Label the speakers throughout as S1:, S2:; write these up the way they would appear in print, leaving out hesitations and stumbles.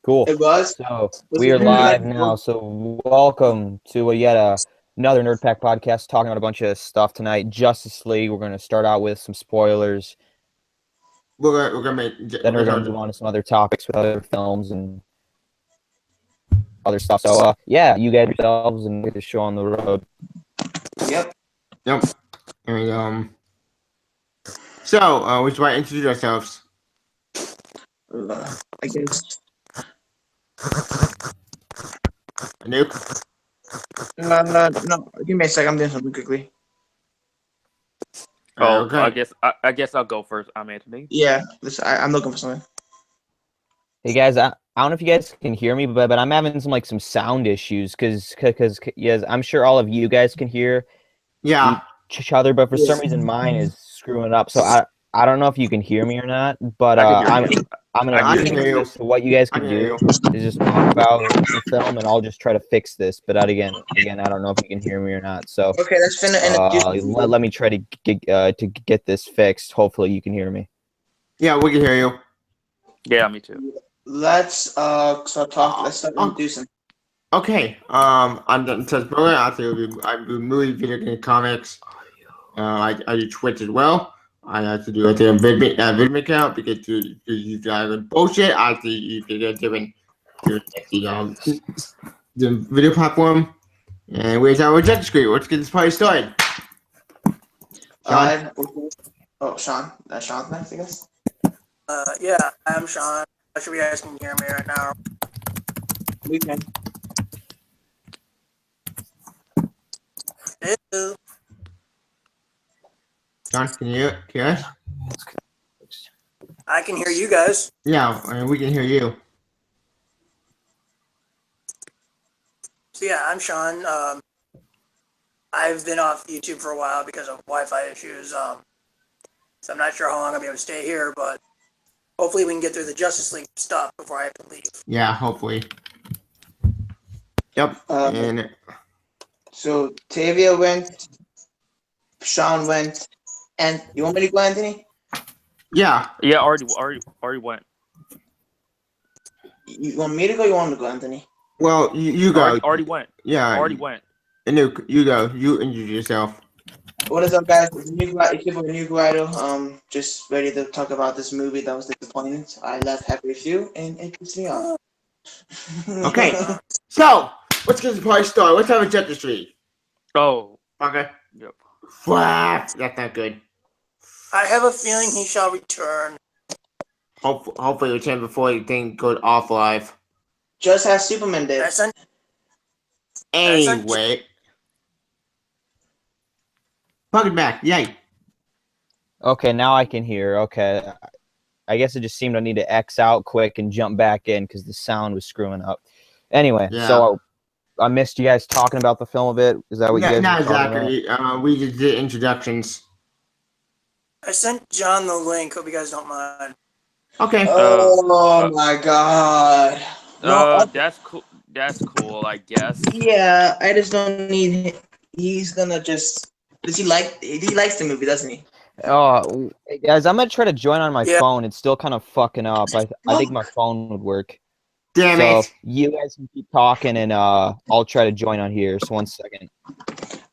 S1: Cool.
S2: It was.
S1: So
S2: Was
S1: we
S2: it
S1: are
S2: really
S1: live
S2: like?
S1: now. So welcome to another Nerd Pack podcast, talking about a bunch of stuff tonight. Justice League. We're going to start out with some spoilers.
S3: We're gonna make.
S1: Then we're going to move on to some other topics with other films and other stuff. So yeah, you guys yourselves and get the show on the road.
S2: Yep.
S3: And so we should want to introduce ourselves.
S2: I guess.
S3: Nuke.
S2: No. Give me a sec. I'm doing something quickly.
S3: Okay.
S4: I guess I'll go first. I'm Anthony.
S2: Yeah. I'm looking for something.
S1: Hey guys, I don't know if you guys can hear me, but I'm having some sound issues because yes, I'm sure all of you guys can hear
S3: Yeah.
S1: each other, but for some reason mine is screwing up. So I don't know if you can hear me or not, but
S4: I can hear you.
S1: I'm
S3: I
S1: gonna
S3: can hear you.
S1: so what you guys
S3: I
S1: can
S3: can hear
S1: do
S3: you.
S1: is just talk about the film, and I'll just try to fix this. But again, I don't know if you can hear me or not. So
S2: Okay, let's finish.
S1: let me try to get this fixed. Hopefully you can hear me.
S3: Yeah, we can hear you.
S4: Yeah, me too.
S2: Let's start talking. Let's start introducing.
S3: Okay. I'm the Tess Burger. I do movie, video game, comics. I do Twitch as well. I have to do a Vidme account because you guys bullshit. I have to use the different the video platform. And where's our reject screen? Let's get this party started. Sean?
S2: Sean. That's Sean's next, I guess.
S5: Yeah, I'm Sean. I'm sure you guys can hear me right now.
S2: We can.
S5: Hello.
S3: Sean, can you hear us?
S5: I can hear you guys.
S3: Yeah, and we can hear you.
S5: So yeah, I'm Sean. I've been off YouTube for a while because of Wi-Fi issues. So I'm not sure how long I'll be able to stay here, but hopefully we can get through the Justice League stuff before I have to leave.
S3: Yeah, hopefully. Yep. And
S2: So Tavia went. Sean went. And you want me to go, Anthony?
S3: yeah,
S4: Yeah, already went.
S2: You want me to go? You want me to go, Anthony?
S3: well, you go.
S4: Already went.
S3: Yeah,
S4: Already went.
S3: And Nuke, you go. You introduce yourself.
S2: What is up, guys? It's New Guido. Just ready to talk about this movie that was disappointing. I left halfway through, and it pissed me off.
S3: Okay. So let's get the party started. Let's have a Justice League.
S4: Oh.
S3: Okay.
S4: Yep.
S3: That's not good.
S5: I have a feeling he shall return.
S3: Hopefully return before the thing goes off live.
S2: Just as Superman did.
S5: I sent
S3: Anyway. Plug it back. Yay.
S1: Okay, now I can hear. Okay, I guess it just seemed I need to X out quick and jump back in because the sound was screwing up. Anyway,
S3: Yeah.
S1: so I missed you guys talking about the film a bit. Is that what you
S3: Yeah,
S1: guys
S3: not
S1: were talking
S3: exactly. We just did introductions.
S5: I sent John the link. Hope you guys don't mind.
S3: Okay.
S2: Oh my god. No,
S4: That's cool. That's cool, I guess.
S2: yeah, I just don't need him. He's gonna just. Does he like? He likes the movie, doesn't he?
S1: Oh, guys, I'm gonna try to join on my
S5: Yeah.
S1: phone. It's still kind of fucking up. I think my phone would work.
S3: Damn
S1: So
S3: it.
S1: you guys can keep talking, and I'll try to join on here. So 1 second.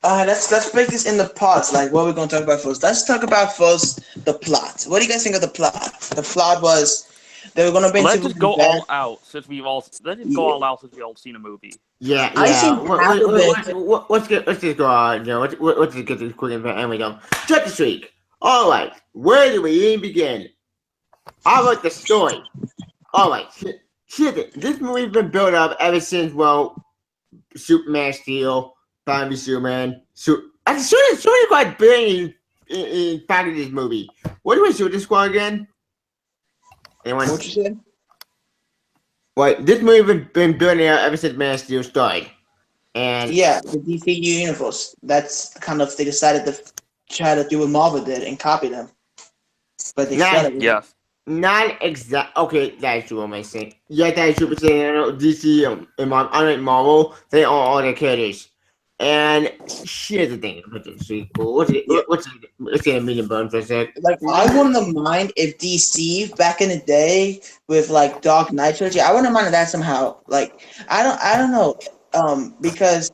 S2: Let's break this into parts. Like, what we're gonna talk about first. Let's talk about first the plot. What do you guys think of the plot? The plot was they were gonna bring.
S4: Let's just go
S2: Superman
S4: all out since we've all. Let's just go all out since we all seen a movie.
S3: Yeah.
S2: I think half of
S3: Let's just go on. You know, let's just get this quick and we go. Justice League. All right. Where do we even begin? I like the story. All right. Shit. This movie's been built up ever since Superman Steel, Batman Superman. I'm sure you got brilliant in back of this movie. What do we shoot this squad again? Anyone?
S2: What you said?
S3: What this movie been building out ever since Man of Steel started, and
S2: Yeah, the DCU universe. That's kind of they decided to try to do what Marvel did and copy them, but they
S3: Nah,
S2: failed.
S4: Yes.
S3: not exact. Okay, that's true. What I'm saying. Yeah, that's true. But saying DC and Marvel, they own all their characters, And here's the thing about the sequel. What's the medium bone for a sec?
S2: Like, I wouldn't mind if DC back in the day with like Dark Knight trilogy. I wouldn't mind that somehow. Like, I don't know. Because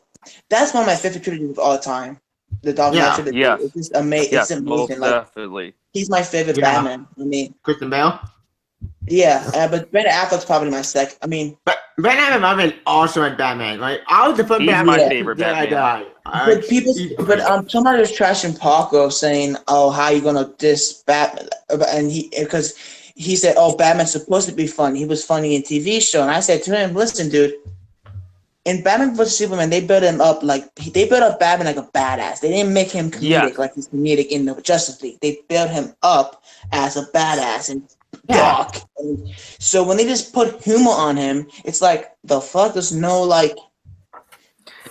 S2: that's one of my favorite trilogies of all time. The Dark Knight trilogy.
S4: Yeah.
S2: It's just amazing.
S4: Yes,
S2: It's
S4: most
S2: amazing. Like,
S4: definitely.
S2: he's my favorite
S3: Yeah.
S2: Batman. I mean,
S3: Christian Bale?
S2: yeah, but Ben Affleck's probably my second. I mean,
S3: But Ben Affleck might have been awesome at Batman. Like, I was the first
S4: He's
S3: Batman.
S4: my favorite
S3: till I
S4: Batman.
S3: died.
S2: somebody was trashing Parker saying, "Oh, how you gonna diss Batman?" And because he said, "Oh, Batman's supposed to be funny. He was funny in TV show." And I said to him, "Listen, dude. In Batman vs Superman, they built him up they built up Batman like a badass. They didn't make him comedic like he's comedic in the Justice League. They built him up as a badass and dark. And so when they just put humor on him, it's like the fuck. There's no like.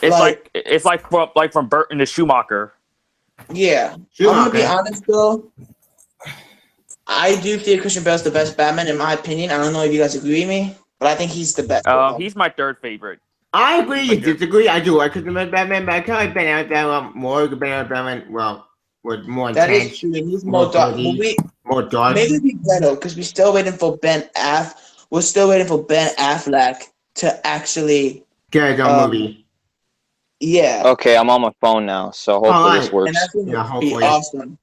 S4: It's like from Burton to Schumacher.
S2: Yeah,
S3: Schumacher.
S2: I'm gonna be honest though. I do feel Christian Bale's the best Batman in my opinion. I don't know if you guys agree with me, but I think he's the best.
S4: He's my third favorite.
S3: I agree. You disagree. I do. I could remember Batman, but I kind of like Ben Affleck more. Ben Affleck, well, with more
S2: That
S3: intense,
S2: is true. He's more dark.
S3: more dark.
S2: Maybe we better because we're still waiting for We're still waiting for Ben Affleck to actually
S3: Get his own movie.
S2: Yeah.
S1: Okay, I'm on my phone now, so hopefully this works.
S2: And that's gonna
S3: Yeah,
S2: be
S3: hopefully.
S2: awesome.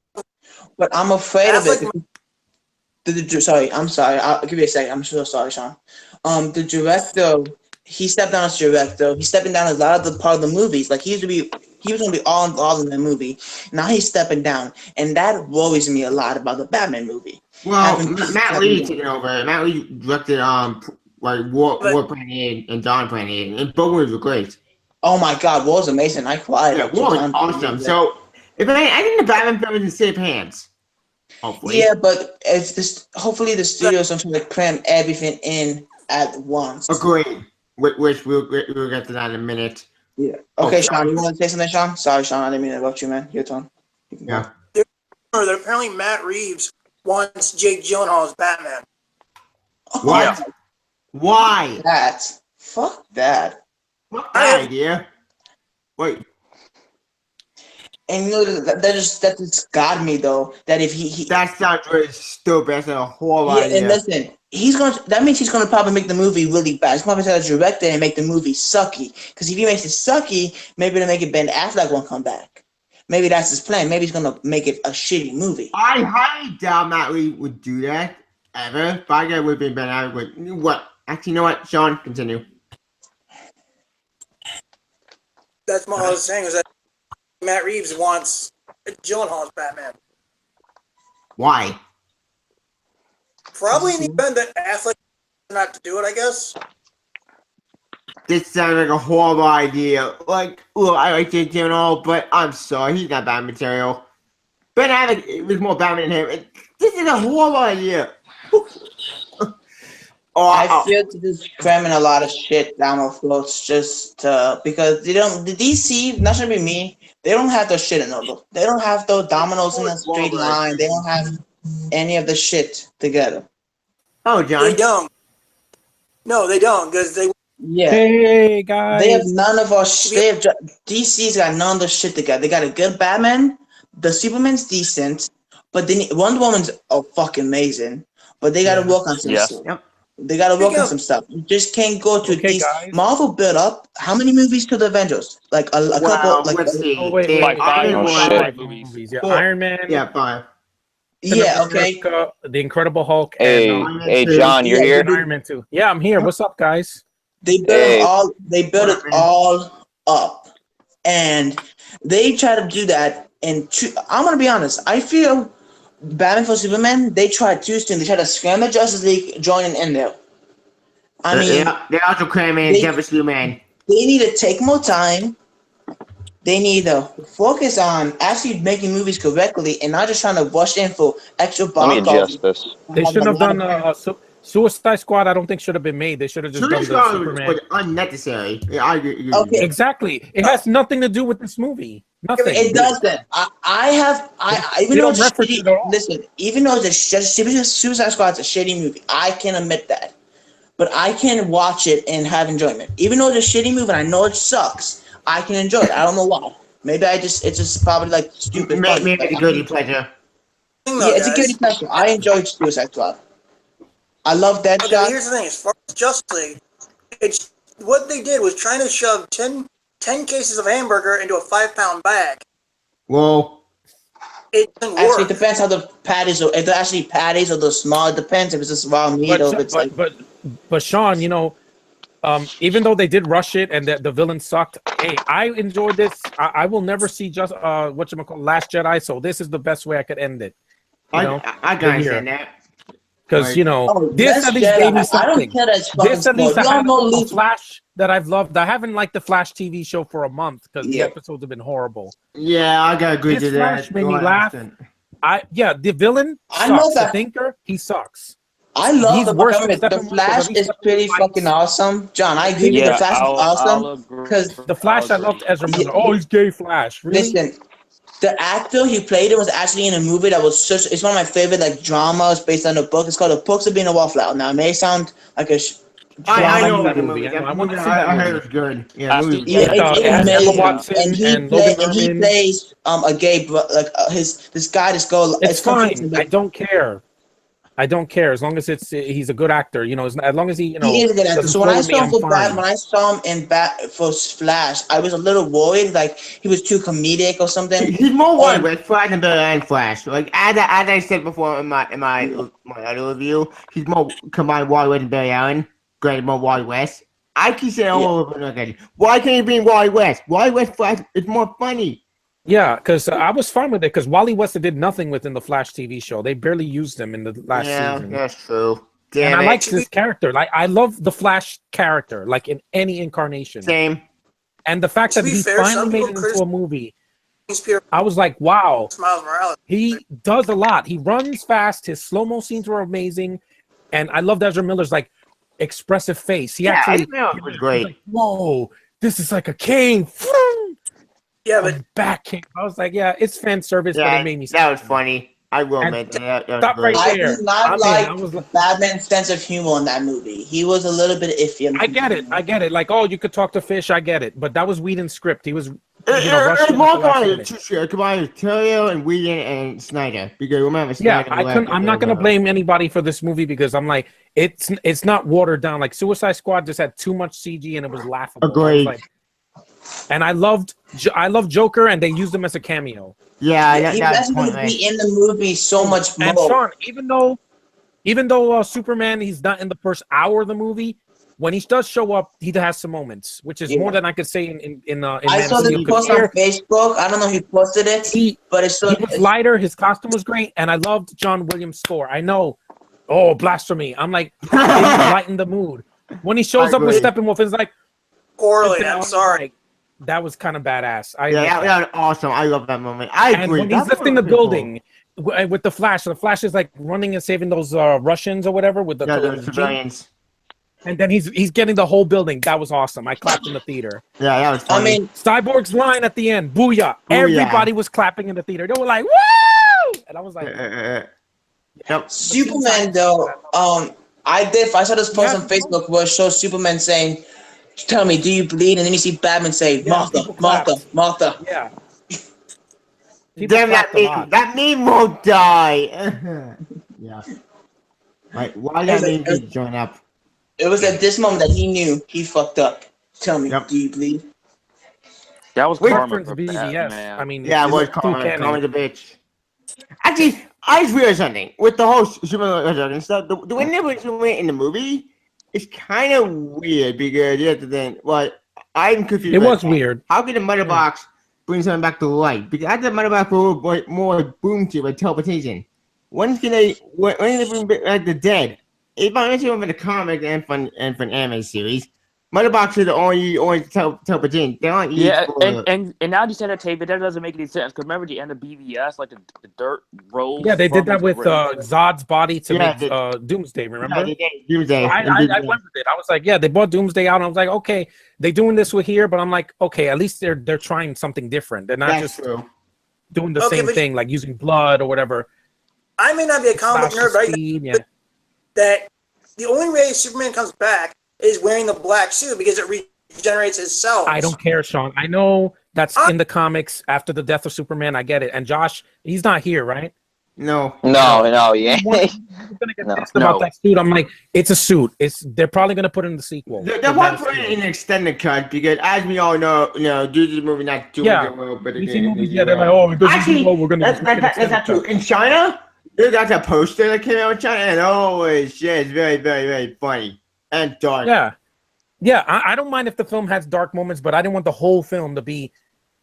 S2: But I'm afraid of it. Sorry, I'm sorry. I'll give you a second. I'm so sorry, Sean. The director, he stepped down as director. He's stepping down as a lot of the part of the movies. Like he was gonna be all involved in the movie. Now he's stepping down, and that worries me a lot about the Batman movie.
S3: Well, Matt Reeves taking over. Matt Reeves directed like War Planet 8 and Dawn Planet 8, and both movies were great.
S2: Oh my God, War was amazing. I cried.
S3: Yeah, War was awesome. So, I think the Batman film is in safe hands. Hopefully.
S2: Yeah, but it's this. Hopefully, the studios don't try to cram everything in at once.
S3: Agreed. Which we'll get to that in a minute.
S2: Yeah. Okay, Sean, you want to say something, Sean? Sorry, Sean, I didn't mean to interrupt you, man. Your turn.
S3: Yeah.
S5: Apparently, Matt Reeves wants Jake Gyllenhaal as Batman.
S3: What?
S4: Yeah.
S3: Why?
S2: Fuck that.
S3: Fuck that idea. Wait.
S2: And you know that just got me though. That if he
S3: That sounds really stupid. That's a horrible idea.
S2: And listen, that means he's gonna probably make the movie really bad. He's probably gonna direct it and make the movie sucky. Because if he makes it sucky, maybe to make it Ben Affleck won't come back. Maybe that's his plan. Maybe he's gonna make it a shitty movie.
S3: I highly doubt Matt Reeves would do that ever. If I would have been Ben Affleck, what? Actually, you know what? Sean, continue.
S5: That's what I was saying. Was that Matt Reeves wants Gyllenhaal as Batman?
S3: Why?
S5: Probably in the event that Affleck not to do it, I guess.
S3: This sounds like a horrible idea. Like, look, I like Jake Gyllenhaal, but I'm sorry, he's not Batman material. Ben Affleck was more Batman than him. This is a horrible idea.
S2: I feel to just cramming a lot of shit down our throats just because the DC, not to be me, they don't have those shit in them. They don't have those dominoes in the straight line. They don't have any of the shit together.
S3: Oh, John.
S5: They don't. No, they don't, because they.
S2: Yeah.
S6: Hey guys.
S2: They have none of our shit. DC's got none of the shit together. They got a good Batman. The Superman's decent, but then Wonder Woman's fucking amazing. But they got to work on some stuff.
S3: Yep.
S2: They got to work on some stuff. You just can't go to DC.
S6: Guys.
S2: Marvel built up how many movies to the Avengers? Like a couple. Like
S3: let's see.
S6: Oh, wait,
S3: They-
S4: Iron Man.
S6: five movies. Yeah, Iron Man.
S3: Yeah, 5.
S2: yeah. Okay.
S6: America, The Incredible Hulk.
S1: Hey,
S6: and
S1: hey, John, you're here.
S6: Iron Man 2. Yeah, I'm here. What's up, guys?
S2: They built
S1: Hey.
S2: They built it all up, and they try to do that. And I'm gonna be honest. I feel Batman for Superman. They tried too soon. They tried to scram the Justice League joining in there. I mean,
S3: they also cramming Justice League Man.
S2: they need to take more time. They need to focus on actually making movies correctly and not just trying to rush in for extra
S1: Let me
S2: box office.
S1: adjust this.
S6: They shouldn't have done Suicide Squad. I don't think should have been made. They should have just done the
S3: Suicide
S6: Superman.
S3: was unnecessary. Yeah, I agree.
S2: Okay.
S6: Exactly. It has nothing to do with this movie. Nothing.
S2: It doesn't. Even
S6: They
S2: though
S6: don't
S2: it's
S6: reference
S2: shitty,
S6: it at all.
S2: listen, even though it's just Suicide Squad's a shitty movie, I can admit that. But I can watch it and have enjoyment. Even though it's a shitty movie and I know it sucks, I can enjoy it. I don't know why. Maybe it's just probably like stupid. Fun.
S3: Maybe a guilty pleasure.
S2: Yeah, it's a guilty pleasure. I enjoyed Suicide Squad. I love Deadshot.
S5: Okay, here's the thing. As far as Justice League, it's what they did was trying to shove 10 cases of hamburger into a 5-pound bag.
S3: Well,
S5: It didn't
S2: Actually,
S5: work.
S2: it depends how the patties are. If they're actually patties or they're small, it depends if it's just raw meat or if it's like.
S6: But Sean, you know, even though they did rush it and the villain sucked, hey, I enjoyed this. I will never see just Last Jedi. So this is the best way I could end it. You know,
S3: I can understand that.
S6: because you know
S2: Oh,
S6: this at least gave me something.
S2: I don't care that it's fucking
S6: This at least I
S2: small.
S6: have
S2: Y'all know
S6: a
S2: Luke-
S6: Flash that I've loved. I haven't liked the Flash TV show for a month because the
S2: Yeah.
S6: episodes have been horrible.
S3: Yeah, I gotta agree
S6: This
S3: to that.
S6: Flash made me laugh. The villain
S2: I know
S6: sucks. The
S2: that-
S6: Thinker, he sucks.
S2: I love
S6: He's
S2: the
S6: worse
S2: fucking
S6: than
S2: The
S6: Steppenwolf,
S2: Flash
S6: because
S2: is pretty
S6: Steppenwolf
S2: fucking awesome. John, I agree with you. The Flash is awesome. Because
S6: The Flash, I loved Ezra Miller. Oh, he's gay Flash. Really?
S2: listen, the actor he played it was actually in a movie that was such. It's one of my favorite like dramas based on a book. It's called The Books of Being a Wallflower. Now it may sound like a.
S3: I know
S6: that
S3: that
S6: movie.
S3: movie.
S6: I want to see
S3: I
S6: that
S3: heard
S6: movie.
S3: it was good. Yeah,
S4: I
S3: movie.
S4: see-
S2: Yeah,
S6: It has Emma
S2: amazing.
S6: Watson
S2: and he
S6: and Logan Lerman.
S2: plays a gay this girl.
S6: It's
S2: confusing,
S6: fine.
S2: but
S6: I don't care. I don't care as long as he's a good actor. You know, as long as he
S2: he is a good actor.
S6: doesn't
S2: So when I
S6: throw
S2: saw
S6: me,
S2: him
S6: I'm
S2: for Bat,
S6: fine.
S2: when I saw him in for Flash, I was a little worried, like he was too comedic or something.
S3: He's more Wild West, Flash and Barry and Flash. Like as I said before in my other review, he's more combined Wild West and Barry Allen. Great, more Wild West. I keep saying all over again. Why can't he be in Wild West? Wild West Flash is more funny.
S6: Yeah, because I was fine with it because Wally West did nothing within the Flash TV show. They barely used him in the last season.
S3: That's true.
S6: And
S3: Damn
S6: I
S3: it.
S6: liked his character. Like I love the Flash character, like in any incarnation.
S3: Same.
S6: And the fact
S5: To
S6: that
S5: be
S6: he
S5: fair,
S6: finally
S5: some
S6: made
S5: people
S6: it into
S5: criticize
S6: a movie,
S5: Peter
S6: I was like, wow,
S5: Miles Morales.
S6: he does a lot. He runs fast. His slow-mo scenes were amazing. And I loved Ezra Miller's like expressive face. He actually
S3: was great.
S6: like, whoa, this is like a cane.
S5: Yeah, but
S6: Back cane. I was like, yeah, it's fan service, but it made me
S3: that was funny. I will
S6: And
S3: admit that. That was
S6: stop
S3: great.
S6: right
S2: I
S6: there.
S2: did not
S6: I mean,
S2: like
S6: I was like,
S2: Batman's sense of humor in that movie. He was a little bit iffy.
S6: I get it. Like, oh, you could talk to fish. I get it. But that was Whedon's script. He was,
S3: It's more
S6: rushing.
S3: combined with Terrio and Whedon and Snyder. Because remember,
S6: Yeah,
S3: Snyder
S6: I'm not gonna blame anybody for this movie because I'm like, it's not watered down. Like Suicide Squad just had too much CG and it was laughable.
S3: Agreed.
S6: And I loved Joker and they used him as a cameo.
S3: Yeah,
S2: He
S3: that's
S2: was going to be in the movie so much more.
S6: And Sean, even though Superman, he's not in the first hour of the movie. When he does show up, he has some moments, which is more than I could say in
S2: I
S6: Man
S2: saw
S6: of
S2: the
S6: Steel.
S2: post on Facebook. I don't know who posted it, but it's
S6: He was lighter. His costume was great, and I loved John Williams' score. I know, blasphemy. I'm like, it lightened the mood. When he shows up with Steppenwolf, it's like,
S5: poorly. I'm sorry.
S6: like, that was kind of badass.
S3: that was awesome. I love that moment. I
S6: And
S3: agree.
S6: when he's
S3: That's
S6: lifting the
S3: pretty cool.
S6: building with the Flash is like running and saving those Russians or whatever with the
S3: the civilians.
S6: and then he's getting the whole building. That was awesome. I clapped in the theater.
S3: Yeah, that was funny.
S2: I mean,
S6: Cyborg's line at the end, booyah! Everybody was clapping in the theater. They were like, "Woo!" And I was like,
S3: Yep.
S2: Superman though. I saw this post on Facebook where it shows Superman saying, "Tell me, do you bleed?" And then you see Batman say, "Martha,
S6: people
S2: Martha,
S6: clapped.
S2: Martha."
S6: "Yeah." People
S3: Damn,
S6: clapped a lot.
S3: that meme won't die. Yeah. Like, why that meme keep join up?
S2: It was at this moment that he knew he fucked up. Tell me,
S3: Yep.
S2: do you bleed?
S4: That was
S3: Wait,
S4: karma
S6: Reference
S4: for
S6: BVS.
S4: Batman.
S6: I mean,
S3: Yeah, it was
S6: too
S3: Common
S6: canon.
S3: the bitch. Actually, I just realized something. With the whole Superman and stuff, the way they went in the movie is kind of weird because you have to then, I'm confused.
S6: It
S3: about
S6: was
S3: that.
S6: weird.
S3: How can the Mother Box bring something back to life? Because I thought the Mother Box was more boom to with teleportation. When can they bring back the dead? If I'm interested in the comic and for an anime series, Mother Box is the only teleportation. They aren't used
S4: Yeah,
S3: for
S4: and now you said that, Tape, that doesn't make any sense. Because remember the end of BVS, like the dirt rolls.
S6: Yeah, they did
S4: from
S6: that with
S4: his grave?
S6: Zod's body to
S3: Yeah,
S6: make Doomsday. Remember?
S3: Yeah, they did Doomsday.
S6: I went with it. I was like, yeah, they bought Doomsday out, and I was like, okay, they doing this with here, but I'm like, okay, at least they're trying something different. They're not
S3: That's
S6: just
S3: true.
S6: doing the
S5: Okay,
S6: same
S5: but-
S6: thing, like using blood or whatever.
S5: I may not be a comic book
S6: Flash
S5: nerd, but I
S6: speed, yeah.
S5: that the only way Superman comes back is wearing the black suit because it regenerates his cells.
S6: I don't care, Sean. I know that's in the comics after the death of Superman. I get it. And Josh, he's not here, right?
S3: No.
S1: No, yeah.
S6: He's gonna get
S1: No.
S6: pissed about that suit. I'm like, it's a suit. They're probably gonna put it in the sequel.
S3: They want to put it in an extended cut because, as we all know, due to the movie not doing
S6: Yeah.
S3: it well, but
S6: You
S3: again,
S6: see movies, yeah, they're like, oh, it doesn't do well, we're gonna.
S3: that's not true. In China, that's a poster that came out in China, and holy shit, it's very, very, very funny and dark.
S6: Yeah. I don't mind if the film has dark moments, but I didn't want the whole film to be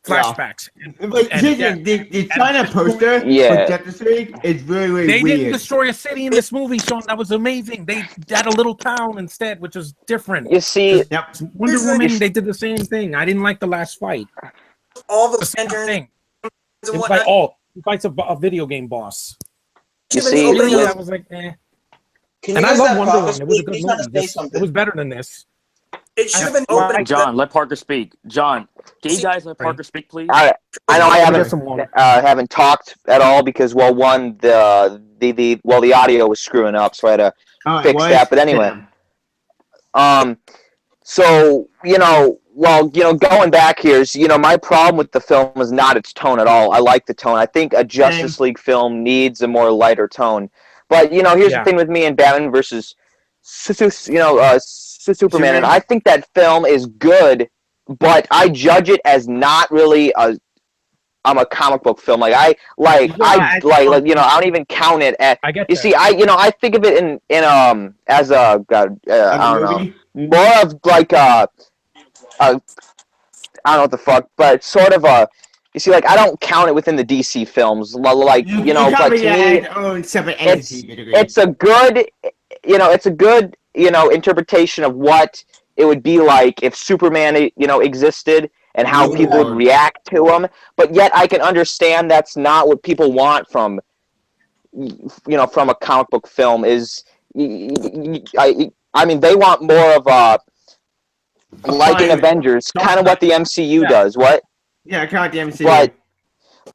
S6: flashbacks.
S3: But the China poster
S1: Yeah.
S3: for Justice League is really, really
S6: They
S3: weird.
S6: didn't destroy a city in this movie, Sean. That was amazing. They had a little town instead, which was different.
S1: You see,
S3: Yep.
S6: Wonder Woman, they did the same thing. I didn't like the last fight.
S5: all the
S6: The same
S5: lanterns
S6: thing.
S5: and
S6: It was
S5: whatnot.
S6: like, oh, he fights a video game boss.
S1: you
S5: Too many
S1: see,
S5: opening
S6: Really,
S5: of-
S6: I was like, eh.
S2: Can
S6: And
S2: you
S6: I
S2: guys
S6: love
S2: let
S6: Wonder
S2: Parker
S6: Woman. It was a
S2: speak?
S6: good
S2: He's trying to
S6: movie.
S2: say something.
S6: It was better than this.
S5: It should have been
S4: All right,
S5: opening.
S4: John, let Parker speak. John, can you
S5: See-
S4: guys let Parker speak, please?
S1: I know I
S6: Let me get some water.
S1: haven't talked at all because one the audio was screwing up, so I had to fix that. But anyway, so going back here is my problem with the film is not its tone at all. I like the tone. I think a Justice League film needs a more lighter tone. But here's the thing with me and Batman versus Superman, and I think that film is good, but I judge it as not really a comic book film. I don't even count it at.
S6: I get
S1: You
S6: that.
S1: see, I think of it in as a I don't know, more of like I don't know what the fuck, but sort of a. You see, I don't count it within the DC films. But to me, it's a good, interpretation of what it would be like if Superman, existed and how people would react to him. But yet, I can understand that's not what people want from a comic book film. I mean, they want more of a in Avengers, kind of what the MCU does. What?
S3: Yeah, kind of the MCU.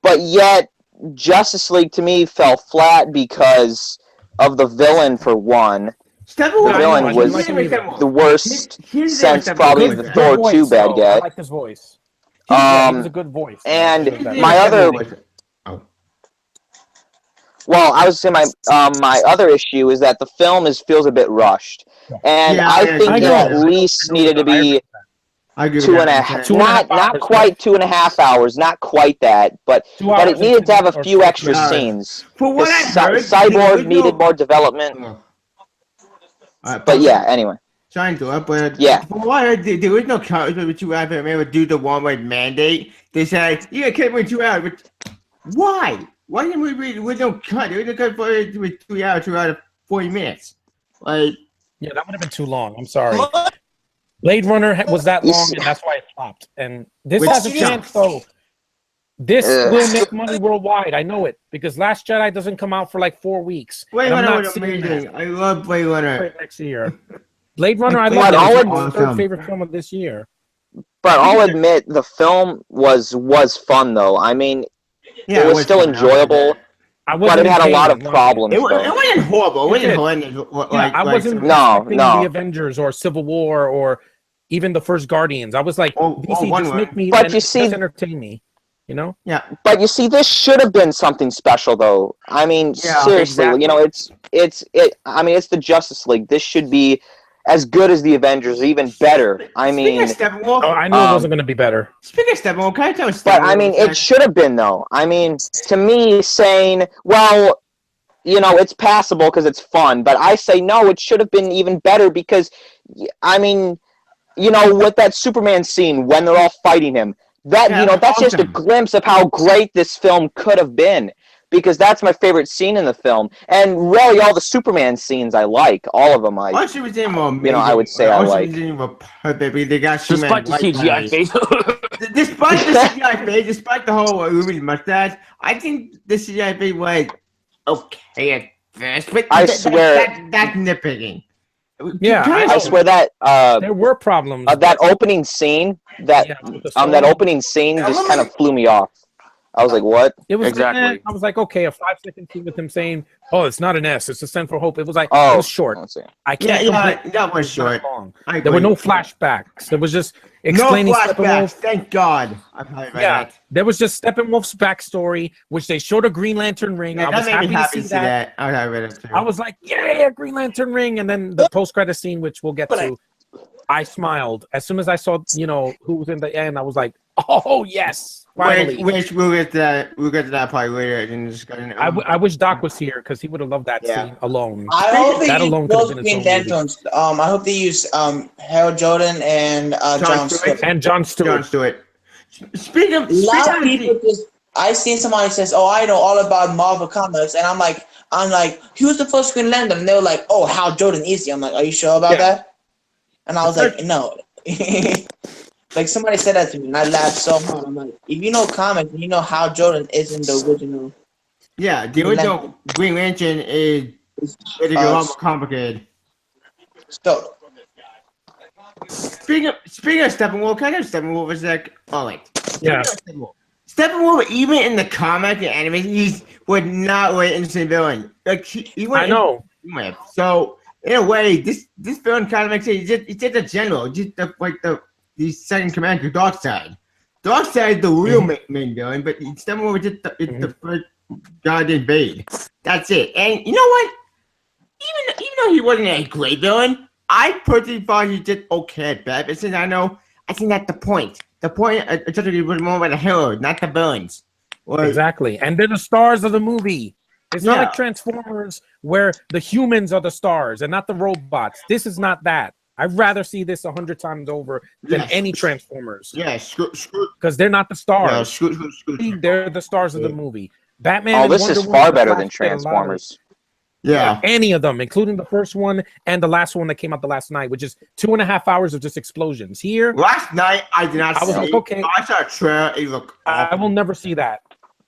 S1: But yet, Justice League to me fell flat because of the villain, for one. The villain was the worst since probably the Thor 2 bad guy.
S6: I like his voice. He was a good voice.
S1: And my other... Well, I was saying my other issue is that the film feels a bit rushed. And I think it at least needed to be...
S3: I agree with
S1: 2.5,
S3: that.
S1: not quite 2.5 hours, not quite that, but it needed to have a few extra scenes.
S3: For what I heard,
S1: Cyborg needed more development. But yeah, anyway.
S3: Trying to but
S1: yeah.
S3: For what I heard, there was no cut with 2 hours. Remember, due to one-way mandate, they said you can't wait 2 hours. But why? Why didn't we with no cut? There was no cut for 2 hours, 2 hours, 40 minutes.
S6: Yeah, that would have been too long. I'm sorry. Blade Runner was that long, and that's why it flopped. And this has a chance, though. This will make money worldwide. I know it because Last Jedi doesn't come out for like 4 weeks.
S3: Blade Runner was amazing. I love Blade Runner.
S6: Next year, Blade Runner. I love it. My third favorite film of this year.
S1: But I'll admit the film was fun though. I mean, it was still enjoyable. But it had a lot of problems.
S3: It wasn't horrible. It wasn't
S6: I wasn't expecting the Avengers or Civil War or even the first Guardians. I was like, DC, just make me, just entertain me,
S3: Yeah.
S1: But you see, this should have been something special, though. I mean, seriously, exactly. I mean, it's the Justice League. This should be as good as the Avengers, even better. I mean,
S6: I knew it wasn't going to be better.
S3: Speaking of Steppenwolf, can I tell
S1: But I mean, it should have been though. I mean, to me, saying, well, it's passable because it's fun, but I say no, it should have been even better because, I mean, with that Superman scene when they're all fighting him, that's just a glimpse of how great this film could have been. Because that's my favorite scene in the film, and really all the Superman scenes I like, all of them. I would say I like.
S4: Despite the CGI face.
S3: Despite the CGI face, despite the whole Ruby's mustache, I think the CGI face was okay at first. But
S1: I swear
S3: that's nitpicking.
S6: Yeah,
S1: I swear that
S6: there were problems.
S1: That opening scene, that opening scene just kind of flew me off. I was like, what?
S6: It was
S4: Exactly.
S6: I was like, okay, a 5-second scene with him saying, "Oh, it's not an S, it's a Send for Hope." It was like,
S1: Oh,
S6: it was short.
S1: let's see.
S6: I can't. complain.
S3: that was
S6: It's not
S3: short.
S6: long.
S3: I
S6: There were
S3: agree.
S6: no flashbacks. There was just
S3: No
S6: explaining
S3: flashbacks.
S6: Steppenwolf.
S3: Thank God. I'm happy about
S6: Yeah,
S3: that.
S6: there was just Steppenwolf's backstory, which they showed a Green Lantern ring.
S3: Yeah,
S6: I
S3: that
S6: was
S3: made me
S6: happy to see that.
S3: I was happy with it too.
S6: I was like, "Yeah, Green Lantern ring!" And then the post-credit scene, which we'll get to, I smiled as soon as I saw, who was in the end. I was like, "Oh yes, finally!"
S3: Which we'll get to that. We'll get to that part later in the discussion.
S6: I wish Doc was here because he would have loved that
S3: Yeah.
S6: scene alone.
S2: I hope they
S6: That
S2: use
S6: alone could have
S2: both
S6: been its
S2: Green
S6: own movie.
S2: Lanterns. I hope they use Harold Jordan and John Stewart.
S6: And John Stewart.
S3: John Stewart. Speaking of,
S2: A lot of people just. I seen somebody says, "Oh, I know all about Marvel comics," and I'm like, "Who's the first Green Lantern?" And they were like, "Oh, Hal Jordan, easy." I'm like, "Are you sure about
S6: Yeah.
S2: that?" And I was like, "No." Like somebody said that to me, and I laughed so hard. I'm like, "If you know comics, you know Hal Jordan isn't the original."
S3: yeah, the original Green Lantern is a lot more complicated.
S2: So
S3: Speaking of Steppenwolf, can I go Steppenwolf for a sec? Oh, like,
S6: Yeah.
S3: Steppenwolf, even in the comic and anime, he would not wait instant villain. Like he went.
S6: I know.
S3: With. So in a way, this villain kind of makes it. He's just a general, just the second commander, Darkseid. Darkseid is the real main villain, but Steppenwolf is just the first guy to invade. That's it. And you know what? Even though he wasn't a great villain, I personally thought he did okay at best. But since I think that's the point. The point was more about the heroes, not the villains. Or,
S6: Exactly. And they're the stars of the movie. It's not
S3: Yeah.
S6: like Transformers where the humans are the stars and not the robots. This is not that. I'd rather see this 100 times over than
S3: Yes.
S6: any Transformers
S3: Yeah, screw.
S6: because they're not the
S3: Yeah,
S6: stars.
S3: screw.
S6: They're the stars of the movie. Batman.
S1: Oh,
S6: and
S1: this
S6: Wonder
S1: is
S6: Woman,
S1: far
S6: The
S1: better
S6: Flash
S1: than
S6: did a lot of-
S1: Transformers.
S3: Yeah.
S6: Any of them, including the first one and the last one that came out the last night, which is 2.5 hours of just explosions. Here,
S3: Last night I did not
S6: I was
S3: see.
S6: like, okay.
S3: I saw a trailer. It looked
S6: I will never see that.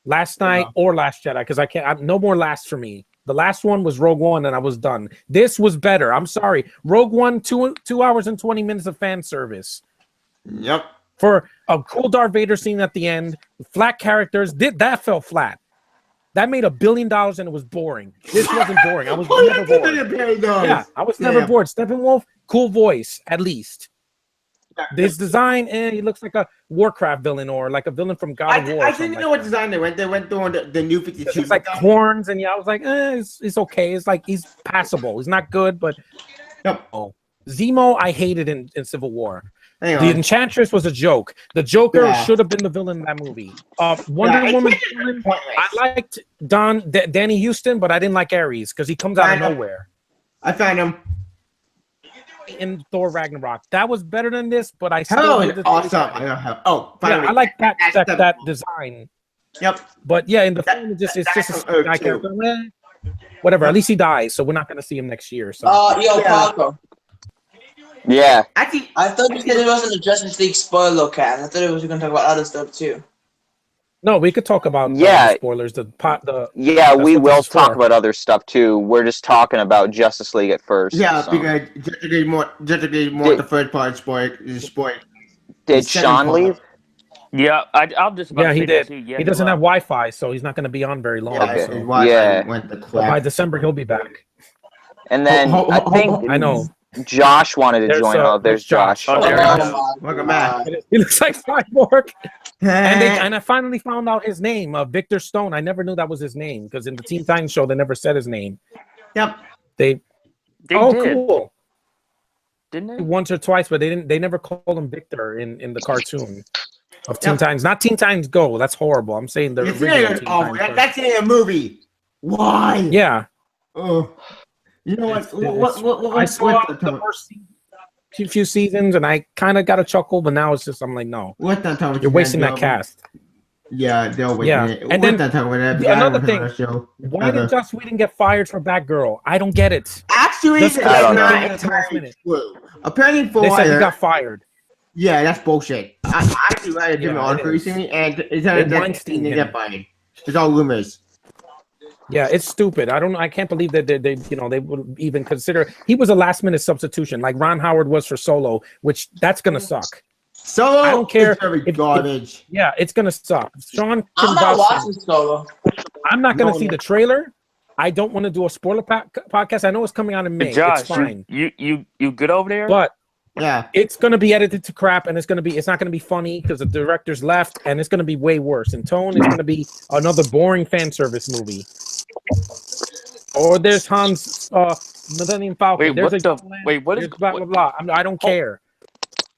S6: Last night or Last Jedi, because I can't. No more last for me. The last one was Rogue One, and I was done. This was better. I'm sorry, Rogue One, 2 hours and 20 minutes of fan service
S3: Yep.
S6: for a cool Darth Vader scene at the end. Flat characters. That fell flat. That made $1 billion and it was boring. This wasn't boring. I was never bored. Yeah, I was never
S3: Yeah.
S6: bored. Steppenwolf, cool voice, at least. This design, he looks like a Warcraft villain or like a villain from God of War.
S3: I didn't know what design they went. They went through the new 52.
S6: It's like horns, and I was like, it's okay. It's like he's passable. He's not good, but
S3: Yep.
S6: Zemo, I hated in Civil War.
S3: Hang
S6: The
S3: on.
S6: Enchantress was a joke. The Joker
S3: Yeah.
S6: should have been the villain in that movie. Wonder
S3: Yeah,
S6: Woman.
S3: it's really pointless.
S6: I liked Danny Houston, but I didn't like Ares because he comes out of
S3: I know.
S6: nowhere.
S3: I found him.
S6: In Thor Ragnarok, that was better than this, but I still
S3: Hello,
S6: hated it.
S3: awesome. I don't have. Oh,
S6: Yeah,
S3: finally.
S6: I like that
S3: That's
S6: that
S3: the-
S6: design.
S3: Yep.
S6: But yeah, in the
S3: That-
S6: film, it's just
S3: that's
S6: a
S3: from Earth
S6: guy
S3: too.
S6: character. Whatever. At least he dies, so we're not going to see him next year. So
S2: Yo,
S3: Yeah.
S2: Paco,
S1: Yeah.
S3: Actually,
S2: I thought you said it wasn't a Justice League spoiler cast. I thought it was going to talk about other stuff too.
S6: no, we could talk about
S1: Yeah.
S6: spoilers. The
S1: Yeah,
S6: That's
S1: we
S6: what
S1: will
S6: this is
S1: talk
S6: for.
S1: about other stuff too. We're just talking about Justice League at first.
S3: yeah,
S1: so.
S3: because just to get more
S1: Did-
S3: the first part spoiled.
S1: Did
S3: the second
S1: Sean
S3: part.
S1: leave?
S4: Yeah, I'll just about
S6: Yeah,
S4: to
S6: he
S4: say
S6: did.
S4: that too. Yeah,
S6: he doesn't
S4: will.
S6: have Wi-Fi, so he's not going to be on very long.
S3: Yeah,
S1: Okay.
S6: So
S3: his Wi-Fi
S1: Yeah.
S3: went to
S6: by
S3: crap.
S6: December he'll be back.
S1: And then I think
S6: I know.
S1: Josh wanted to
S6: There's,
S1: join. Oh, there's Josh.
S4: Oh, there
S1: Okay.
S4: he goes.
S3: Welcome back.
S6: He looks like Cyborg. And I finally found out his name, Victor Stone. I never knew that was his name because in the Teen Titans show they never said his name.
S3: Yep.
S4: They
S6: Oh,
S4: did,
S6: cool.
S4: didn't they?
S6: Once or twice, but they never called him Victor in the cartoon of Teen
S3: Yep.
S6: Titans. Not Teen Titans Go. That's horrible. I'm saying the
S3: It's
S6: original
S3: in,
S6: Teen
S3: oh,
S6: Titans.
S3: that's in a movie. Why?
S6: Yeah.
S3: Oh. You know what?
S6: It's-
S3: What
S6: I saw the first few seasons and I kind of got a chuckle, but now it's just I'm like, no,
S3: What's that talking
S6: you're wasting that cast.
S3: Yeah, they're wasting
S6: Yeah.
S3: it.
S6: And
S3: What's
S6: then
S3: that talking about?
S6: another thing,
S3: Show.
S6: Why did Joss Whedon get fired for Batgirl? I don't get it.
S3: Actually,
S6: Just
S3: that's
S1: I don't
S3: not
S6: know.
S3: entirely true. Apparently, for
S6: They said he
S3: Wire,
S6: got fired.
S3: yeah, that's bullshit. I actually read a different
S6: Yeah, it
S3: article
S6: is.
S3: recently, and it's
S6: They
S3: not that
S6: Weinstein
S3: they
S6: him.
S3: get fired. It's all rumors.
S6: Yeah, it's stupid. I can't believe that they would even consider he was a last minute substitution like Ron Howard was for Solo, which that's gonna suck.
S3: Solo
S6: I don't care
S3: is gonna be
S6: if-
S3: garbage.
S6: Yeah, it's gonna suck. Sean can
S2: I'm not
S6: vouch for
S2: watching Solo.
S6: I'm not going to
S3: No,
S6: see
S3: no.
S6: the trailer. I don't want to do a spoiler podcast. I know it's coming out in May.
S4: Josh,
S6: It's fine,
S4: you good over there?
S6: but
S3: Yeah.
S6: it's going to be edited to crap, and it's not going to be funny because the director's left, and it's going to be way worse. In tone, it's going to be another boring fan service movie. Or there's Hans Millennium Falcon.
S4: Wait,
S6: There's
S4: what is
S6: there's blah blah blah. I don't care.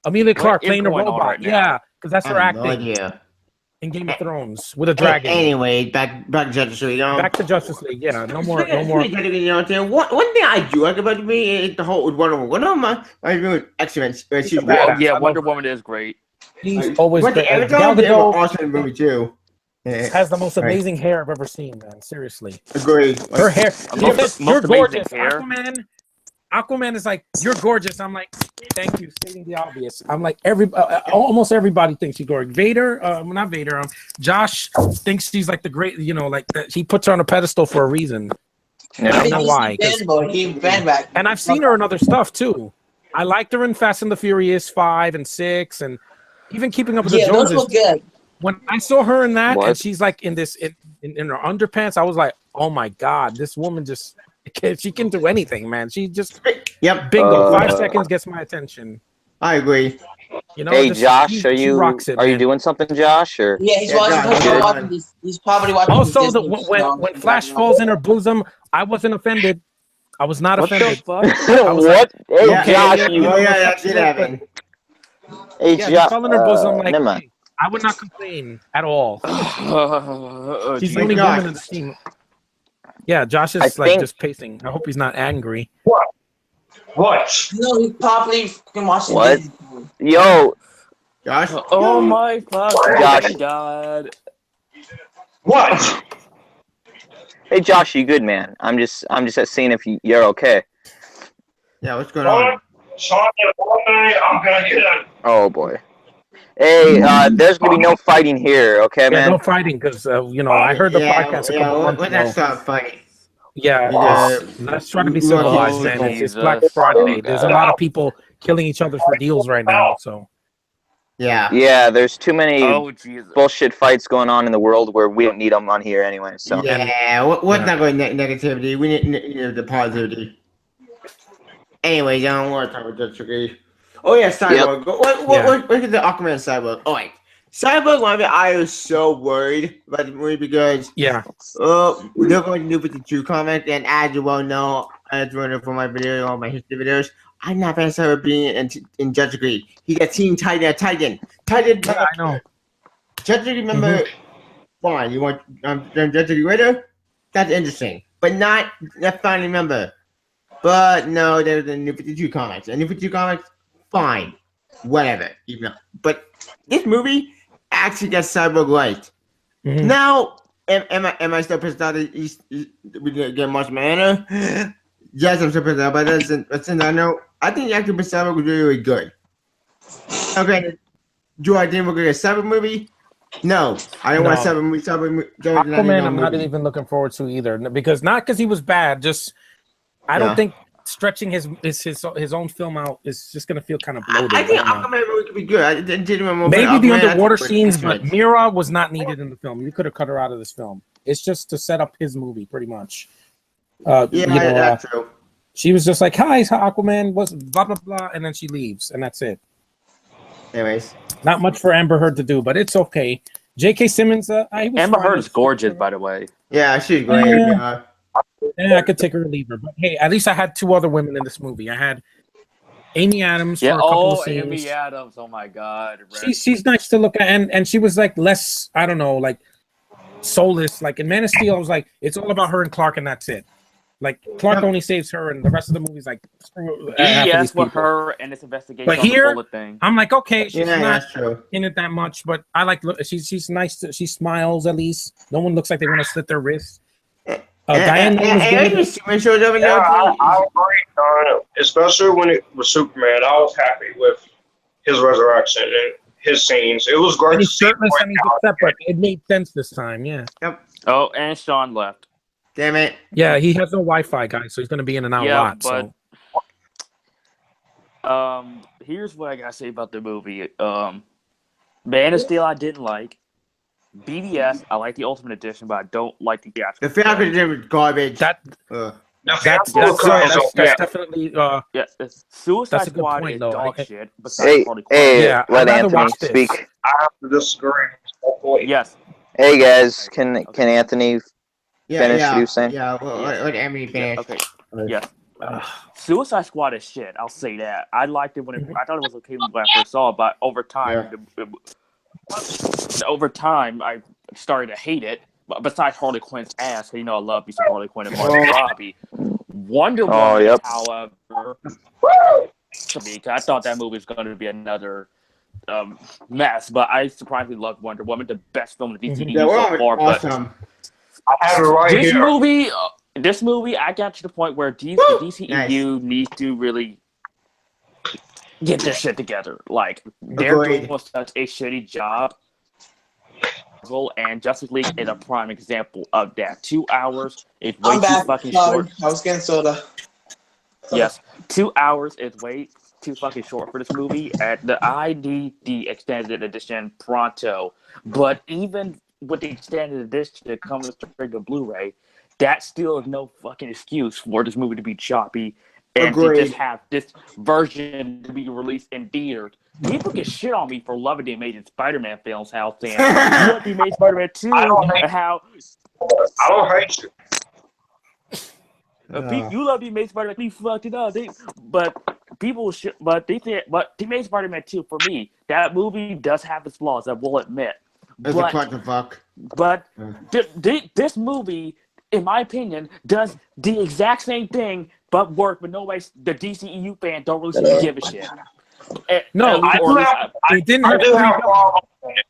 S6: Amelia Clark
S4: is
S6: playing a
S4: going on
S6: robot.
S4: right now?
S6: Yeah, because that's
S3: I
S6: her
S3: have no
S6: acting
S3: idea.
S6: in Game of Thrones with a dragon.
S3: Anyway, back to Justice League.
S6: Back to Justice League. Yeah, no more.
S3: You know what I'm saying? One thing I do like about me is the whole Wonder Woman. One of my favorite X-Men. She's
S6: badass.
S3: great.
S4: Yeah,
S6: I
S4: Wonder
S6: love-
S4: Woman is great.
S6: He's always
S3: But
S6: great.
S3: the
S6: Gal
S3: Amazon did an
S6: Gadot
S3: awesome movie too. Yeah.
S6: has the most
S3: Right.
S6: amazing hair I've ever seen, man. Seriously.
S3: Agreed.
S6: Her hair.
S4: Most- most
S6: You're
S4: amazing
S6: gorgeous.
S4: hair.
S6: Aquaman is like, you're gorgeous. I'm like, thank you, stating the obvious. I'm like, almost everybody thinks she's gorgeous. Vader, not Vader. Josh thinks she's like the great, like that. He puts her on a pedestal for a reason. I don't know why. 'cause-
S2: He banned back.
S6: And I've seen her in other stuff too. I liked her in Fast and the Furious 5 and 6, and even Keeping Up with the
S2: Yeah, those
S6: Joneses.
S2: look good.
S6: When I saw her in that,
S1: What?
S6: and she's like in this in her underpants, I was like, oh my god, this woman just she can do anything, man. She just
S3: Yep.
S6: bingo, 5
S1: Uh,
S6: seconds gets my attention.
S3: I agree.
S1: Hey,
S6: just-
S1: Josh,
S6: she
S1: are you
S6: rocks it,
S1: are you
S6: man.
S1: doing something, Josh? Or
S2: Yeah, he's
S3: Yeah,
S2: watching.
S3: John,
S2: He's,
S3: okay.
S2: watching he's probably watching.
S6: Also,
S2: Disney
S6: when
S2: songs.
S6: Flash falls in her bosom, I wasn't offended. I was not
S4: What the
S6: offended.
S4: fuck?
S6: I was
S1: what? Hey,
S3: Yeah,
S1: Josh,
S6: yeah,
S1: you.
S3: Oh yeah, that did happen.
S1: Hey,
S6: Yeah,
S1: Josh.
S6: he fell in her bosom. Like,
S1: never mind.
S6: hey, I would not complain at all. She's the
S3: My
S6: only
S3: God.
S6: woman in the team. Yeah, Josh is
S1: I
S6: like
S1: think-
S6: just pacing. I hope he's not angry.
S7: What?
S2: No, he's probably fucking watching.
S1: What?
S2: Disney.
S1: Yo,
S3: Josh.
S4: Oh my fucking
S1: Josh.
S4: god!
S7: What?
S1: hey, Josh, you good, man? I'm just seeing if you're okay.
S3: Yeah, what's going on?
S7: Sean, one day I'm gonna get it.
S1: Oh boy. Hey, there's gonna be no fighting here, okay,
S6: Yeah,
S1: man?
S6: no fighting because I heard the podcast a couple months
S3: when that
S6: ago.
S3: start fighting.
S6: Yeah,
S3: Yeah.
S6: let's try to be civilized,
S4: Oh,
S6: man. It's
S4: Jesus.
S6: Black Friday.
S4: Oh,
S6: There's a
S4: God.
S6: lot of people killing each other for deals right now. So
S3: Yeah.
S1: Yeah, there's too many
S4: Oh Jesus!
S1: bullshit fights going on in the world where we don't need them on here anyway. So
S3: Yeah. What's
S6: Yeah.
S3: not going negativity? We need the positivity. Anyway, I don't want to talk about Justice League. Oh yeah, Cyborg. What is the Aquaman Cyborg? Oh wait, Cyborg. One of it, I was so worried about the movie because
S6: yeah,
S3: they're going to do 52 comics, and as you well know, as one of my video, all my history videos, I'm not fan of Cyborg being in Justice League. He got Teen Titan, Titan.
S6: yeah, I know.
S3: Justice League member, fine. You want Justice League Raider? That's interesting, but not family member. But no, there's a new 52 comics. And new 52 comics, fine, whatever. Even though, but this movie actually got Cyborg right.
S6: Mhm.
S3: Now, am I still pissed out that we didn't get Martian Manhunter? Yes, I'm still pissed out, but since I know, I think the actor for Cyborg was really, really good. Okay, do I think we're gonna get a Cyborg movie? No, I don't want a
S6: No.
S3: Cyborg movie.
S6: Aquaman, I'm not even looking forward to either because not because he was bad, just I
S3: Yeah.
S6: don't think stretching his own film out is just gonna feel kind of bloated.
S3: I think
S6: I don't know.
S3: Aquaman movie could be good. I didn't remember.
S6: Maybe the
S3: Aquaman, I
S6: underwater
S3: think,
S6: scenes,
S3: was
S6: but
S3: good.
S6: Mira was not needed in the film. You could have cut her out of this film. It's just to set up his movie, pretty much.
S3: Yeah, that's true.
S6: She was just like, "Hi, Aquaman," was blah blah blah, and then she leaves, and that's it.
S3: Anyways,
S6: Not much for Amber Heard to do, but it's okay. J.K. Simmons, he was
S4: Amber
S6: fine.
S4: Heard is gorgeous, by the way.
S3: yeah, she's great.
S6: Yeah. Yeah, I could take her or leave her, but hey, at least I had 2 other women in this movie. I had Amy Adams
S4: Yeah.
S6: for a couple
S4: Oh,
S6: of scenes.
S4: Amy Adams. Oh my god.
S6: She's nice to look at, and she was like less, I don't know, like soulless. Like in Man of Steel, I was like, it's all about her and Clark, and that's it. Like Clark only saves her, and the rest of the movie's like screw half of
S4: Yes,
S6: these
S4: with
S6: people.
S4: her and this investigation
S6: But
S4: on the
S6: here-
S4: bullet thing.
S6: I'm like, okay, she's
S3: Yeah,
S6: not
S3: that's true.
S6: in it that much, but I like she's nice. She smiles at least. No one looks like they want to slit their wrists. Diane Lane was good.
S3: Superman shows up in
S7: Yeah,
S3: there.
S7: I agree, Don. Especially when it was Superman, I was happy with his resurrection and his scenes. It was great
S6: And
S7: to
S6: he's
S7: see.
S6: shirtless and he's upset, but it made sense this time. Yeah,
S4: Oh, and Sean left.
S3: Damn it.
S6: yeah. He has no Wi-Fi, guys, so he's gonna be in and out a
S4: Yeah,
S6: lot.
S4: but-
S6: So
S4: Here's what I gotta say about the movie. Man of Steel I didn't like. BVS, I like the Ultimate Edition, but I don't like the theatrical.
S3: The Falcon Gym is garbage.
S6: That
S7: The
S6: that's
S7: Phantom Cut is okay.
S6: definitely
S4: Yeah, Suicide
S6: That's a good
S4: Squad
S6: point,
S4: is
S6: though.
S4: dog
S6: I-
S4: shit. Besides
S1: Hey,
S4: Harley Quinn.
S1: hey,
S6: Yeah,
S1: let
S6: I'd rather
S1: Anthony
S6: watch this.
S1: speak.
S7: I have to disagree.
S4: Yes.
S1: Hey guys, can Anthony finish what he was saying?
S3: Yeah, let Emily finish.
S4: Okay. Yeah. Suicide Squad is shit. I'll say that. I liked it when I thought it was okay when I first saw it, but over time, I started to hate it. But besides Harley Quinn's ass, you know I love me some Harley Quinn and Margot Robbie. Wonder Woman,
S1: yep.
S4: however, to me, 'cause I thought that movie was going to be another mess, but I surprisingly loved Wonder Woman, the best film in the DCEU
S3: Yeah,
S4: so far.
S3: awesome.
S7: I have it right
S4: This
S7: here.
S4: movie, I got to the point where the DCEU needs to really get this shit together. Like, they're
S3: Agreed.
S4: doing such a shitty job. And Justice League is a prime example of that. 2 hours is way
S2: I'm
S4: too
S2: back.
S4: fucking
S2: Sorry,
S4: short.
S2: I was getting soda.
S4: Yes, 2 hours is way too fucking short for this movie. I need the extended edition pronto. But even with the extended edition that comes straight to Blu-ray, that still is no fucking excuse for this movie to be choppy and to
S3: Agreed.
S4: just have this version to be released in theaters. People can shit on me for loving the Amazing Spider-Man films, how saying you love the Amazing Spider-Man 2,
S7: I don't
S4: and how
S7: I don't hate you.
S4: you love the Amazing Spider-Man. We fucked it up. But the Amazing Spider-Man 2 for me, that movie does have its flaws. I will admit.
S3: That's a clutch of fuck.
S4: But this movie, in my opinion, does the exact same thing but work. But nobody, the DCEU fan, don't really seem to give a shit.
S6: No,
S7: I do have
S6: They didn't
S7: I
S6: have
S7: do
S6: three
S7: have problems with it.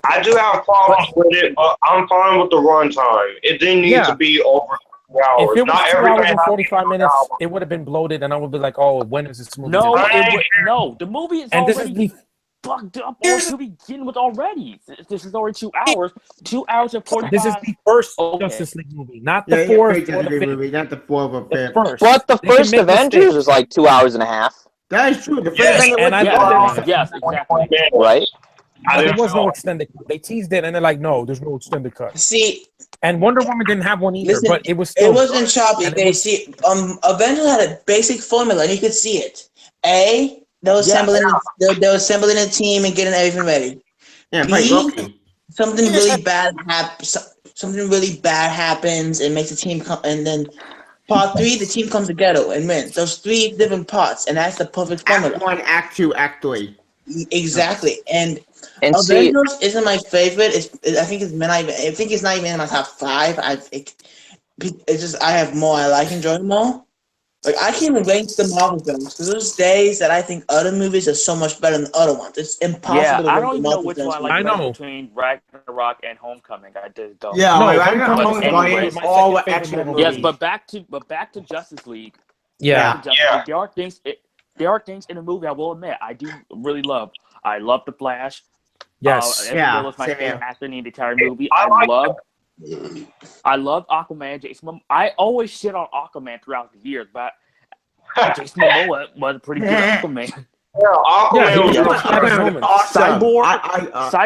S7: I do have problems with it, but I'm fine with the runtime. It didn't need to be over 2 hours.
S6: If it was
S7: Not
S6: 2 hours
S7: everything
S6: and
S7: has to be
S6: 45 minutes,
S7: 2 hours.
S6: it would have been bloated, and I would be like, "Oh, when is this movie?"
S4: No,
S6: gonna
S4: the movie is
S6: and this is
S4: already
S6: the
S4: fucked up to begin with already. This is already 2 hours. 2 hours and 45.
S6: This is the first
S4: Okay.
S6: Justice League movie, not the fourth or the fifth.
S3: movie, not the fourth or
S6: The
S3: fifth.
S6: first.
S1: But the
S6: They can
S1: first
S6: make
S1: Avengers
S6: mistakes.
S1: was like 2 hours and a half,
S3: That is true. The first
S7: Yes,
S3: Avenger
S6: and
S3: was
S6: I
S3: two
S6: thought there was
S3: hours.
S4: Yes, exactly.
S1: right?
S7: I
S6: There
S7: didn't
S6: was no
S7: know.
S6: extended cut. They teased it, and they're like, "No, there's no extended cut."
S2: See,
S6: And Wonder Woman didn't have one either,
S2: Listen,
S6: but it was still.
S2: it wasn't choppy.
S6: And it
S2: They
S6: was-
S2: see, Avengers had a basic formula, and you could see it. They were assembling, they were assembling a team and getting everything ready.
S3: Yeah, like Loki.
S2: Something really bad something really bad happens and makes the team come, and then part 3, the team comes together and wins. Those 3 different parts, and that's the perfect
S3: Act
S2: formula.
S3: 1, Act 2, Act 3.
S2: Exactly, and
S1: And see,
S2: Avengers isn't my favorite. I think it's not even in my top 5. It's just I have more I like enjoying more. Like I can't even rank the Marvel films because there's days that I think other movies are so much better than other ones. It's impossible.
S4: Yeah,
S2: to
S4: I
S2: rank
S4: don't
S2: the
S4: even know
S2: Marvel
S4: which
S2: films.
S4: one I like
S6: I
S4: better
S6: know.
S4: between Ragnarok and Homecoming. I just don't.
S3: Yeah,
S6: No,
S3: like,
S6: Homecoming
S3: I'm going
S4: is
S6: my
S3: all
S6: second favorite
S3: action
S6: Marvel
S3: movies.
S4: Yes, but back to Justice League.
S6: Yeah.
S4: Back to Justice League. There are things in the movie I will admit I do really love. I love the Flash.
S6: Yes.
S4: Ezra
S3: Yeah,
S4: Miller is my
S3: same
S4: favorite
S3: here.
S4: actor in the entire movie.
S7: I like
S4: I love Aquaman. Jason Momoa. I always shit on Aquaman throughout the years, but Jason Momoa was a pretty good Aquaman.
S7: Yeah, Aquaman
S6: Yeah,
S7: was
S6: he
S7: good.
S6: was had his moments.
S3: Awesome.
S4: Cyborg.
S3: I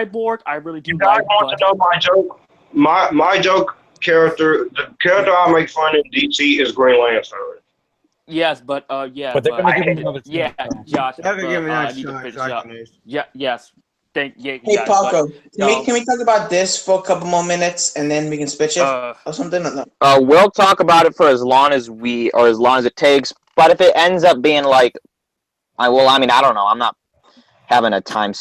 S4: Cyborg, I really do
S7: You guys
S4: like,
S7: want to
S4: but
S7: know my joke? My joke character, the character I make fun in DC is Green Lantern.
S4: yes, but
S6: But they're gonna give him another chance.
S4: Josh,
S3: never give me
S4: I
S3: that
S4: need to
S3: shot.
S4: finish up.
S3: Shot.
S4: Yes.
S2: Hey
S4: Guys,
S2: Paco,
S4: but,
S2: can we talk about this for a couple more minutes and then we can switch it or something? No.
S1: we'll talk about it for as long as it takes. But if it ends up being like, I don't know. I'm not having a time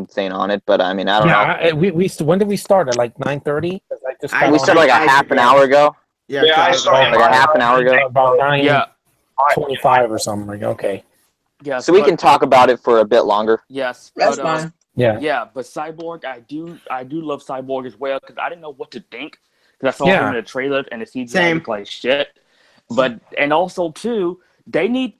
S1: thing on it, but I mean, I don't know.
S6: We when did we start at like 9:30?
S1: We started like a half an hour ago.
S3: Yeah,
S7: Yeah, I started
S1: Like a half an hour ago.
S6: About
S4: yeah,
S6: 9:25 or something. Like, okay.
S4: yes.
S1: So we can talk about it for a bit longer.
S4: Yes,
S2: That's
S4: but,
S2: fine.
S6: Yeah.
S4: Yeah, but Cyborg, I do love Cyborg as well because I didn't know what to think because I saw
S6: Yeah.
S4: him in the trailer and the CGI
S3: Same.
S4: looked like shit. But and also too, they need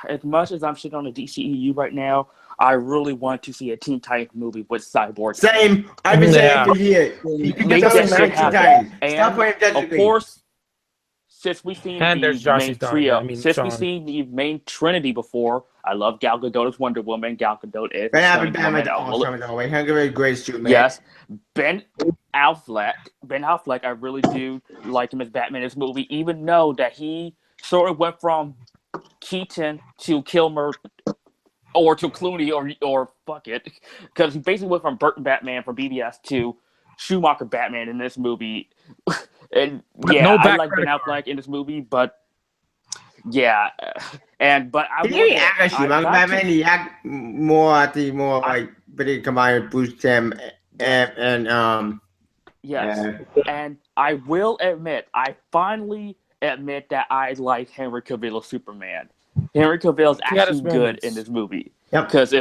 S4: as much as I'm shitting on the DCEU right now. I really want to see a Teen Titans movie with Cyborg.
S3: Same. I've been saying
S6: Yeah.
S3: for years. You can
S4: Make
S3: get
S4: that
S3: some
S4: shit
S3: 90
S4: happen.
S3: times.
S4: And
S3: Stop playing Justice
S4: of
S3: League.
S4: course, since we've seen
S6: And there's
S4: the main
S6: Josh's daughter,
S4: trio,
S6: I mean,
S4: since we've
S6: Sean.
S4: seen the main trinity before, I love Gal Gadot as Wonder Woman. Gal Gadot is
S3: Ben
S4: Wonder
S3: Affleck,
S4: Woman.
S3: awesome as always. Hungry great shoot, man.
S4: Yes, Ben Affleck, I really do like him as Batman in this movie, even though that he sort of went from Keaton to Kilmer or to Clooney or fuck it, because he basically went from Burton Batman from BBS to Schumacher Batman in this movie. And yeah,
S6: no
S4: I like
S6: back
S4: Ben Affleck in this movie, but yeah, but I
S3: He didn't act like Schumacher Batman. He act more, I think, more like, but he combined with Bruce Timm and
S4: yes, and I will admit, I finally admit that I like Henry Cavill as Superman. Henry Cavill is
S6: He had his
S4: actually good
S6: moments.
S4: in this movie.
S3: Yep.
S4: Because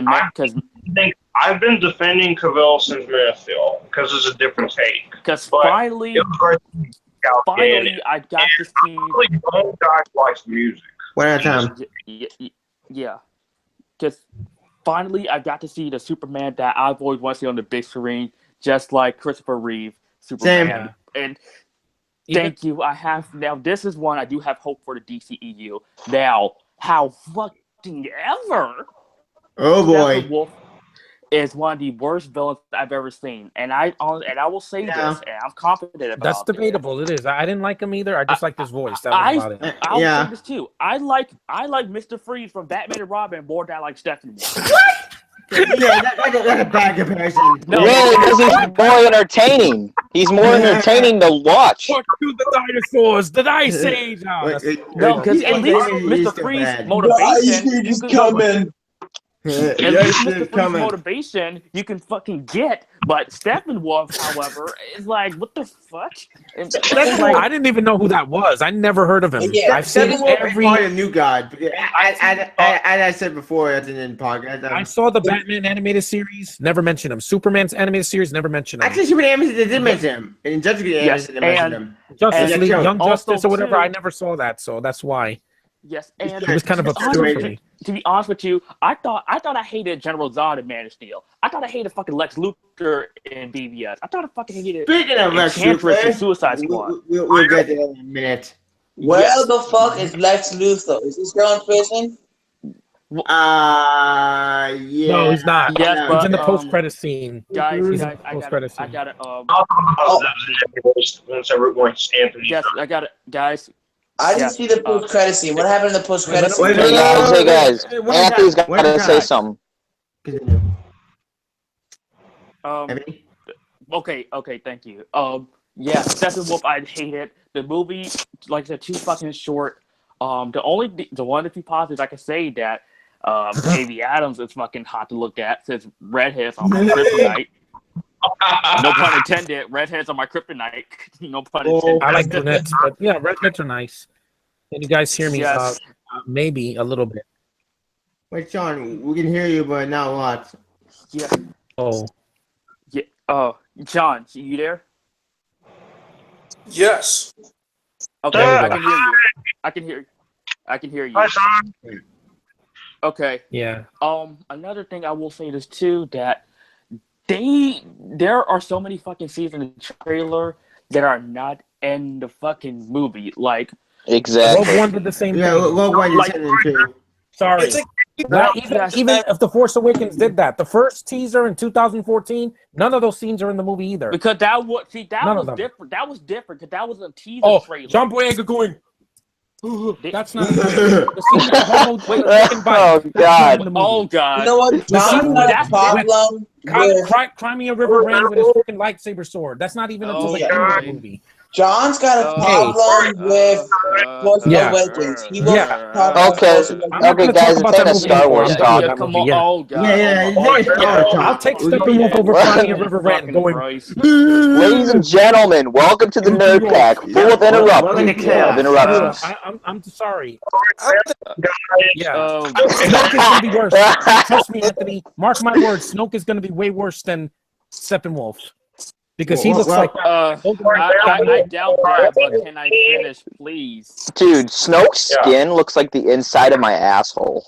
S7: I've been defending Cavill since Man of Steel because it's a different take. But
S4: finally,
S7: it was great to see Gal Gadot.
S4: I got to see.
S7: Really, no guy likes music.
S3: one at a time.
S4: Yeah, because finally I got to see the Superman that I've always wanted to see on the big screen, just like Christopher Reeve Superman. And thank you. I have now. This is one I do have hope for the DCEU. Now, how fucking ever?
S3: Oh boy.
S4: Steppenwolf is one of the worst villains I've ever seen, and I will say this, and I'm confident about
S6: That's
S4: this.
S6: debatable. It is. I didn't like him either. I just liked his voice. That was about it.
S4: I'll say this too. I like Mr. Freeze from Batman and Robin more than I like Steppenwolf.
S3: Yeah, that's a bad comparison.
S4: No.
S1: Really, because he's more entertaining. He's more entertaining to watch.
S6: Fuck you, the dinosaurs, the Ice Age.
S4: No, because at least Mr. Freeze motivation.
S2: is coming.
S4: At least Mr. Freeze motivation you can fucking get, but Steppenwolf, however, is like, what the fuck?
S6: I didn't even know who that was. I never heard of him.
S2: Yeah,
S6: I've seen every.
S3: a new god. As I said before, that's an in podcast.
S6: I saw the Batman animated series. Never mentioned him. Superman's animated series. Never mentioned him.
S3: Actually, Superman animated did mention him. And Justice League animated mentioned him.
S6: Justice League, Young
S4: also,
S6: Justice, or whatever.
S4: too,
S6: I never saw that, so that's why.
S4: Yes, and
S6: It was kind of obscure for me.
S4: To be honest with you, I thought I hated General Zod in Man of Steel. I thought I hated fucking Lex Luthor in BVS. I thought I fucking hated
S3: Speaking of Lex
S4: Enchantress in
S3: Luthor,
S4: Suicide Squad.
S3: we'll get to that in a minute.
S2: Where the fuck is Lex Luthor? Is he still in prison?
S3: Yeah.
S6: No, he's not.
S4: Yes,
S3: No,
S4: but
S6: He's in the post-credit scene.
S4: guys,
S6: He's in
S4: I
S6: the
S4: got
S6: post-credit
S4: it.
S6: scene.
S7: That was once I replaced Anthony.
S4: Yes, I got it, guys.
S2: I didn't see the post-credit scene. What happened in the post-credit scene?
S3: Wait,
S1: Hey guys, Anthony's got to say something.
S4: Okay, thank you. Yeah, Steppenwolf, I hate it. The movie, like I said, too fucking short. The one of the few positives I can say that Amy Adams is fucking hot to look at since redheads on my kryptonite. No pun intended. Redheads on my kryptonite. No pun intended.
S6: I like brunettes, but yeah, redheads are nice. Can you guys hear me?
S4: Yes.
S6: Maybe a little bit.
S3: Wait, Sean, we can hear you, but not a lot.
S4: Yeah.
S6: Oh,
S4: Yeah. Oh, John, you there?
S8: Yes.
S4: Okay, I can hear you. I can hear you.
S7: Hi, Sean.
S4: Okay.
S6: yeah.
S4: Another thing I will say is too that there are so many fucking scenes in the trailer that are not in the fucking movie. Like,
S1: Exactly.
S6: Rogue One did the same
S3: Yeah,
S6: thing.
S3: Rogue One you
S4: Like-
S3: said it too.
S6: Sorry.
S8: It's like
S6: Not even if The Force Awakens did that. The first teaser in 2014, none of those scenes are in the movie either.
S4: because that was
S6: None of
S4: was
S6: them.
S4: different. That was different because that was a teaser
S6: Oh,
S4: trailer.
S6: John Boyega going. That's not. The scene with
S1: Oh God.
S4: Oh God.
S2: You know what? John's
S6: scene
S2: got a
S4: that's-
S2: problem with
S6: Crimea River ran with his freaking lightsaber sword. That's not even until
S4: Oh,
S6: the
S2: yeah.
S6: end of the movie.
S2: John's got a problem with Force
S6: Yeah.
S2: Awakens. He won't
S6: Yeah.
S2: talk about
S1: Okay.
S2: Force Awakens.
S6: I'm not
S1: Okay,
S6: gonna
S1: guys,
S6: talk about
S1: it's
S6: that
S1: ain't a
S6: movie
S1: Star Wars
S6: anymore.
S1: talk.
S6: Yeah,
S4: Come on.
S6: yeah.
S4: Oh God.
S3: Yeah,
S6: I'll take Steppenwolf over Crimea River Ran going.
S1: Ladies and gentlemen, welcome to the Nerd Pack, full of interruptions.
S6: I'm sorry.
S8: I
S6: Yeah.
S4: Oh,
S6: Snoke is gonna be worse. Trust me, Anthony. Mark my words. Snoke is gonna be way worse than Steppenwolf because he looks like.
S4: I doubt that, but can I finish, please?
S1: Dude, Snoke's skin looks like the inside of my asshole.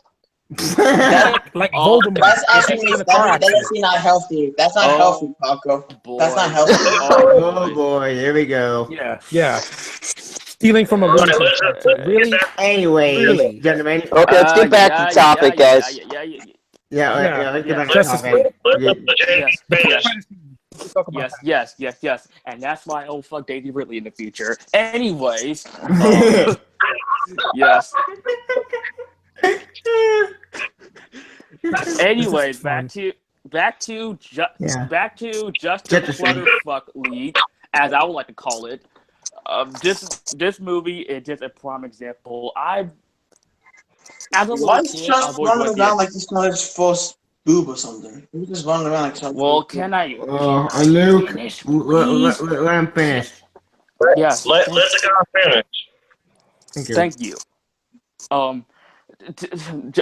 S6: Like
S4: Oh,
S6: Voldemort.
S2: That's
S6: If
S2: actually
S6: he's in a car accident.
S2: that's actually not healthy. That's not
S4: Oh.
S2: healthy, Paco.
S4: Boy.
S2: That's not healthy.
S3: Oh boy, here we go.
S6: Yeah. Stealing from a
S7: Right,
S6: movie.
S7: let's-
S6: Really?
S3: Anyway,
S6: Really?
S3: gentlemen.
S1: Okay, let's get back to topic, guys.
S3: Yeah, let's get back to
S6: Justice
S3: topic. Okay.
S7: James, finish.
S6: Talk about that.
S4: Yes. And that's why I'll fuck Daisy Ridley in the future. Anyways, yes. Anyways, back to
S3: Yeah.
S4: Justice Clutterfuck League, as I would like to call it. This movie is just a prime example. As a little
S2: Why is
S4: kid,
S2: just
S4: I've always
S2: running
S4: wanted
S2: around like he's not his first boob or something? He's just running around like something.
S4: Well, can I
S3: Luke,
S4: finish,
S3: let
S4: please?
S3: him finish.
S4: Yes.
S7: Let the guy finish.
S3: Thank you.
S4: Thank you.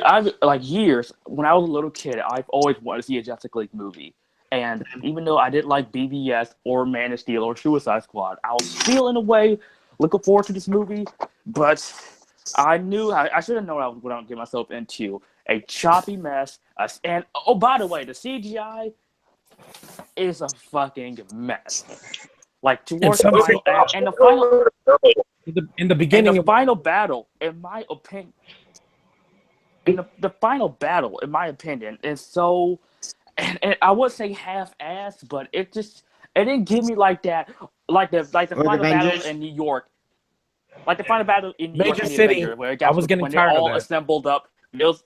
S4: I've like years when I was a little kid, I've always wanted to see a Justice League movie. And even though I didn't like BVS or Man of Steel or Suicide Squad, I was still in a way looking forward to this movie. But I knew I should have known I was going to get myself into a choppy mess. And oh, by the way, the CGI is a fucking mess. Like towards the final, and the final.
S6: In the beginning,
S4: The final battle, in my opinion, the final battle, in my opinion, is so, and I would say half-assed, but it didn't give me like that, like the final battle in New York, like the final battle in New York,
S6: Major
S4: in the
S6: City,
S4: Avengers, where
S6: I was getting
S4: when
S6: tired
S4: they
S6: of
S4: all
S6: that.
S4: assembled up. It was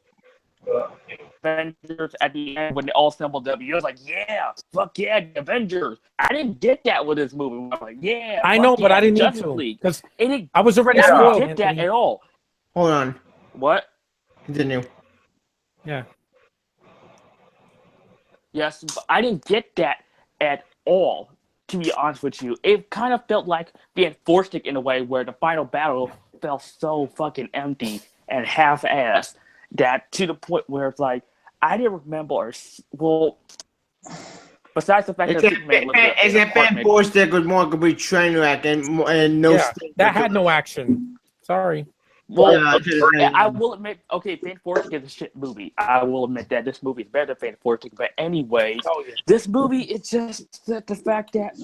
S4: Avengers at the end when they all assembled up. You was like, yeah, fuck yeah, the Avengers. I didn't get that with this movie. I was like, yeah,
S6: I
S4: fuck
S6: know, but
S4: yeah,
S6: I didn't need
S4: Justice
S6: to
S4: League.
S6: because
S4: It didn't,
S6: I was already
S4: I didn't
S6: spoiled.
S4: get that
S6: Anthony.
S4: at all.
S3: Hold on.
S4: What?
S3: Continue.
S6: Yeah.
S4: Yes, but I didn't get that at all, to be honest with you. It kind of felt like being forced in a way where the final battle felt so fucking empty and half-assed that to the point where it's like, I didn't remember, besides the fact that Superman looked at
S3: It's a fan force that could more complete train wreck and no
S6: Yeah,
S3: sting.
S6: that had no action. Sorry.
S4: Well,
S3: Yeah,
S4: I will admit, okay, Fantastic is a shit movie. I will admit that this movie is better than Fantastic, but anyways, this movie is just the fact that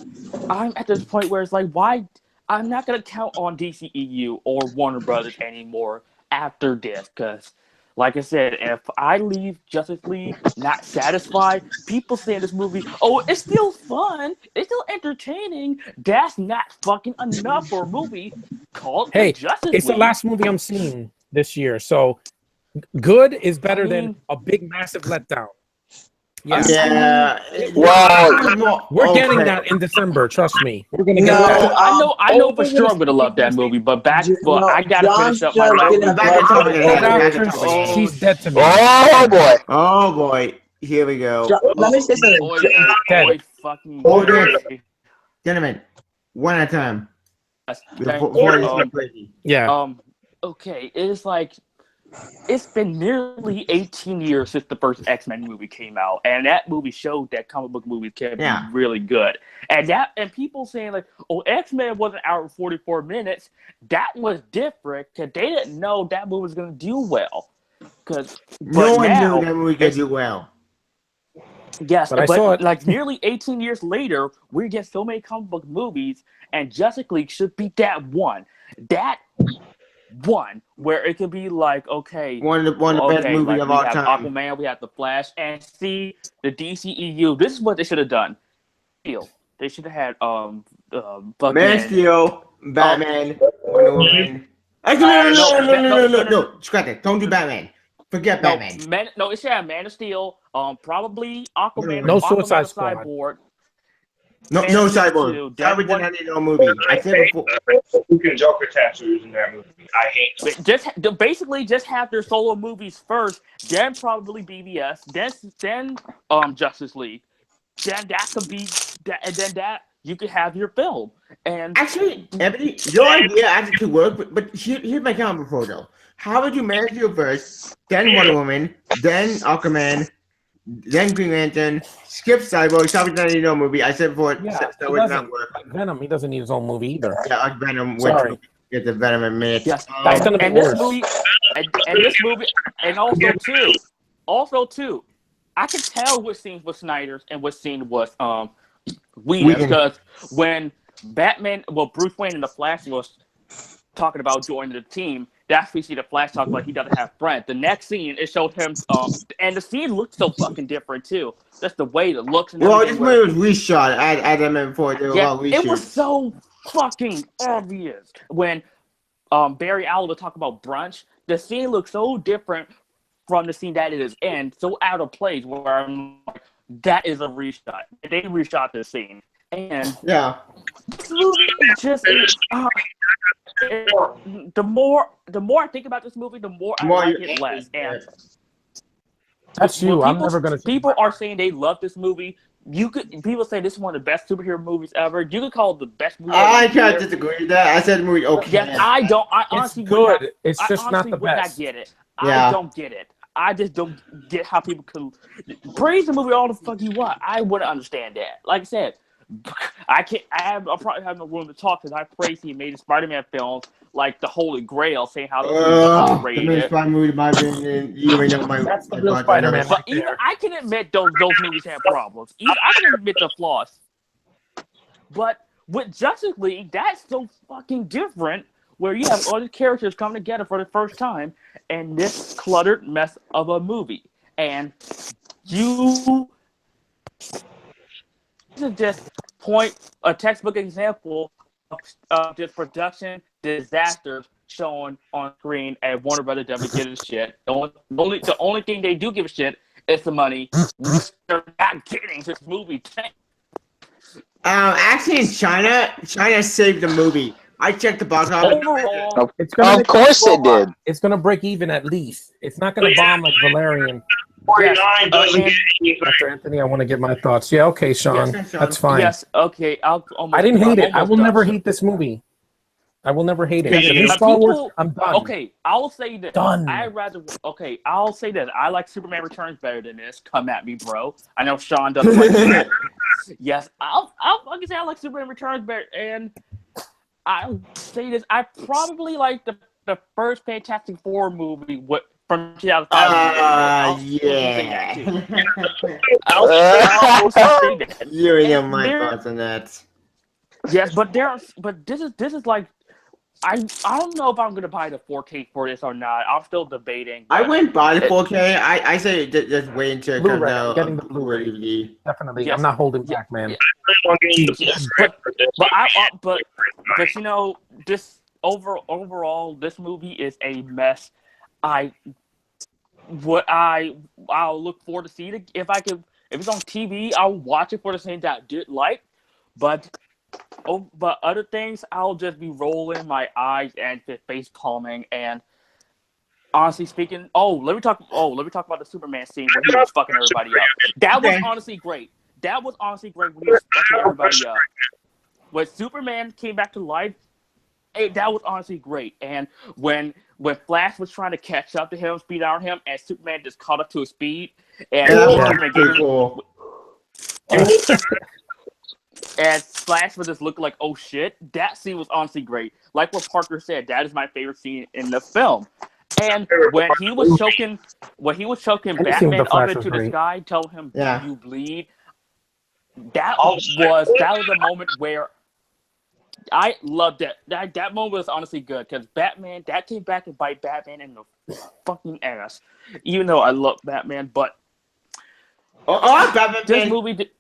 S4: I'm at this point where it's like, why? I'm not gonna count on DCEU or Warner Brothers anymore after this, because, like I said, if I leave Justice League not satisfied, people say in this movie, oh, it's still fun, it's still entertaining. That's not fucking enough for a movie called
S6: Hey,
S4: Justice
S6: it's the
S4: League.
S6: last movie I'm seeing this year, so good is better than a big, massive letdown. Yeah.
S3: Yeah.
S1: Well,
S6: We're getting that in December. Trust me. We're gonna get
S2: No,
S6: that.
S4: I know for sure I'm gonna love that movie, but I gotta finish up my
S2: John's
S4: review.
S6: She's dead to me.
S1: oh boy.
S3: Oh boy. Here we go.
S2: Let me say something.
S6: Dead.
S4: Fucking
S3: Hold it. Gentlemen, one at a time. Before this gets crazy.
S6: Yeah.
S4: Okay, it's been nearly 18 years since the first X-Men movie came out, and that movie showed that comic book movies can be really good. And people saying like, oh, X-Men was an hour and 44 minutes. That was different because they didn't know that movie was going to do well.
S3: No one knew that movie could do well.
S4: Yes,
S6: but I saw it.
S4: Like nearly 18 years later, we get so many comic book movies, and Justice League should be that one. That one where it could be like, okay,
S3: one of the best movies
S4: like
S3: of all time.
S4: Aquaman, we have The Flash, and see the DCEU. This is what they should have done. They should have had fucking
S3: Man of Steel, Batman, Wonder Woman. Actually, no. Scratch it. Don't do Batman. Forget Batman.
S4: It should have Man of Steel. Probably Aquaman.
S6: No
S4: Aquaman
S6: Suicide Squad.
S4: Cyborg.
S3: No Cyborg. Cyborg didn't have no movie. I said before.
S7: Fucking Joker tattoos in that movie. I hate them.
S4: Basically just have their solo movies first, then probably BVS, then Justice League. Then that could be that, and then that you could have your film. And
S3: actually, Ebony, your idea actually could work, but here's my counter proposal. How would you manage your first, then Wonder Woman, then Aquaman, then Green Lantern, skip Cyborg, Cyborg doesn't need no movie. I said before,
S6: Yeah,
S3: that would not work.
S6: Like Venom, he doesn't need his own movie either.
S3: Yeah, like Venom.
S6: Sorry.
S3: Get the Venom in minutes.
S4: yes,
S6: That's gonna be
S4: and
S6: worse.
S4: this movie, and this movie, and also too, I can tell what scene was Snyder's and what scene was Whedon's, because when Batman, Bruce Wayne and the Flash was talking about joining the team, that's we see the Flash talk about he doesn't have friends. The next scene, it showed him, and the scene looked so fucking different too. Just the way it looks and
S3: Well,
S4: everything.
S3: this movie was reshot, as I mentioned before. There were a lot of reshoots.
S4: It was so fucking obvious when Barry Allen talk about brunch. The scene looks so different from the scene that it is in, so out of place. Where I'm like, that is a reshot. They reshot this scene, and
S3: yeah,
S4: this movie just the more I think about this movie, the more I like it less. And
S6: that's you. I'm never gonna.
S4: People are saying they love this movie. People say this is one of the best superhero movies ever. You could call it the best movie.
S3: I can't disagree with that. I said the movie okay.
S4: Yes, I don't. I honestly
S6: it's good.
S4: Not,
S6: it's just not the best.
S4: I get it.
S3: Yeah.
S4: I don't get it. I just don't get how people can praise the movie all the fuck you want. I wouldn't understand that. Like I said, I probably have no room to talk because I praise he made the Spider-Man films like the Holy Grail, saying how
S3: the
S4: rated.
S3: Spider-Man movie, my opinion, you already know my.
S6: That's the real Spider-Man.
S4: But even I can admit those movies have problems. Even I can admit the flaws. But with Justice League, that's so fucking different. Where you have all the characters coming together for the first time, and this cluttered mess of a movie, and this is just a textbook example of just production disasters shown on screen at Warner Brothers doesn't give a shit. The only thing they do give a shit is the money. They're not getting this movie.
S3: Actually, in China saved the movie. I checked the box office.
S4: Overall,
S1: Of course it did.
S6: It's gonna break even at least. It's not gonna bomb like Valerian.
S7: 49 doesn't get anything.
S6: Dr. Anthony, I want to get my thoughts. Yeah, okay, Sean.
S3: Yes, Sean.
S6: That's fine.
S4: yes, okay.
S6: I didn't hate it. I will never hate this movie. I will never hate it.
S7: Yeah,
S6: If it's Star Wars, I'm done.
S4: Okay, I'll say this.
S6: Done.
S4: I'll say this. I like Superman Returns better than this. Come at me, bro. I know Sean doesn't like that. Yes, I'll fucking say I like Superman Returns better. And I'll say this. I probably like the first Fantastic Four movie from 2005.
S3: Yeah.
S4: I'll say that.
S3: You already know my thoughts on that.
S4: Yes, but this is like I don't know if I'm gonna buy the 4K for this or not. I'm still debating.
S3: I wouldn't buy the 4K. I say just wait until it comes
S6: Blu-ray.
S3: out.
S6: I'm getting the Blu-ray DVD. Definitely.
S4: Yes.
S6: I'm not holding back, man.
S4: Yes, but you know, this overall, this movie is a mess. I'll look forward to see it if it's on TV. I'll watch it for the same that I did like, but other things I'll just be rolling my eyes and face palming. And honestly speaking, let me talk about the Superman scene where he was fucking everybody up. That was honestly great. When he was fucking everybody up. When Superman came back to life, that was honestly great. And when Flash was trying to catch up to him, speed out him, and Superman just caught up to his speed, and
S3: cool.
S4: and Flash was just looking like, oh shit. That scene was honestly great. Like what Parker said, that is my favorite scene in the film. And when he was choking Batman up into the sky, telling him, "Do you bleed?" That was a moment where I loved it. That moment was honestly good because Batman came back and bite Batman in the fucking ass. Even though I love Batman, but
S3: Batman.
S4: This movie.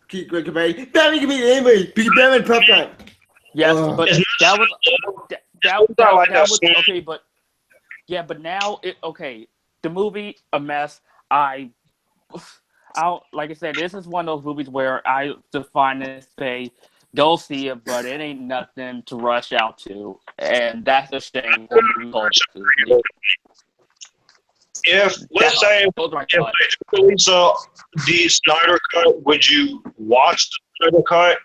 S3: Batman can be anybody. Be Batman perfect.
S4: Yes, but that was okay. But yeah, but now the movie a mess. Like I said, this is one of those movies where I define it and say, go see it, but it ain't nothing to rush out to, and that's a shame.
S7: If let's say if they release the Snyder cut, would you watch the Snyder cut?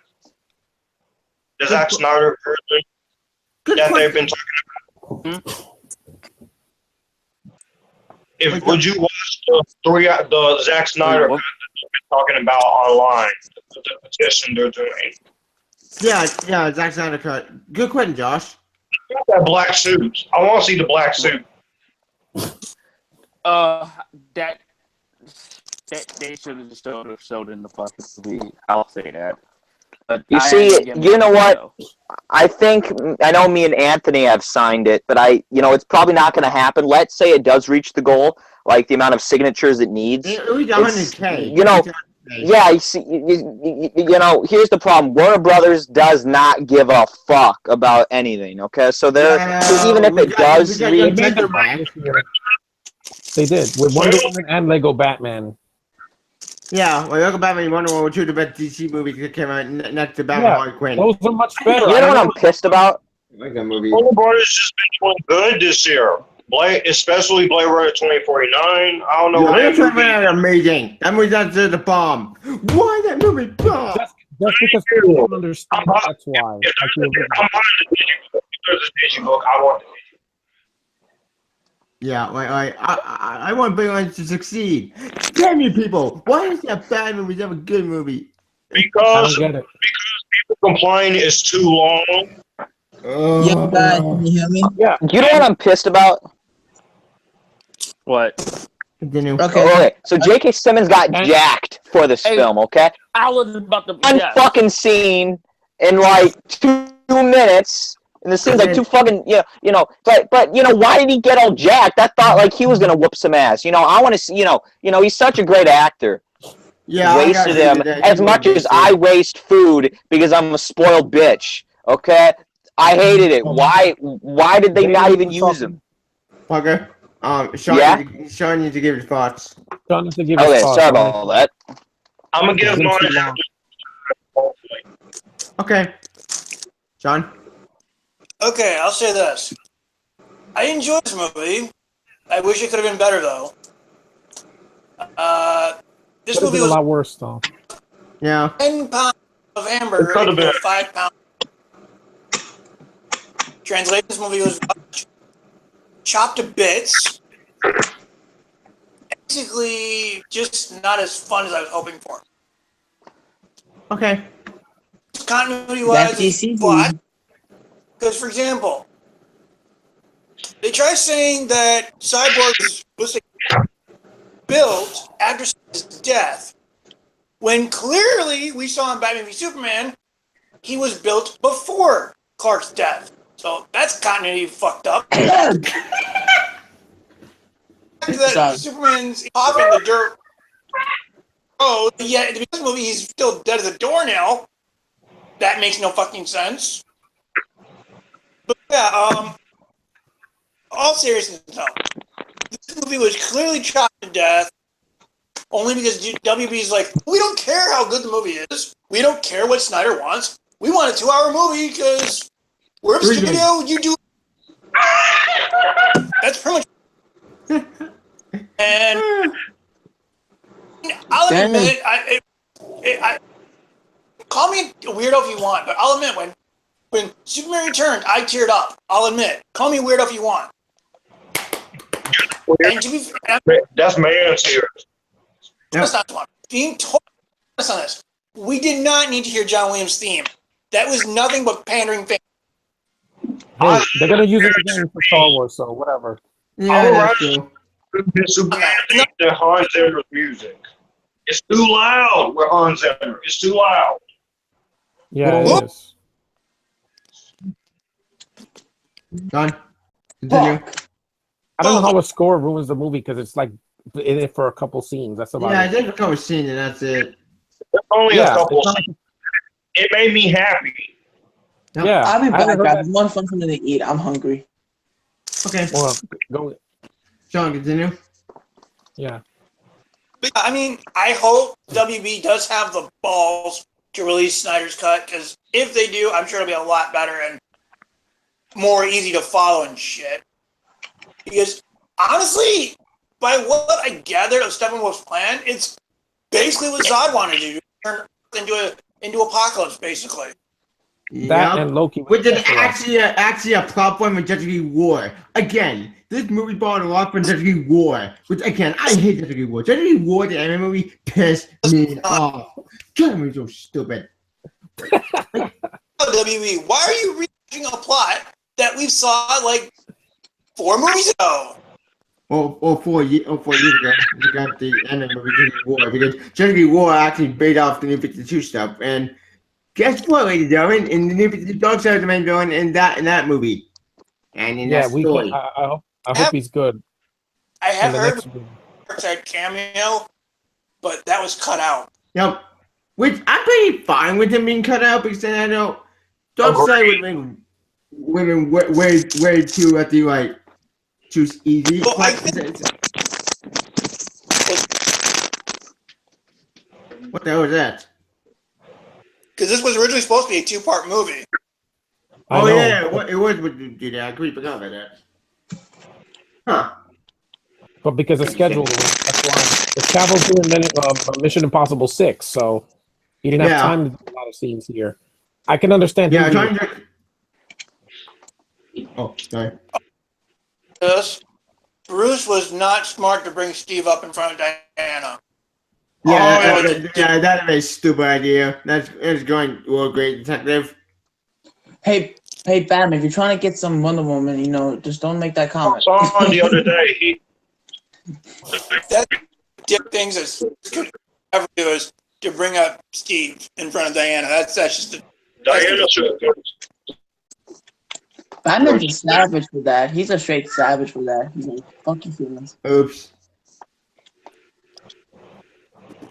S7: The Zack Snyder version that they've been talking about. Would you watch the Zack Snyder cut that they've been talking about online? The petition they're doing.
S3: Yeah, Zack Snyder cut. Good question, Josh.
S7: That black suit. I want to see the black suit.
S4: That they should have just showed in the fucking movie. I'll say that.
S1: You
S4: I
S1: see,
S4: am giving
S1: you know
S4: it
S1: what?
S4: though.
S1: I know me and Anthony have signed it, but it's probably not going to happen. Let's say it does reach the goal, like the amount of signatures it needs.
S3: It was
S1: It's,
S3: 100K.
S1: you know, yeah, you see, here's the problem. Warner Brothers does not give a fuck about anything. Okay, so even if it does
S6: They
S1: reach,
S6: made their money this year. They did with Wonder Woman and Lego Batman.
S3: Yeah, well, Lego Batman and Wonder Woman were two of the best DC movies that came out next to Batman
S6: Yeah,
S3: Harley Quinn.
S6: those are much better.
S1: you know what I'm pissed about?
S3: I like that movie.
S7: Warner Brothers just been doing good this year. Especially Blade Runner 2049. I don't know
S3: Yeah,
S7: what
S3: Blade
S7: that
S3: Runner
S7: movie.
S3: is amazing. That movie's actually the bomb. Why that movie bomb?
S6: Just because people don't understand, that's why.
S7: If there's a Disney book, I want the
S3: Yeah, I want Blade Runner to succeed. Damn you people! Why is that bad movie have a good movie?
S6: I
S7: because
S6: don't get it.
S7: people complain it's too long.
S2: Yeah, guys, can you hear me?
S6: Yeah,
S1: You know what I'm pissed about?
S4: What?
S3: Continue.
S1: Okay, so J.K. Simmons got jacked for this
S4: Hey.
S1: film. Okay,
S4: I was about to.
S1: one
S4: Yes.
S1: fucking scene in like 2 minutes. And the scene's like too fucking, but why did he get all jacked? I thought like he was gonna whoop some ass. I want to see, he's such a great actor.
S3: Yeah,
S1: Wasted him as much as I waste food because I'm a spoiled bitch. Okay, I hated it. Why did they not even use him?
S3: Parker, Sean,
S1: Yeah?
S3: Sean needs to give his thoughts.
S6: John has to give
S1: Okay,
S6: his thoughts
S1: sorry
S6: on
S1: about all that.
S7: I'm gonna give
S6: It's
S7: mine.
S6: too long.
S3: Okay, Sean.
S5: Okay, I'll say this. I enjoyed this movie. I wish it could have been better, though. This
S6: Could have
S5: movie
S6: been a
S5: was
S6: lot worse, though.
S3: Yeah.
S5: 10 pounds of hamburger
S7: It could have
S5: into a
S7: been.
S5: 5 pound. Translation, this movie was chopped to bits. Basically, just not as fun as I was hoping for.
S3: Okay.
S5: Continuity-wise,
S2: That's
S5: it's
S2: DC.
S5: flat. Because, for example, they try saying that Cyborg was built after his death, when clearly we saw in Batman v Superman, he was built before Clark's death. So that's continuity fucked up. that
S2: Sorry.
S5: Superman's off in the dirt. Oh, yeah, in the beginning of the movie, he's still dead at the doornail. That makes no fucking sense. But yeah, all seriousness, no. This movie was clearly chopped to death only because WB's like, we don't care how good the movie is. We don't care what Snyder wants. We want a 2-hour movie because we're a studio, you do. That's pretty much. And I'll admit, I call me a weirdo if you want, but I'll admit when Superman returned, I teared up. I'll admit. Call me a weirdo if you want. And to be fair,
S7: That's man's here.
S5: that's not the one. Being totally honest on this, we did not need to hear John Williams' theme. That was nothing but pandering fans.
S6: Hey, they're gonna use it again for Star Wars, so whatever.
S3: Yeah, that's true.
S7: It's the Hans Zimmer's music. It's too loud with Hans Zimmer. It's too loud.
S6: Yeah, it is.
S3: Sean, continue.
S6: I don't know how a score ruins the movie because it's like in it for a couple scenes. That's about
S3: Yeah,
S6: it.
S3: just a couple scenes and that's it.
S7: It's only
S6: Yeah,
S7: a couple.
S6: it's not like-
S7: It made me happy.
S3: Yep.
S6: Yeah,
S2: I'll be
S6: I
S2: back,
S6: haven't heard
S2: guys.
S6: that.
S2: One fun something to eat. I'm hungry.
S3: Okay,
S6: Well, go.
S3: Sean, continue.
S6: Yeah.
S5: But, I mean, I hope WB does have the balls to release Snyder's Cut, because if they do, I'm sure it'll be a lot better and more easy to follow and shit. Because, honestly, by what I gathered of Steppenwolf's plan, it's basically what Zod wanted to do. Turn Earth into Apocalypse, basically.
S6: That
S3: Yep.
S6: and Loki.
S3: Which is
S6: Special.
S3: actually a plot point with Justice League War. Again, this movie brought a lot from Justice League War. Which again, I hate Justice League War. Justice League War, the anime movie, pissed me off. God, movie so stupid.
S5: WB, why are you reaching a plot that we saw like 4 movies ago?
S3: Or 4 years ago, we got the anime movie Justice League War because Justice League War actually based off the New 52 stuff. And guess what, ladies and gentlemen? In the Darkseid is the main villain in that movie, and in
S6: Yeah,
S3: that
S6: we.
S3: story.
S6: I hope he's good.
S5: I have
S6: in the
S5: heard
S6: next movie.
S5: Darkseid cameo, but that was cut out.
S3: Yep. Which I'm pretty fine with him being cut out because then I know Darkseid would have been way too at the like too easy.
S5: Well,
S3: What the hell is that?
S5: Because this was originally supposed to be a 2-part movie.
S3: Oh
S6: I know.
S3: yeah, it was what you did. I completely forgot about that. Huh.
S6: But because of scheduling, that's why. The Cavill's doing Mission Impossible 6, so he didn't have time to do a lot of scenes here. I can understand.
S3: Yeah,
S6: him
S3: trying
S6: being-
S3: to. Oh, sorry.
S5: Yes. Bruce was not smart to bring Steve up in front of Diana.
S3: Yeah, that's a stupid idea. That's going well, great detective.
S2: Hey, Batman, if you're trying to get some Wonder Woman, just don't make that comment.
S7: I saw him the other day.
S5: That things that could ever do is to bring up Steve in front of Diana. That's just
S7: Diana should
S2: Batman's a savage for that. He's a straight savage for that. He's like, fuck your feelings.
S3: Oops.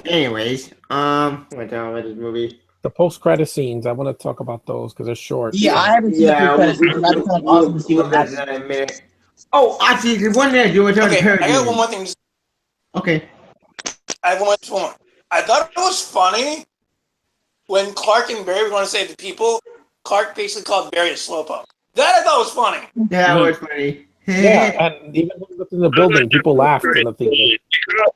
S3: Anyways, what the hell about this movie?
S6: The post-credit scenes, I want to talk about those because they're short.
S2: Yeah, I haven't seen the credits. That's kind of awesome to see what happens.
S3: in a minute. Oh, actually, the one thing I do is
S5: okay. I got one more thing.
S3: Okay.
S5: I have one more. I thought it was funny when Clark and Barry were going to save the people. Clark basically called Barry a slowpoke. That I thought was funny.
S3: That was funny.
S6: Yeah, and even when we looked in the building, people laughed in the theater.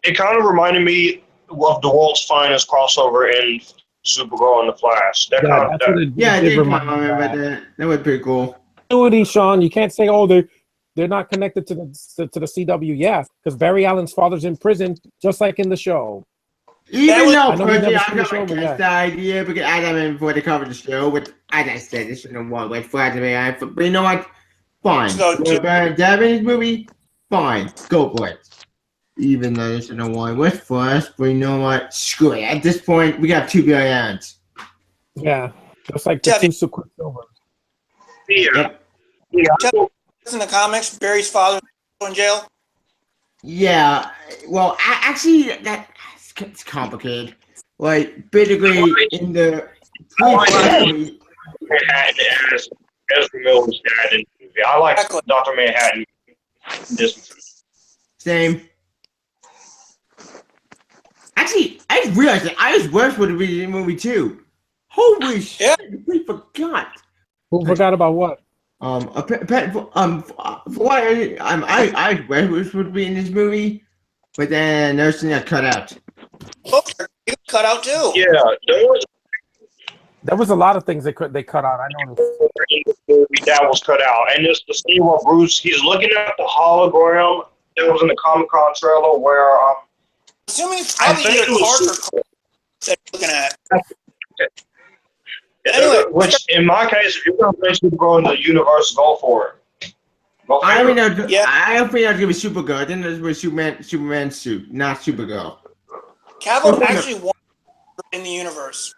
S7: It kind of reminded me of the world's finest crossover in Supergirl and the Flash. That
S6: Yeah,
S7: kind
S6: that's
S7: of,
S6: what it
S3: Yeah, I
S6: did
S3: did
S6: remind
S3: remember
S6: me of
S3: about
S6: that.
S3: that. That was pretty cool.
S6: Continuity, Sean. You can't say, oh, they're not connected to the CW. Yeah, because Barry Allen's father's in prison, just like in the show.
S3: Even though
S6: I know we
S3: personally
S6: never
S3: I'm
S6: seen the
S3: not
S6: show, but
S3: against
S6: yeah.
S3: the idea because I got in before they covered the show, which as I said, this shouldn't have won with Flash and but you know what? Fine.
S5: So,
S3: Japanese movie, fine. Go for it. Even though this shouldn't have won with Flash, but you know what? Screw it. At this point, we got 2 billion.
S6: Yeah, just like the
S5: Yeah,
S6: two Quicksilvers.
S7: yeah. Yeah.
S5: In the comics, Barry's father was in jail.
S3: Yeah. Well, actually, it's complicated. Like, basically, in the
S7: Manhattan as Ezra Miller's dad in the movie. I like
S5: Exactly.
S7: Dr. Manhattan. This
S3: same. Actually, I just realized that Iris West would have been in the movie too. Holy shit! We forgot.
S6: Who forgot about what?
S3: Iris West would be in this movie, but then there's something that cut out.
S5: He was cut out too.
S7: yeah, there was
S6: There was a lot of things they cut out. I noticed.
S7: that was cut out, and it's the scene where Bruce he's looking at the hologram that was in the Comic-Con trailer where
S5: Assuming it's
S7: I
S5: either
S7: think it was-
S5: Clark or Clark that you're looking at.
S7: which in my case, if you're gonna play Supergirl in the universe, go for it. Go for
S3: I
S7: it.
S3: mean,
S5: Yeah.
S3: I don't think that's gonna be Supergirl. I think that's with Superman's suit, not Supergirl.
S5: Cavill actually won in the universe.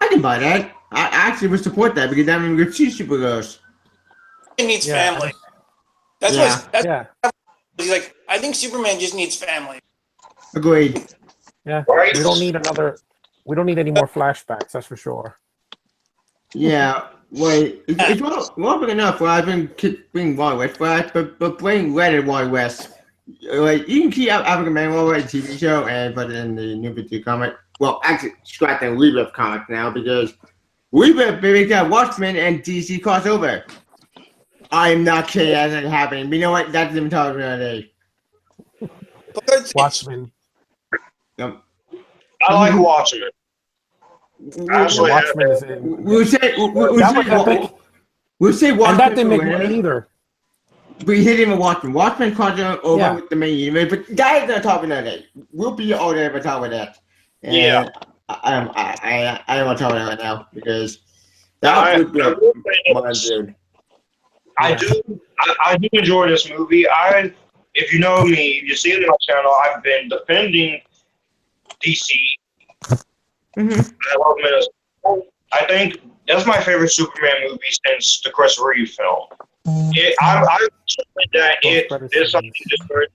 S3: I can buy that. I actually would support that because that means we get 2 Supergirls.
S5: He needs
S6: Yeah.
S5: family. That's
S3: Yeah.
S5: what that's
S6: Yeah,
S5: he's like. I think Superman just needs family.
S3: Agreed.
S6: yeah.
S7: Right?
S6: We don't need any more flashbacks. That's for sure.
S3: Yeah, wait, it's well big enough where I've been bringing Wild West Flash, but bring Red and Wild West. Like, you can keep African Man Wild West TV show and put it in the new 52 comic. Well, actually, scrap the Rebirth comic now because Rebirth baby got Watchmen and DC crossover. I'm not kidding, that's not happening. But you know what? That's even talking about today.
S5: But it's-
S6: Watchmen.
S7: I like watching it. Actually,
S6: Watchmen is in.
S3: We'll say Watchmen.
S6: And that didn't make
S3: for winner.
S6: money either.
S3: We hit him with Watchmen. Watchmen crossed over
S6: Yeah.
S3: with the main unit, but that is not talking about that. We'll be all there for talking about that. And
S7: Yeah.
S3: I don't want to talk about that right now because
S7: I-
S3: that would be
S7: I
S3: a
S7: will say
S3: fun
S7: this.
S3: dude.
S7: I do enjoy this movie. If you know me, you see it on my channel. I've been defending DC.
S3: Mm-hmm.
S7: I love them as I think that's my favorite Superman movie since the Chris Reeve film. I that it is something different.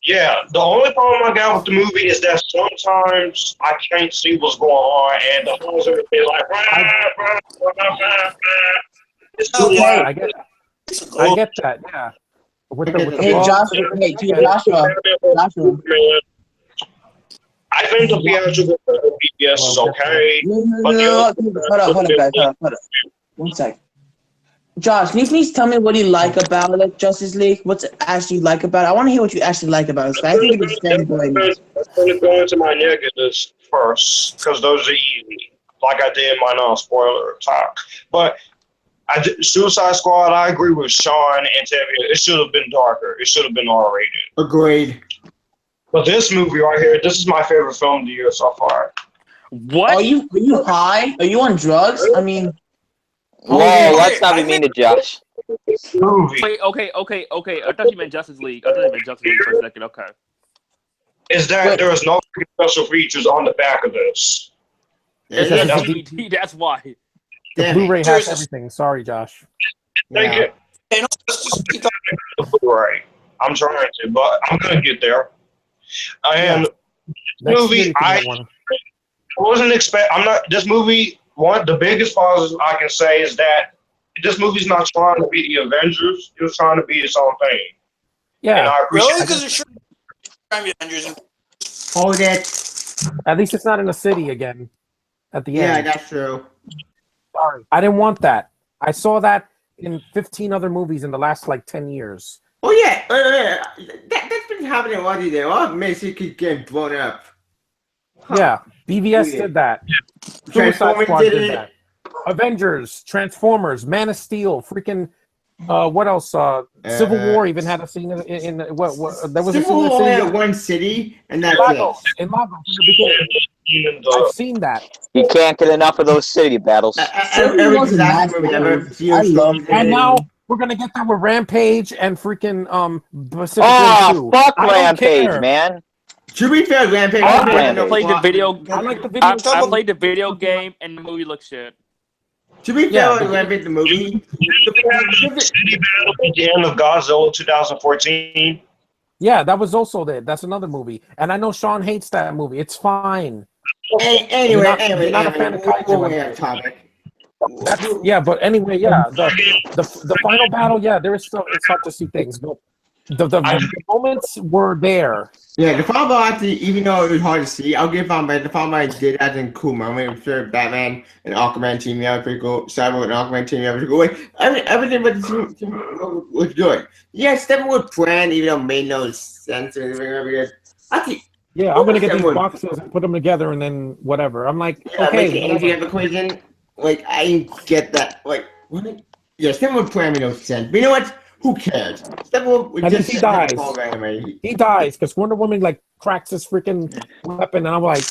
S7: Yeah, the only problem I got with the movie is that sometimes I can't see what's going on, and the whole thing is like, it's too loud.
S6: I get that. Yeah.
S2: Hey, Joshua.
S7: I think the theatrical BBS is okay.
S2: No. Hold up, guys. Hold up. 1 sec. Josh, can you please tell me what you like about like Justice League? What's actually like about it? I want to hear what you actually like about it. I think it's very good.
S7: I'm going to go into my negatives first, because those are easy, like I did my non-spoiler talk. But Suicide Squad, I agree with Sean and Tevye. It should have been darker. It should have been R-rated.
S3: Agreed.
S7: But this movie right here, this is my favorite film of the year so far.
S4: What?
S2: Are you high? Are you on drugs? I mean,
S1: Whoa, let's not be mean to Josh.
S7: Movie
S4: Wait, okay. I thought you meant Justice League. I thought you meant Justice League for a second. Okay.
S7: is that there is no special features on the back of this.
S4: It's
S3: Yeah,
S4: a
S3: that's-
S4: DVD, that's why.
S6: The
S3: Damn it.
S6: Blu-ray has everything. Sorry, Josh.
S7: Thank you.
S5: Hey, no, let's just keep talking.
S7: The Blu-ray. I'm trying to, but I'm gonna get there. And
S6: Next
S7: movie,
S6: year you can
S7: I
S6: get one.
S7: wasn't expect. I'm not. This movie. One the biggest positives I can say is that this movie's not trying to be the Avengers. It was trying to be its own thing. And
S6: Yeah,
S7: I appreciate
S5: Really? Because it should be Avengers.
S3: Hold it.
S6: at least it's not in a city again. At the
S3: Yeah,
S6: end.
S3: that's true.
S6: Sorry, I didn't want that. I saw that in 15 other movies in the last like 10 years.
S3: Oh yeah, that's been happening already. There, all Macy keep getting blown up. Huh.
S6: Yeah, BVS did that. Suicide
S3: Transformers
S6: Squad
S3: did
S6: did
S3: it.
S6: that. Avengers, Transformers, Man of Steel, freaking. What else? Civil War even had a scene in what there was a scene
S3: Civil
S6: in the
S3: War
S6: city
S3: had one city, and that's
S6: Lagos,
S3: it.
S6: in Lagos in the beginning.
S7: even
S6: I've
S7: the
S6: seen that.
S1: You can't get enough of those city battles.
S3: Every disaster movie ever.
S2: I love it.
S6: And now we're gonna get that with Rampage and freaking Pacific Rim 2.
S1: Oh, fuck
S6: I don't
S1: Rampage,
S6: care.
S1: man.
S3: To be fair, Rampage.
S1: I
S3: was
S1: Rampage.
S4: I played the video.
S6: I like the video.
S4: I played the video game, and the movie looks shit.
S3: To be
S6: Yeah,
S3: fair,
S6: but-
S3: Rampage the movie.
S7: city battle at the end of Godzilla 2014.
S6: Yeah, that was also there. That's another movie, and I know Sean hates that movie. It's fine.
S3: Anyway,
S6: You're not a fan of Kaiju,
S3: we'll
S6: am I?
S3: have topic.
S6: Yeah, but anyway, yeah, the final battle, yeah, there is still it's hard to see things, but the moments were there.
S3: Yeah, the final battle actually, even though it was hard to see, I'll give the final battle did add in cool moment. I'm sure Batman and Aquaman team out pretty cool. Cyborg and Aquaman team out pretty cool. Everything but the team was good. Yeah, Steppenwood plan, even though it made no sense or anything. Actually,
S6: Yeah, I'm gonna get these
S3: Steppenwood.
S6: boxes and put them together, and then whatever. I'm like,
S3: Yeah,
S6: okay,
S3: like the AGF equation, like I didn't get that. Like, what? Yeah, Steppenwood plan made no sense. But you know what? Who cares? Steppenwood
S6: And
S3: just
S6: if he dies.
S3: Anime.
S6: he dies because Wonder Woman like cracks his freaking weapon, and I'm like,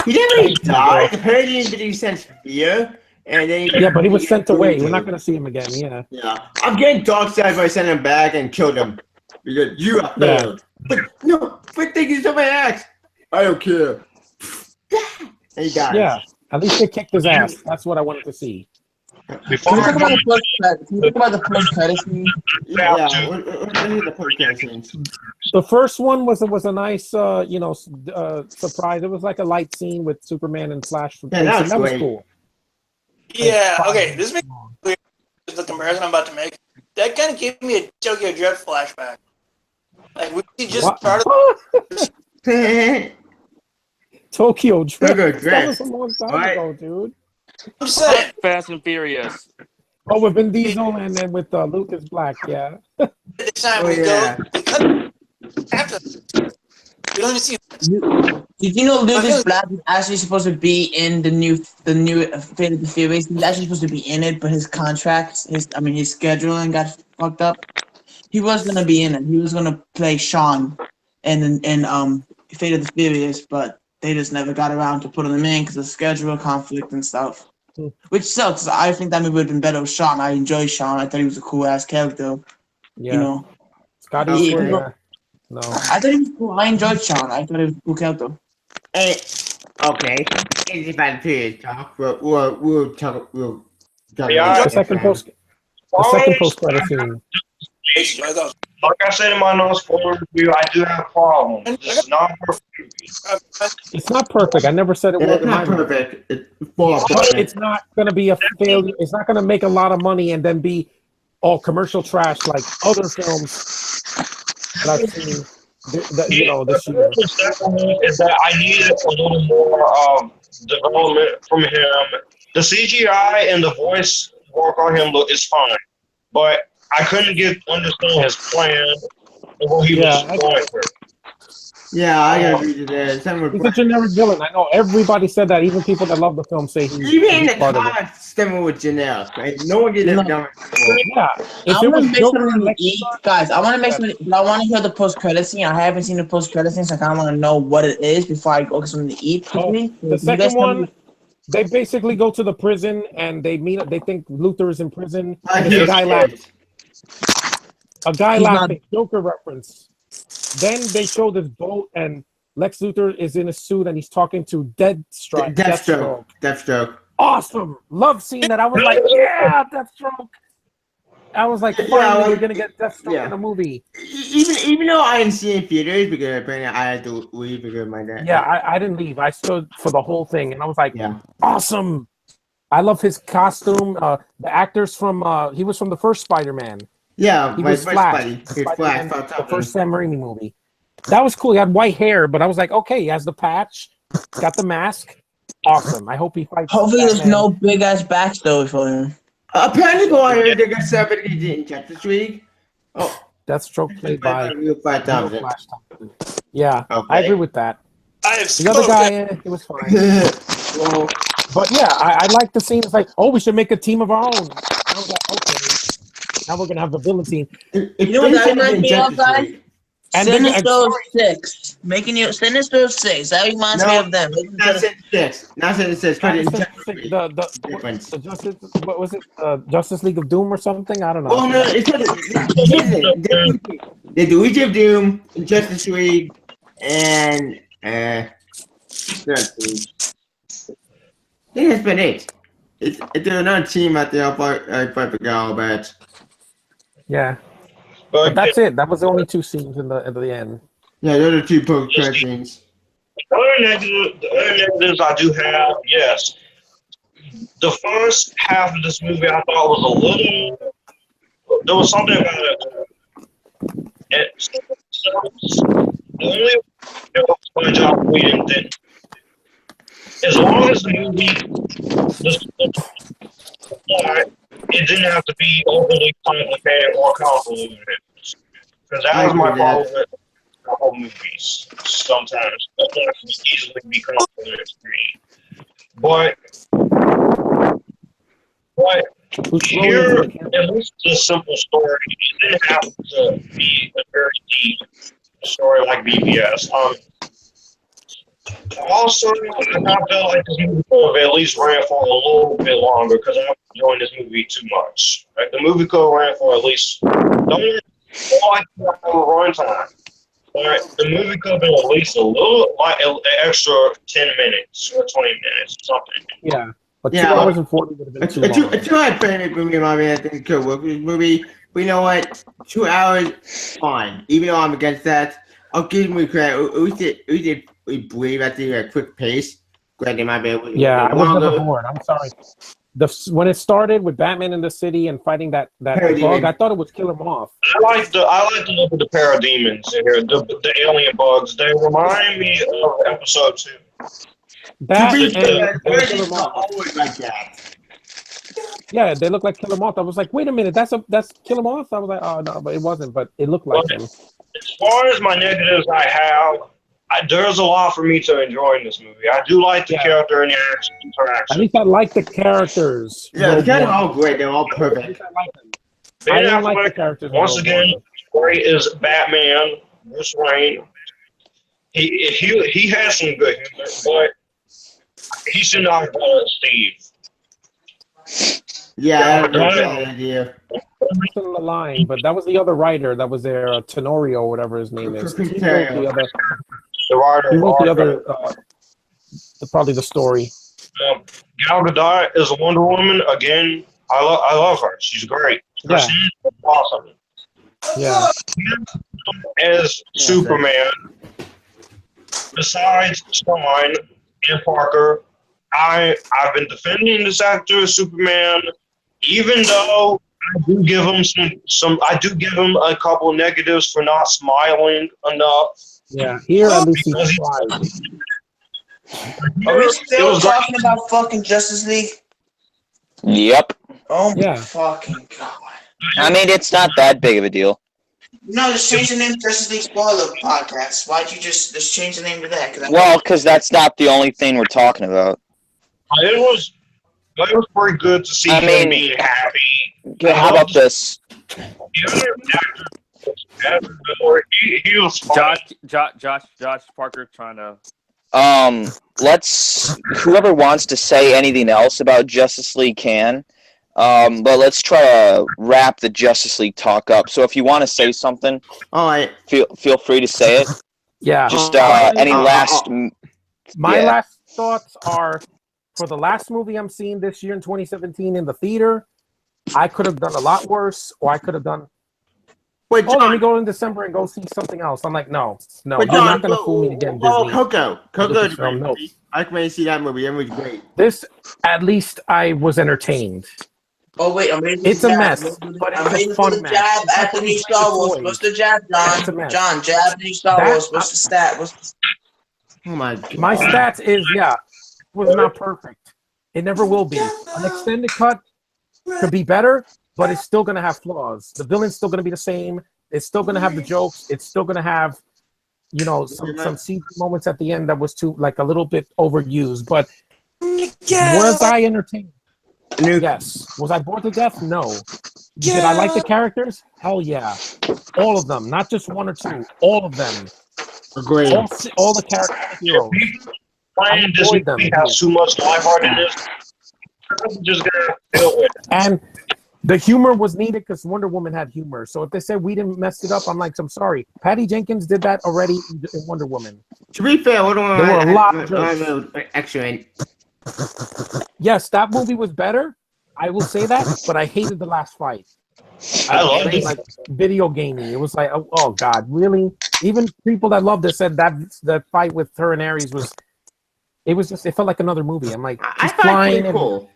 S3: He didn't really die. Apparently, he didn't sense fear, and then
S6: yeah, but he was sent away. We're not gonna see him again. Yeah,
S3: Yeah, I'm getting Darkseid if I send him back and killed him because you have
S6: Yeah.
S3: failed. But no, but think he's on my axe. I don't care. And he dies.
S6: yeah. At least they kicked his ass. That's what I wanted to see.
S7: Before
S2: Can we
S7: I
S2: talk about
S7: go,
S2: the post credit? Can we talk about the post credit scene?
S3: Yeah. What are the podcast scenes?
S6: The first one was a nice, surprise. It was like a light scene with Superman and Flash.
S3: Yeah, that was
S6: that was
S3: great.
S6: cool.
S5: Yeah, okay, this makes clear the comparison I'm about to make. That kind of gave me a Tokyo Drift flashback. Like, we just
S6: What?
S5: started.
S6: Tokyo Drift.
S3: Tokyo
S6: That
S3: Drift.
S6: was a long time
S3: Right.
S6: ago, dude.
S5: I'm saying,
S4: Fast and Furious.
S6: Oh, with Vin Diesel and then with Lucas Black, yeah.
S5: this time
S3: Oh,
S5: we
S3: yeah.
S5: go. We cut after. We don't even see.
S2: Did you know Lucas Black is actually supposed to be in the new Fate of the Furious? He's actually supposed to be in it, but his contract, his scheduling got fucked up. He was gonna be in it. He was gonna play Sean in Fate of the Furious, but they just never got around to putting him in because of schedule conflict and stuff. Which sucks. I think that movie would have been better with Sean. I enjoy Sean. I thought he was a cool ass character.
S6: Yeah.
S2: You know,
S6: Scotty
S2: Yeah.
S6: Eastwood, yeah. No.
S2: I thought he was cool. I enjoyed Sean. I thought he was a cool character.
S3: Hey, Okay. It's about to talk. We'll talk. We'll talk
S7: Yeah,
S3: about
S6: The second
S3: it.
S6: post credit scene.
S7: Like I said in my no spoiler review, I do have problems. This is not a perfect movie.
S6: It's not perfect. I never said it
S3: It's
S6: wasn't.
S3: not
S6: either.
S3: perfect. It's far
S6: But
S3: from
S6: it's not going to be a failure. It's not going to make a lot of money and then be all commercial trash like other films that I've seen. You know, this year.
S7: The second one is that I needed a little more development from him. The CGI and the voice work on him is fine, but I couldn't understand his plan and what he was going for.
S3: Yeah, I agree with that. Some
S6: He's a generic villain. I know everybody said that. Even people that love the film say he's
S3: even the
S6: part of it.
S3: comics stem with generic. Right? No one did that done before.
S6: Yeah, if
S2: I
S6: it
S2: want
S6: was
S2: to make
S6: Joker
S2: something
S6: and
S2: to
S6: Lex
S2: eat,
S6: Luthor,
S2: guys. I want to make something, but I want to hear the post-credit scene. I haven't seen the post-credit scene, so I kind of want to know what it is before I go get something to eat.
S6: the second one, they basically go to the prison and they meet. They think Luthor is in prison. There's a guy laughing. A guy
S2: He's
S6: laughing. Joker reference. Then they show this boat and Lex Luthor is in a suit and he's talking to
S3: Deathstroke.
S6: Awesome. Love seeing that. I was like, yeah, Deathstroke. I was like, finally, we're gonna get Deathstroke in a movie.
S3: Even though I didn't see it in theaters because apparently I had to leave because of my dad.
S6: Yeah, I didn't leave. I stood for the whole thing, and I was like, awesome. I love his costume. The actors from he was from the first Spider-Man.
S3: Yeah,
S6: he was Flash. The first Sam Raimi movie. That was cool. He had white hair, but I was like, okay, he has the patch, got the mask. Awesome. I hope he fights.
S2: Hopefully, there's no big ass backstory for him.
S3: Apparently, they're gonna somebody in Justice League. Oh,
S6: Deathstroke played by
S3: Flash Thompson.
S6: Yeah,
S3: okay.
S6: I agree with that.
S5: I have
S6: the other guy, it was fine.
S3: Well,
S6: but yeah, I like the scene. It's like, oh, we should make a team of our own. I was like, okay, now we're gonna have the villain team.
S2: You know what that reminds me of, guys?
S6: And
S2: Sinister 6. Making you Sinister 6. That reminds me of them.
S3: Not Sinister 6.
S6: The Justice, what was it? Justice League of Doom or something? I don't know.
S3: Oh no, it's the Legion of Doom, Justice League, and I think that's been it. It's another team out there. I forgot all about.
S6: Yeah. But that's it. That was the only two scenes in the end.
S3: Yeah, those are two post-credit scenes.
S7: The other negatives I do have, yes. The first half of this movie I thought was a little. There was something about it. The only my job we didn't. As long as the movie, it didn't have to be overly complicated or convoluted. Because that was my problem with the whole movies. Sometimes that can easily be convoluted for me. But here, at least the simple story, it didn't have to be a very deep story like BVS. Also, I felt like this movie could have at least ran for a little bit longer because I'm enjoying this movie too much. Like, the movie could have ran for at least runtime. But the movie could have been at least a little, like an extra 10 minutes or 20 minutes or something.
S6: Yeah, but 2 hours and 40 would have been too long.
S3: A 2 hour movie, I think it could work. This movie, but you know what? 2 hours, fine. Even though I'm against that, I'll give me credit. We believe at the quick pace. Granted, my bad.
S6: Yeah, I was never bored. I'm sorry. When it started with Batman in the city and fighting that bug, I thought it would kill him off.
S7: I like the look of the parademons in here, the alien bugs. They remind me of episode 2.
S6: That and
S3: Killer Moth always like that.
S6: Yeah, they look like Killer Moth. I was like, wait a minute, that's Killer Moth. I was like, oh no, but it wasn't. But it looked like him.
S7: As far as my negatives, there's a lot for me to enjoy in this movie. I do like the character and the action interaction.
S6: At least I like the characters.
S3: Yeah, the characters are all great. They're all perfect.
S6: I like them.
S7: Ben
S6: I like
S7: Affleck,
S6: the characters.
S7: once again, great as Batman, Bruce Wayne. He has some good humor, but he should not have done Steve.
S3: Yeah, I don't know that idea.
S6: The line, but that was the other writer that was there, Tenorio, whatever his name is. He wrote the other. probably the story.
S7: Gal Gadot is a Wonder Woman. Again, I love her. She's great.
S6: Yeah.
S7: She's awesome.
S6: Yeah.
S7: As Superman, besides Stein and Parker, I've been defending this actor as Superman, even though I do give him I do give him a couple negatives for not smiling enough.
S6: Yeah, here at least he tried.
S2: Are we still talking about fucking Justice League?
S1: Yep.
S2: Oh my
S6: Yeah.
S2: fucking god.
S1: I mean, it's not that big of a deal.
S2: No, just change the name to Justice League Spoiler Podcast. Why'd you just change the name to that?
S1: Well, because that's not the only thing we're talking about.
S7: It was pretty good to see him being happy.
S1: How about this?
S7: He was fine.
S4: Josh Parker trying to.
S1: Whoever wants to say anything else about Justice League can. But let's try to wrap the Justice League talk up. So if you want to say something,
S3: All right.
S1: feel free to say it.
S6: Yeah.
S1: Just any last.
S6: My last thoughts are, for the last movie I'm seeing this year in 2017 in the theater, I could have done a lot worse, or I could have done.
S3: Wait,
S6: Oh, let me
S3: John.
S6: go in December and go see something else. I'm like, no,
S3: Wait,
S6: you're
S3: John,
S6: not going to fool me again, Disney.
S3: Coco. Coco's a great
S6: No.
S3: movie. I can see that movie. That movie's great.
S6: This, at least, I was entertained.
S2: Oh wait, I'm waiting for
S6: It's
S2: the
S6: a
S2: jab.
S6: mess, but
S2: I'm
S6: it's a
S2: waiting for
S6: fun
S2: the
S6: mess.
S2: jab
S6: It's
S2: at the
S6: like
S2: new
S6: when
S2: Star
S6: you
S2: Wars.
S6: play
S2: What's the jab,
S6: It's a
S2: John?
S6: mess.
S2: John, jab the new Star
S6: That-
S2: Wars. What's the stat?
S3: Oh my god.
S6: My stats is, was not perfect. It never will be. An extended cut could be better, but it's still going to have flaws. The villain's still going to be the same. It's still going to have the jokes. It's still going to have, some CG moments at the end that was a little bit overused. But was I entertained? Yes. Was I bored to death? No. Did I like the characters? Hell yeah. All of them. Not just one or two. All of them.
S3: Agreed.
S6: All the character heroes.
S7: Playing this
S6: avoid them.
S7: movie has too much lightheartedness. I'm just gonna deal with it.
S6: And the humor was needed because Wonder Woman had humor. So if they said we didn't mess it up, I'm like, I'm sorry. Patty Jenkins did that already in Wonder Woman.
S3: To be fair, there
S6: were a lot of jokes.
S3: extra in.
S6: Yes, that movie was better. I will say that, but I hated the last fight.
S7: I love
S6: It was
S7: it.
S6: like video gaming. It was like, oh God, really? Even people that loved it said that fight with her and Ares it felt like another movie. I'm like,
S3: I
S6: she's
S3: thought it
S6: flying.
S3: was cool.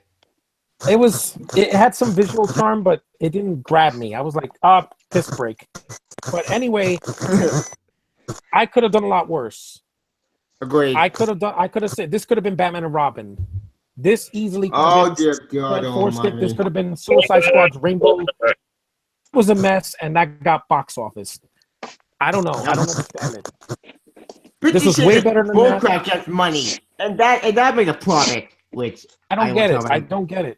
S6: It had some visual charm, but it didn't grab me. I was like, piss break. But anyway, I could have done a lot worse.
S3: Agreed.
S6: I could have said this could have been Batman and Robin. This easily could
S3: Oh
S6: have been
S3: dear God
S6: Red Force Stick. This
S3: Almighty.
S6: could have been Suicide Squad's Rainbow. It was a mess, and that got box office. I don't know. I don't understand it. This was way better than that.
S3: Bullcrap gets money, and that made a profit, which
S6: I don't get it.
S3: will
S6: I don't get it.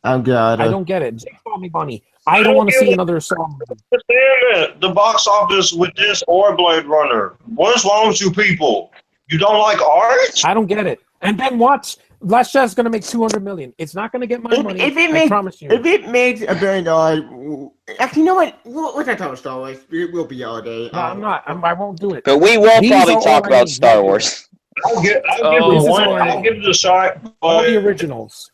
S3: Oh God.
S6: I don't get it. Jake bought me money. I don't want to see another song.
S7: The box office with this or Blade Runner. What's wrong with you people? You don't like art?
S6: I don't get it. And then watch. Last Shot's going to make $200 million. It's not going to get my money. I promise you.
S3: If it makes $1 billion, actually, you know what? We're not talking about Star Wars. We'll be all day.
S6: No, I'm not. I won't do it.
S1: But we will
S6: These
S1: probably
S6: are
S1: talk
S6: all I
S1: about
S6: need.
S1: Star Wars.
S7: I'll give
S6: this
S7: it
S6: is
S7: one.
S6: all I
S7: I'll
S6: need.
S7: give it a shot.
S6: All the
S7: But
S6: originals.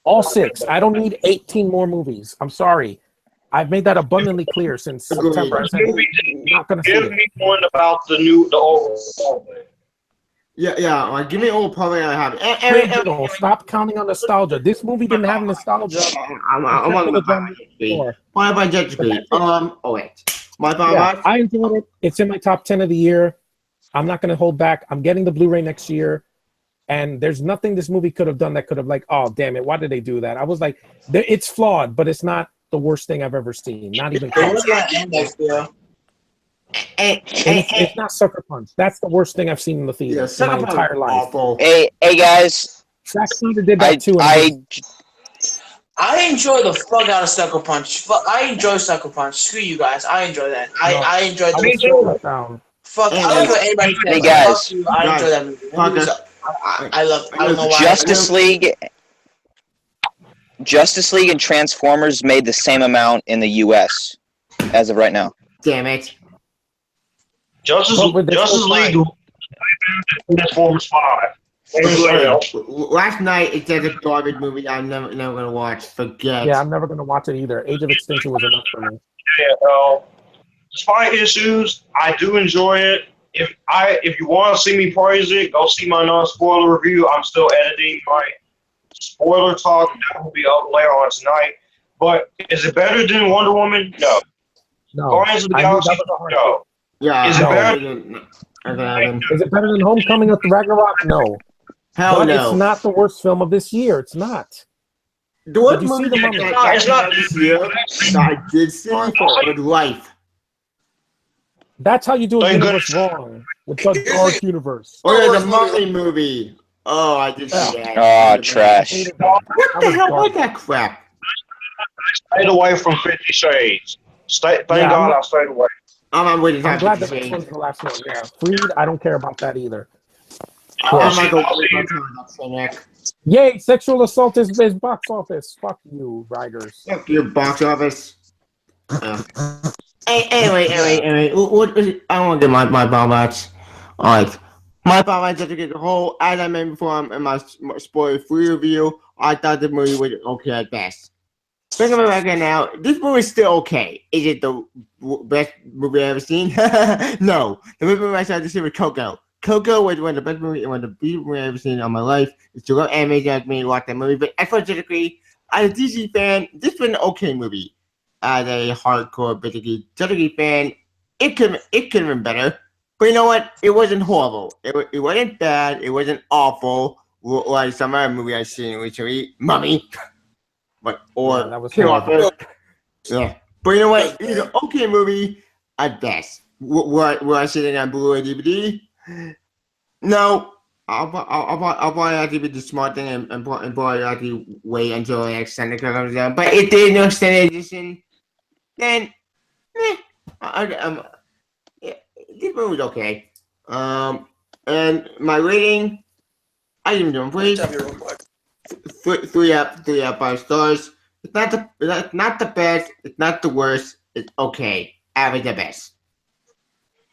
S6: All 6. I don't need 18 more movies. I'm sorry. I've made that abundantly clear since
S3: Agreed.
S6: September. I said, I'm not going to see
S7: give
S6: it.
S7: me one about the old.
S3: Yeah. Like, give me all probably I have.
S6: Original. Stop counting on nostalgia. This movie didn't have nostalgia.
S3: I'm on
S6: Could've
S3: my
S6: done
S3: speed.
S6: before.
S3: Why have I Jet Speed? Oh wait. My
S6: Yeah,
S3: five.
S6: I enjoyed it. It's in my top 10 of the year. I'm not going to hold back. I'm getting the Blu-ray next year. And there's nothing this movie could have done that could have oh, damn it, why did they do that? I was like, it's flawed, but it's not the worst thing I've ever seen. Not even close. It's not Sucker Punch. That's the worst thing I've seen in the theater in my entire life.
S3: Awful.
S1: Hey guys.
S6: Zack Snyder did that too.
S2: I enjoy the fuck out of Sucker Punch. I enjoy Sucker Punch. Screw you guys. I enjoy that. I enjoy
S6: I
S2: the
S6: was so let down.
S2: fuck. I don't know what anybody says.
S1: Hey, guys.
S2: Fuck you. I enjoy that movie. That movie's I love. I don't know why.
S1: Justice League and Transformers made the same amount in the U.S. as of right now.
S3: Damn it.
S7: Justice
S6: But with this
S7: League
S6: whole
S7: Transformers 5.
S3: Last night it's just a garbage movie I'm never gonna watch. Forget.
S6: Yeah, I'm never gonna watch it either. Age of Extinction was enough for me.
S7: Yeah, despite issues, I do enjoy it. If you want to see me praise it, go see my non-spoiler review. I'm still editing my spoiler talk. That will be up later on tonight. But is it better than Wonder Woman? No.
S6: No.
S7: Guardians of the Galaxy? No.
S3: Yeah.
S7: Is it better?
S6: Is it better than Homecoming of the Ragnarok? No.
S3: Hell
S6: But
S3: no.
S6: it's not the worst film of this year. It's not.
S3: What
S6: Did you see
S3: movie
S6: the
S3: that
S6: Mummy?
S7: It's not.
S3: this year that I did see for life?
S6: That's how you do a
S7: Thank
S6: universe wrong with the Dark Universe.
S3: Or there's a Mummy movie. Oh, I did see that.
S1: Oh, trash.
S3: What the hell was that crap?
S7: Stayed away from 50 Shades. Thank
S6: Yeah,
S7: God
S6: I'm-
S7: I stayed away.
S3: I'm waiting
S6: I'm glad
S3: to
S6: that
S3: see.
S6: one's the last one. Yeah, Freed. I don't care about that either.
S3: I'm
S7: see-
S3: not going
S7: I'll see you.
S3: to
S6: Yay! Sexual assault is box office. Fuck you, writers.
S3: Fuck your box office. Anyway. What I don't want to get my bomb outs. Alright. My bomb outs just to get the whole, as I mentioned before in my spoiler-free review, I thought the movie was okay at best. Thinking about it now, this movie is still okay. Is it the best movie I've ever seen? No. The movie I started to see was Coco. Coco was one of the best movies and one of the best movies I've ever seen in my life. It's a lot of anime that made me watch that movie, but unfortunately, as a DC fan, this was an okay movie. As a hardcore Jessica fan, it could have been better. But you know what? It wasn't horrible. It wasn't bad. It wasn't awful like some other movie I've seen recently, Mummy. But
S6: Yeah, that was
S3: Kill
S6: horrible.
S3: Off. Yeah. But you know what? It's an okay movie at best. Will I see it on Blu-ray DVD? No. I'll probably have to be the smart thing and probably have to wait until the extended cut comes out. But if there's no extended edition, then yeah, this movie's okay. And my rating, I didn't do it, please.
S5: Tell me real quick.
S3: 3 out of 5 stars. It's not the best. It's not the worst. It's okay. Average at best.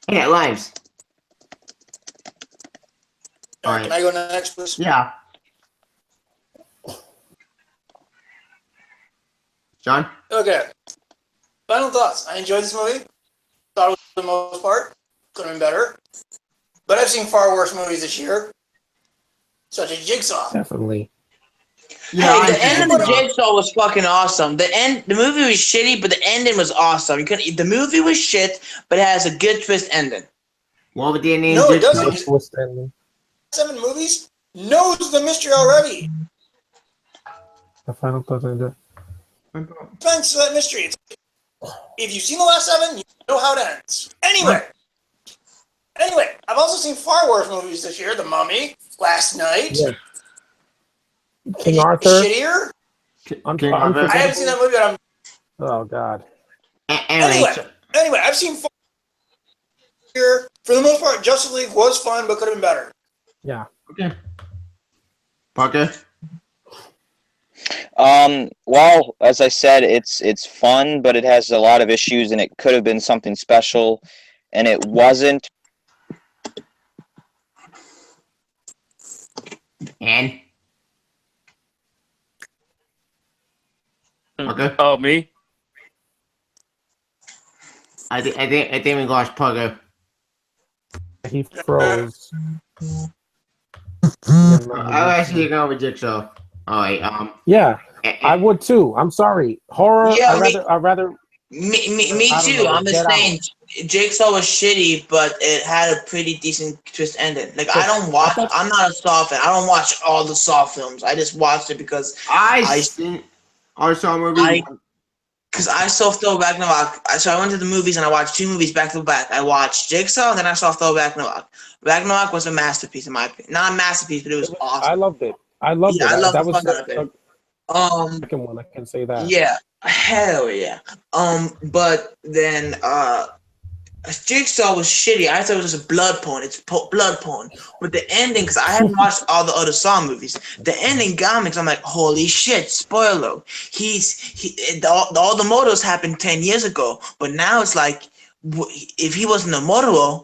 S3: Yeah, lives.
S5: All right, can I go next, please?
S3: Yeah. John?
S5: Okay. Final thoughts. I enjoyed this movie. Thought it was for the most part. Could have been better. But I've seen far worse movies this year, such as Jigsaw.
S6: Definitely.
S2: Hey, the end of the Jigsaw was fucking awesome. The movie was shitty, but the ending was awesome. The movie was shit, but it has a good twist ending.
S3: What would the name?
S5: No, it doesn't.
S6: Twist ending.
S5: 7 movies knows the mystery already.
S6: The final thought.
S5: Thanks to that mystery. It's if you've seen the last 7, you know how it ends. Anyway, I've also seen far worse movies this year. The Mummy, Last Night.
S6: Yeah. King Arthur.
S5: Shittier. I haven't seen that movie, but I'm.
S6: Oh God.
S5: Anyway, I've seen far here. For the most part, Justice League was fun, but could have been better.
S6: Yeah.
S3: Okay. Parker?
S1: Well, as I said, it's fun, but it has a lot of issues, and it could have been something special, and it wasn't.
S3: And? Okay.
S4: Oh, me?
S3: I think we lost Parker.
S6: He froze.
S3: I'll actually go with Jigsaw. Alright,
S6: Yeah, I would too. I'm sorry. Horror.
S2: Yeah,
S6: I'd rather.
S2: Me
S6: I don't
S2: too.
S6: know,
S2: I'm just
S6: Get
S2: saying, Jigsaw was shitty, but it had a pretty decent twist ending. Like I'm not a Saw fan. I don't watch all the Saw films. I just watched it because
S3: I saw a movie.
S2: Because I saw Thor Ragnarok. So I went to the movies and I watched 2 movies back to back. I watched Jigsaw and then I saw Thor Ragnarok. Ragnarok was a masterpiece in my opinion. Not a masterpiece, but it was awesome.
S6: I loved it. I loved it.
S2: I loved
S6: that
S2: the
S6: was
S2: fuck out of it.
S6: the second one. I can say that.
S2: Yeah, hell yeah. But then Jigsaw was shitty. I thought it was just a blood porn. It's blood porn. But the ending, because I hadn't watched all the other Saw movies, the ending got me because I'm like, holy shit, spoiler. All the murders happened 10 years ago, but now it's like, if he wasn't a murderer,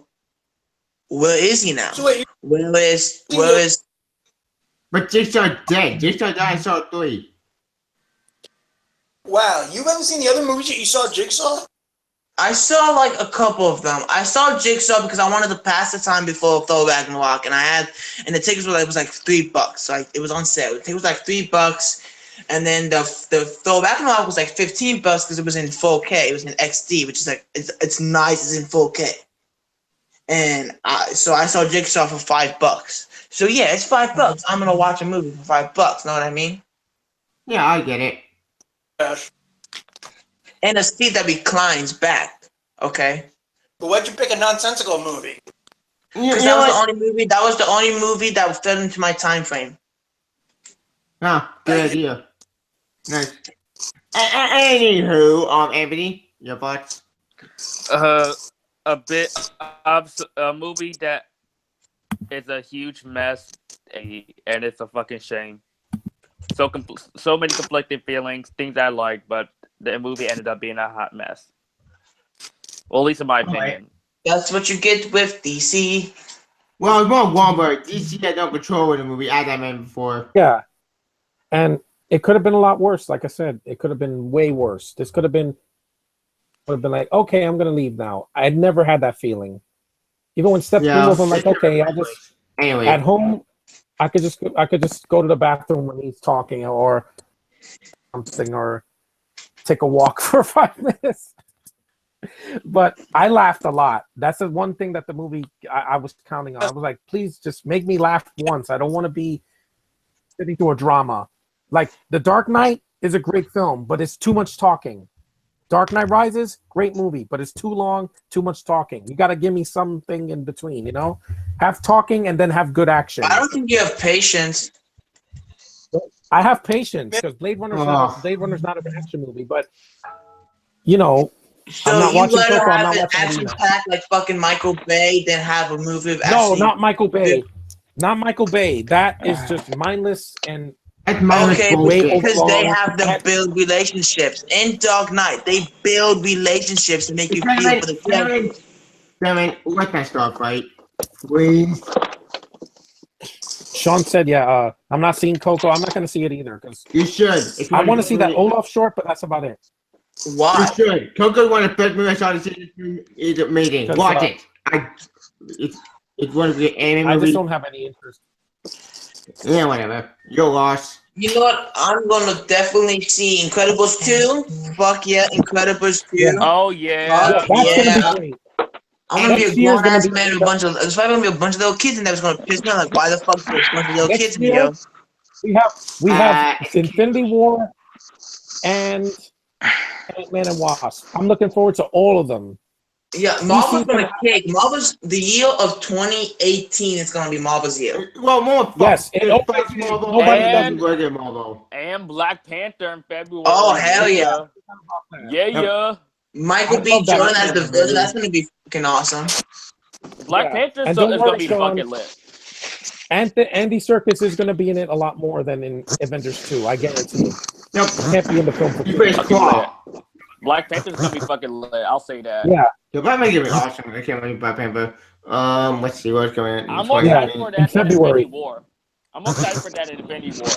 S2: where is he now?
S5: So wait,
S2: Where is
S3: But Jigsaw dead. Jigsaw died in Saw 3.
S5: Wow, you haven't seen the other movies that you saw Jigsaw?
S2: I saw like a couple of them. I saw Jigsaw because I wanted to pass the time before Throwback and Walk, and the tickets were like, it was like $3. So it was on sale. The ticket was like $3, and then the Throwback and Walk was like $15 because it was in 4K. It was in XD, which is like it's nice. It's in 4K. And so I saw Jigsaw for $5. So yeah, it's $5. I'm gonna watch a movie for $5. Know what I mean?
S3: Yeah, I get it.
S5: Gosh.
S2: And a seat that reclines back. Okay.
S5: But why'd you pick a nonsensical movie?
S2: Because that was the only movie. That was the only movie that fit into my time frame.
S3: Ah, good idea. Nice. Anywho, Anthony, your thoughts?
S4: A bit of a movie that is a huge mess, and it's a fucking shame. So many conflicting feelings, things I like, but the movie ended up being a hot mess. Well, at least in my opinion.
S2: That's what you get with DC.
S3: Well, it's more Wahlberg. DC had no control of the movie, as I mentioned before.
S6: Yeah, and it could have been a lot worse. Like I said, it could have been way worse. This would have been like, okay, I'm gonna leave now. I'd never had that feeling. Even when Steph came over, I'm like, okay, I just at home, I could just go to the bathroom when he's talking or something, or take a walk for 5 minutes. But I laughed a lot. That's the one thing that the movie I was counting on. I was like, please just make me laugh once. I don't want to be sitting through a drama. Like The Dark Knight is a great film, but it's too much talking. Dark Knight Rises, great movie, but it's too long, too much talking. You got to give me something in between, you know? Have talking and then have good action.
S2: I don't think you have patience.
S6: I have patience because Blade Runner's not an action movie, but you know,
S2: so
S6: I'm not watching
S2: you
S6: Coco. I'm
S2: have
S6: not
S2: an
S6: watching
S2: action pack like fucking Michael Bay, then have a movie of
S6: No,
S2: action.
S6: not Michael Bay. Not Michael Bay. That is just mindless and
S2: okay, because they have to
S6: That-
S2: build relationships. In Dark Knight, they build relationships to make you feel for the character.
S3: Damn, let that start, right? Please.
S6: Sean said, "Yeah, I'm not seeing Coco. I'm not going to see it either because
S3: You should.
S6: I want to see that Olaf short, but that's about it."
S2: Why?
S3: You should. Coco one of the best movies I saw this is amazing.
S6: Because,
S3: Watch it. It's one of the anime
S6: I just
S3: movies.
S6: don't have any interest.
S3: Yeah, whatever. You're lost.
S2: You know what? I'm gonna definitely see Incredibles 2. Fuck yeah, Incredibles 2.
S6: Yeah.
S4: Oh yeah.
S2: Fuck
S6: That's
S2: yeah.
S6: going to be great.
S2: I'm gonna be a
S6: Next year's
S2: grown ass
S6: gonna be-
S2: man with a bunch of. There's probably gonna be a bunch of little kids in there. That's gonna piss me off. Like, why the fuck there's a bunch of little
S6: Next
S2: kids in
S6: year,
S2: here?
S6: We have Infinity War and Ant-Man and Wasp. I'm looking forward to all of them.
S2: Yeah, Marvel's gonna kick. Marvel's the year of 2018 is gonna be Marvel's year.
S3: Well, more.
S6: Yes,
S3: It's
S6: it always-
S3: Marvel.
S6: nobody
S3: doesn't
S4: does-
S3: work at Marvel.
S4: And Black Panther in February.
S2: Oh, hell yeah.
S4: Yeah.
S2: Michael
S6: I
S2: B.
S6: love that
S2: Jordan as the
S6: movie.
S2: villain. That's gonna be fucking awesome.
S4: Black
S6: Yeah.
S4: Panther
S6: And
S4: is
S6: don't
S4: gonna
S6: worry,
S4: be
S6: Sean.
S4: fucking lit.
S6: Andy Serkis is going to be in it a lot more than in Avengers 2. I guarantee you.
S3: Nope.
S6: He can't be in the film for
S3: You
S6: free.
S3: face claw.
S4: Black Panther's gonna be fucking lit. I'll say that.
S6: Yeah,
S3: The Batman gonna be awesome. I can't wait Black Panther. Let's see what's going on.
S4: I'm more
S6: Yeah,
S4: excited for
S6: in
S4: that than
S6: February.
S4: Infinity War. I'm more excited for that in Infinity War.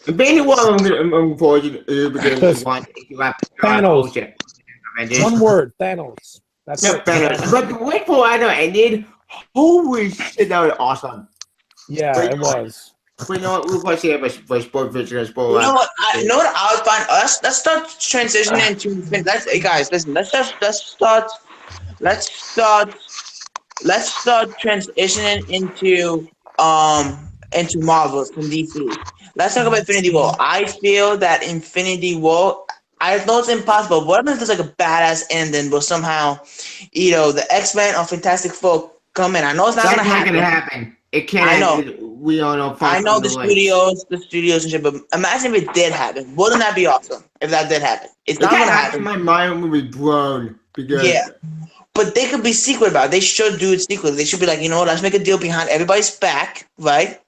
S3: Infinity War, I'm looking forward to because
S6: Thanos. One word, Thanos. That's
S3: Yeah,
S6: it.
S3: Thanos. But the way Colorado ended, holy shit, that was awesome.
S6: Yeah, it was.
S3: But you know what? We'll probably see it for sport vision and sport.
S2: You know what? I would find us. Let's start transitioning into. Hey guys, listen. Let's start transitioning into Marvel from DC. Let's talk about Infinity War. I feel that Infinity War. I know it's impossible. What if there's like a badass ending, but somehow, the X-Men or Fantastic Four come in? I know it's not
S3: That's
S2: gonna
S3: not
S2: happen.
S3: gonna happen. It can't.
S2: I know.
S3: We all know.
S2: I know the studios and shit, but imagine if it did happen. Wouldn't that be awesome if that did happen? It's not gonna happen.
S3: My mind will be blown because
S2: Yeah. But they could be secret about it. They should do it secretly. They should be like, you know what, let's make a deal behind everybody's back, right?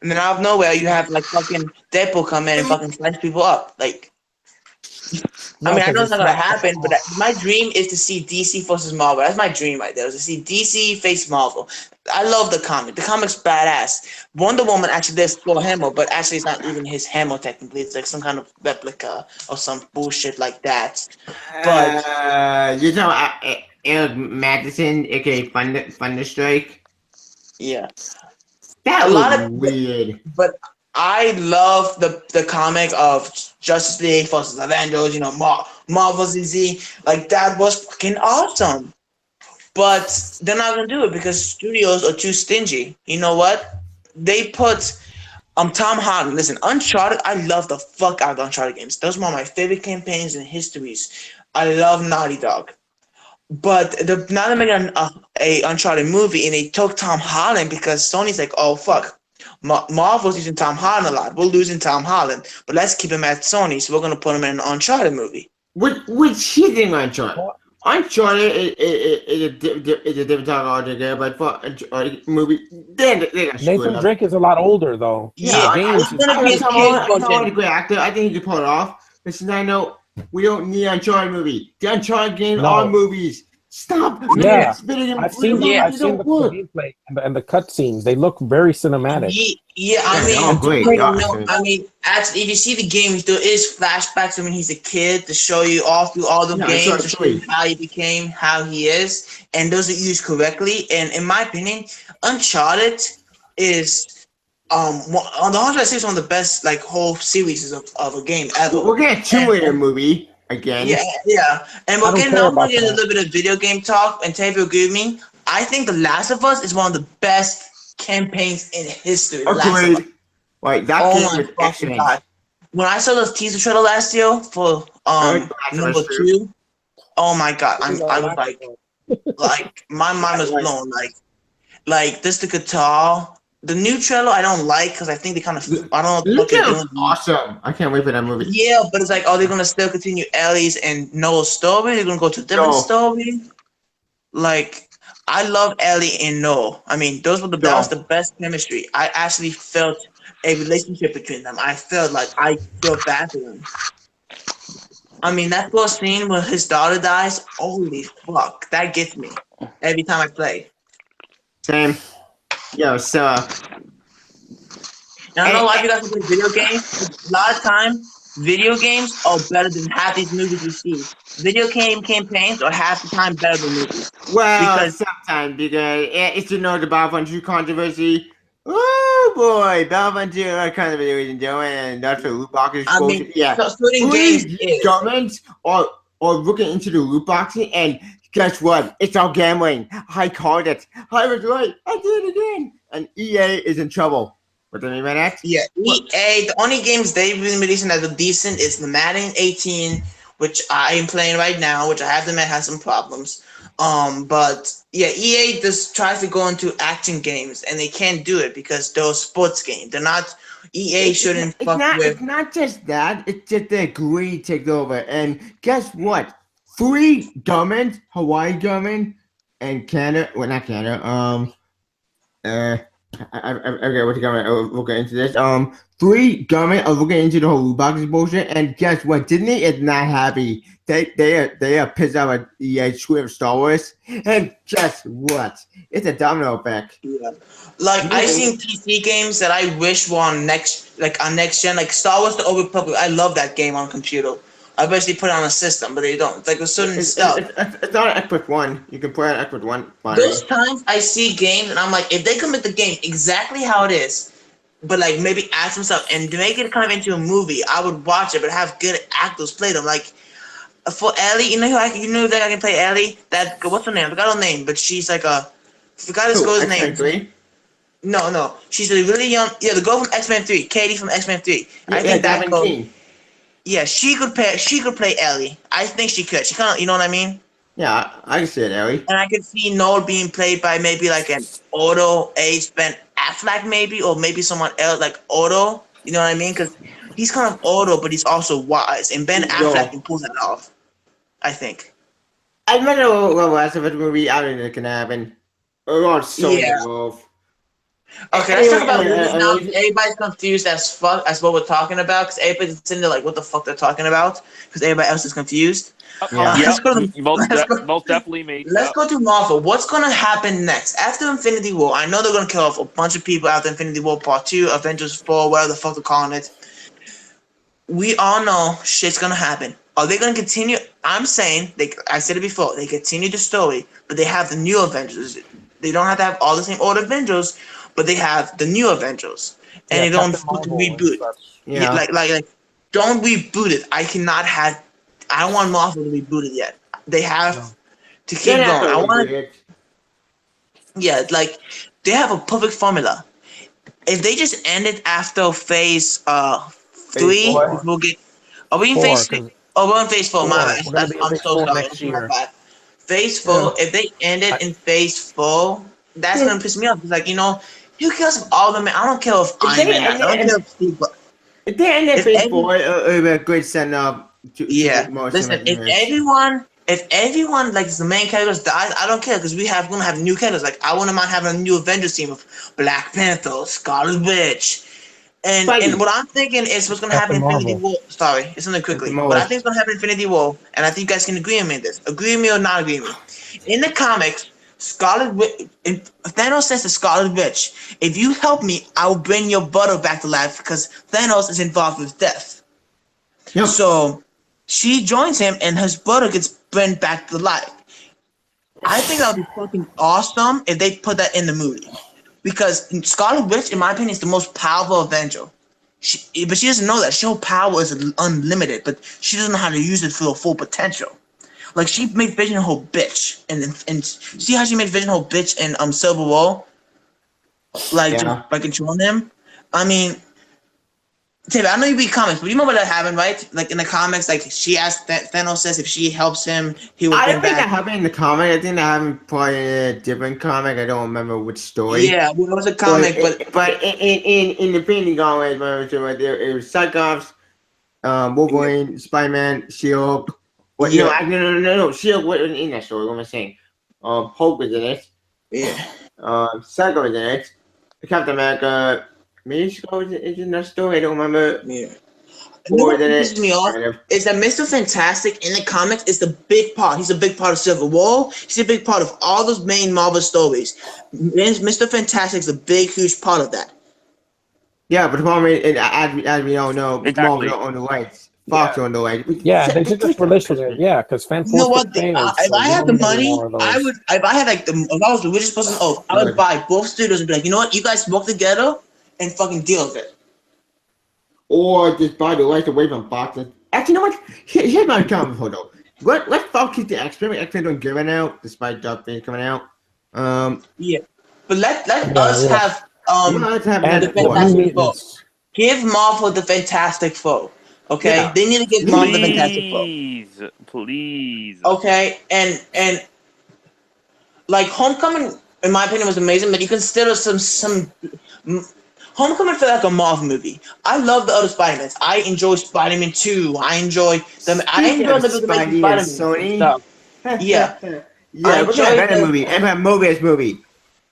S2: And then out of nowhere, you have like fucking Deadpool come in and fucking slice people up. Like, I mean, I
S6: 'cause
S2: know it's not
S6: it's
S2: gonna happen, but my dream is to see DC versus Marvel. That's my dream right there. Is to see DC face Marvel. I love the comic. The comic's badass. Wonder Woman actually does Thor hammer, but actually it's not even his hammer technically. It's like some kind of replica or some bullshit like that. But
S3: You're talking about Eric Madison, aka Thunderstrike.
S2: yeah,
S3: That
S2: a lot
S3: was
S2: of
S3: weird.
S2: but I love the comic of Justice League versus Avengers. You know, Marvel's Z. Like that was fucking awesome. But they're not gonna do it because studios are too stingy. You know what? They put Tom Holland. Listen, Uncharted. I love the fuck out of the Uncharted games. Those are one of my favorite campaigns in histories. I love Naughty Dog. But now they're making a Uncharted movie, and they took Tom Holland because Sony's like, oh fuck, Marvel's using Tom Holland a lot. We're losing Tom Holland, but let's keep him at Sony. So we're gonna put him in an Uncharted movie.
S3: Which he think Uncharted? Uncharted is a different type of altogether, but for Uncharted movie, they got screwed
S6: Nathan
S3: up.
S6: Drake is a lot older though.
S2: Yeah,
S6: games
S2: it's gonna be a
S3: Tom
S2: kid
S3: Holland's a
S2: version.
S3: great actor. I think he could pull it off. But since I know we don't need Uncharted movie, the Uncharted games
S6: No.
S3: are movies. Stop.
S6: Yeah.
S3: Spitting
S6: I've seen
S2: Yeah.
S6: I've seen the gameplay and the cutscenes. They look very cinematic.
S2: Yeah, I mean,
S3: Oh, great.
S2: no, I mean, actually, if you see the games, there is flashbacks of when he's a kid to show you all through all the games to show you how he became, how he is, and those are used correctly. And in my opinion, Uncharted is the Uncharted series is one of the best like whole series of a game ever.
S3: We're getting a Tomb Raider movie again.
S2: Yeah, and
S6: I don't care
S2: I'm
S6: about
S2: gonna get a
S6: that.
S2: little bit of video game talk, and Tavia agree with me. I think The Last of Us is one of the best campaigns in history. The Last of Us.
S3: Agreed. Right, that
S2: Oh
S3: game
S2: my
S3: was
S2: fucking
S3: excellent.
S2: god! When I saw the teaser trailer last year for number 2, oh my god! I was like my mind was blown. Like this the guitar. The new trailer I don't like because I think they kind of I don't know what they're doing.
S3: Awesome! I can't wait for that movie.
S2: Yeah, but it's like, are they gonna still continue Ellie's and Noel's story? They're gonna go to a different story. Like, I love Ellie and Noel. I mean, that was the best chemistry. I actually felt a relationship between them. I felt like I feel bad for them. I mean, that first scene where his daughter dies, holy fuck, that gets me every time I play.
S3: Same. Yo, so.
S2: And I don't know why you guys play video games. A lot of time, video games are better than half these movies we see. Video game campaigns are half the time better than movies.
S3: Well, sometimes because it's the Battlefront 2 controversy. Oh boy, Battlefront 2 kind of video isn't doing, and that's for loot boxes.
S2: I mean,
S3: yeah,
S2: certain games
S3: governments are looking into the loot boxing, and guess what? It's all gambling. I called it. I was right. I did it again. And EA is in trouble. What do you mean by that?
S2: Yeah, EA. The only games they've been releasing that are decent is the Madden 18, which I am playing right now, which I have to admit has some problems. But yeah, EA just tries to go into action games, and they can't do it because those sports games. They're not. EA shouldn't fuck with.
S3: It's not just that. It's just the greed takes over. And guess what? 3 governments, Hawaii government, and Canada. Well, not Canada. I forget what the government. We'll get into this. 3 government are looking into the whole loot boxes bullshit, and guess what? Disney is not happy. They are pissed off at EA with Star Wars, and guess what? It's a domino effect.
S2: Yeah. Like I've seen PC games that I wish were on next gen, like Star Wars: The Old Republic. I love that game on computer. I wish they put it on a system, but they don't. It's like a certain stuff.
S3: It's not an Xbox One. You can play an Xbox One.
S2: Those times I see games and I'm like, if they commit the game exactly how it is, but like maybe add some stuff and to make it kind of into a movie, I would watch it, but have good actors play them. Like for Ellie, you know that I can play Ellie. That what's her name? I forgot her name, but she's like forgot this girl's name.
S3: X-Men 3?
S2: No, she's a really young. Yeah, the girl from X-Men 3, Katie from X-Men 3. I think that girl. Yeah, she could play Ellie. I think she could. She kind of, you know what I mean?
S3: Yeah, I can see it, Ellie.
S2: And I could see Noel being played by maybe like an Odo-aged Ben Affleck, maybe, or maybe someone else like Odo. You know what I mean? Because he's kind of Odo, but he's also wise, and Ben Affleck can pull that off. I think.
S3: I remember the Last of Us movie. I don't think it can happen. We're all so involved.
S2: Okay, let's talk about movies now. Everybody's confused as fuck as what we're talking about because everybody's sitting there like, what the fuck they're talking about? Because everybody else is confused. Let's go to
S4: most definitely me.
S2: Let's go to Marvel. What's gonna happen next after Infinity War? I know they're gonna kill off a bunch of people after Infinity War Part 2, Avengers 4, whatever the fuck they're calling it. We all know shit's gonna happen. Are they gonna continue? I'm saying I said it before. They continue the story, but they have the new Avengers. They don't have to have all the same old Avengers, but they have the new Avengers, and they don't reboot.
S3: Yeah.
S2: Like, don't reboot it. I don't want Marvel to reboot it yet. They have to keep going. I want. Yeah, like they have a perfect formula. If they just end it after phase 3, we'll get. Are we in phase 3? Oh, we're in phase 4. My bad. I'm so sorry. Phase 4. If they end it in phase 4, that's gonna piss me off. It's like, who cares if all the men? I don't care if Iron Man. I don't care if Steve.
S3: If they end in phase 4, it'll be a good send up.
S2: Listen. If everyone like the main characters dies, I don't care because we're gonna have new characters. Like I wouldn't mind having a new Avengers team of Black Panther, Scarlet Witch, and what I'm thinking is what's gonna happen in Infinity War. Sorry, it's something quickly. What I think is gonna happen in Infinity War, and I think you guys can agree with me on this. Agree with me or not agree with me? In the comics, Thanos says to Scarlet Witch, "If you help me, I will bring your brother back to life because Thanos is involved with death." Yep. So she joins him, and his brother gets brought back to life. I think that would be fucking awesome if they put that in the movie, because Scarlet Witch, in my opinion, is the most powerful Avenger. But she doesn't know that. Her power is unlimited, but she doesn't know how to use it for her full potential. Like she made Vision her bitch, and see how she made Vision her bitch in Civil War, by controlling him. I mean. Taylor, I know you read comics, but you remember that happened, right? Like in the comics, like she asked Thanos says if she helps him, he will.
S3: I don't think that happened in the comic. I think that happened probably in a different comic. I don't remember which story.
S2: Yeah, well, it was a comic,
S3: but in the Infinity Gauntlet, it was Cyclops, Wolverine, Spider-Man, Shield. Well, no, Shield wasn't in that story. What am I saying? Hulk was in it.
S2: Yeah.
S3: Cyclops was in it. Captain America. Maybe she goes in that story. I don't remember.
S2: Yeah. What pisses me off is that Mr. Fantastic in the comics is the big part. He's a big part of Civil War. He's a big part of all those main Marvel stories. Mr. Fantastic is a big, huge part of that.
S3: Yeah, but the problem is, as we all know, Marvel don't own the rights. Fox own the rights.
S6: Yeah, they should just release it. Yeah, because fan.
S2: You know what? If I had the money, I would. If I had if I was the richest person, I would buy both studios and be like, you know what? You guys work together and fucking deal with it.
S3: Or just buy the rights away from Fox. Actually, you know what? Here's my comment for though. Let's Fox keep the X-Men. X-Men don't give it out, despite Dark things coming out.
S2: Yeah, but let us have the Fantastic Four. Give Marvel the Fantastic Four. Okay, they need to give Marvel the Fantastic Four.
S4: Please.
S2: Okay, and like Homecoming, in my opinion, was amazing, but you can still have some. Homecoming felt like a Marvel movie. I love the other Spider-Mans. I enjoy Spider-Man 2. I enjoy them. I enjoy the Spider-Man stuff. Yeah.
S3: Yeah, we're gonna have a movie. And a Mobius movie.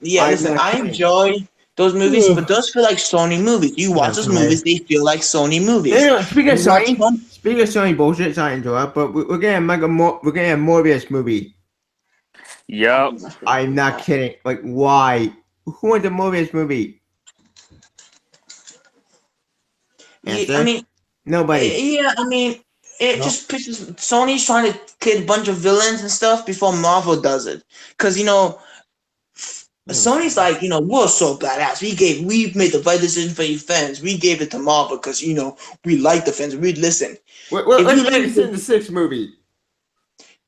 S2: Yeah, listen, I enjoy those movies, but those feel like Sony movies. You watch those movies, they feel like Sony movies.
S3: Speaking of Sony bullshit, I enjoy it, but we're gonna make a Morbius movie.
S4: Yep.
S3: I'm not kidding. Like, why? Who wants a Morbius movie?
S2: I mean,
S3: nobody.
S2: Yeah, I mean, just pisses. Sony's trying to get a bunch of villains and stuff before Marvel does it, because Sony's like, we're so badass. We made the right decision for your fans. We gave it to Marvel because we like the fans. We listen.
S3: Let's get into the 6th movie.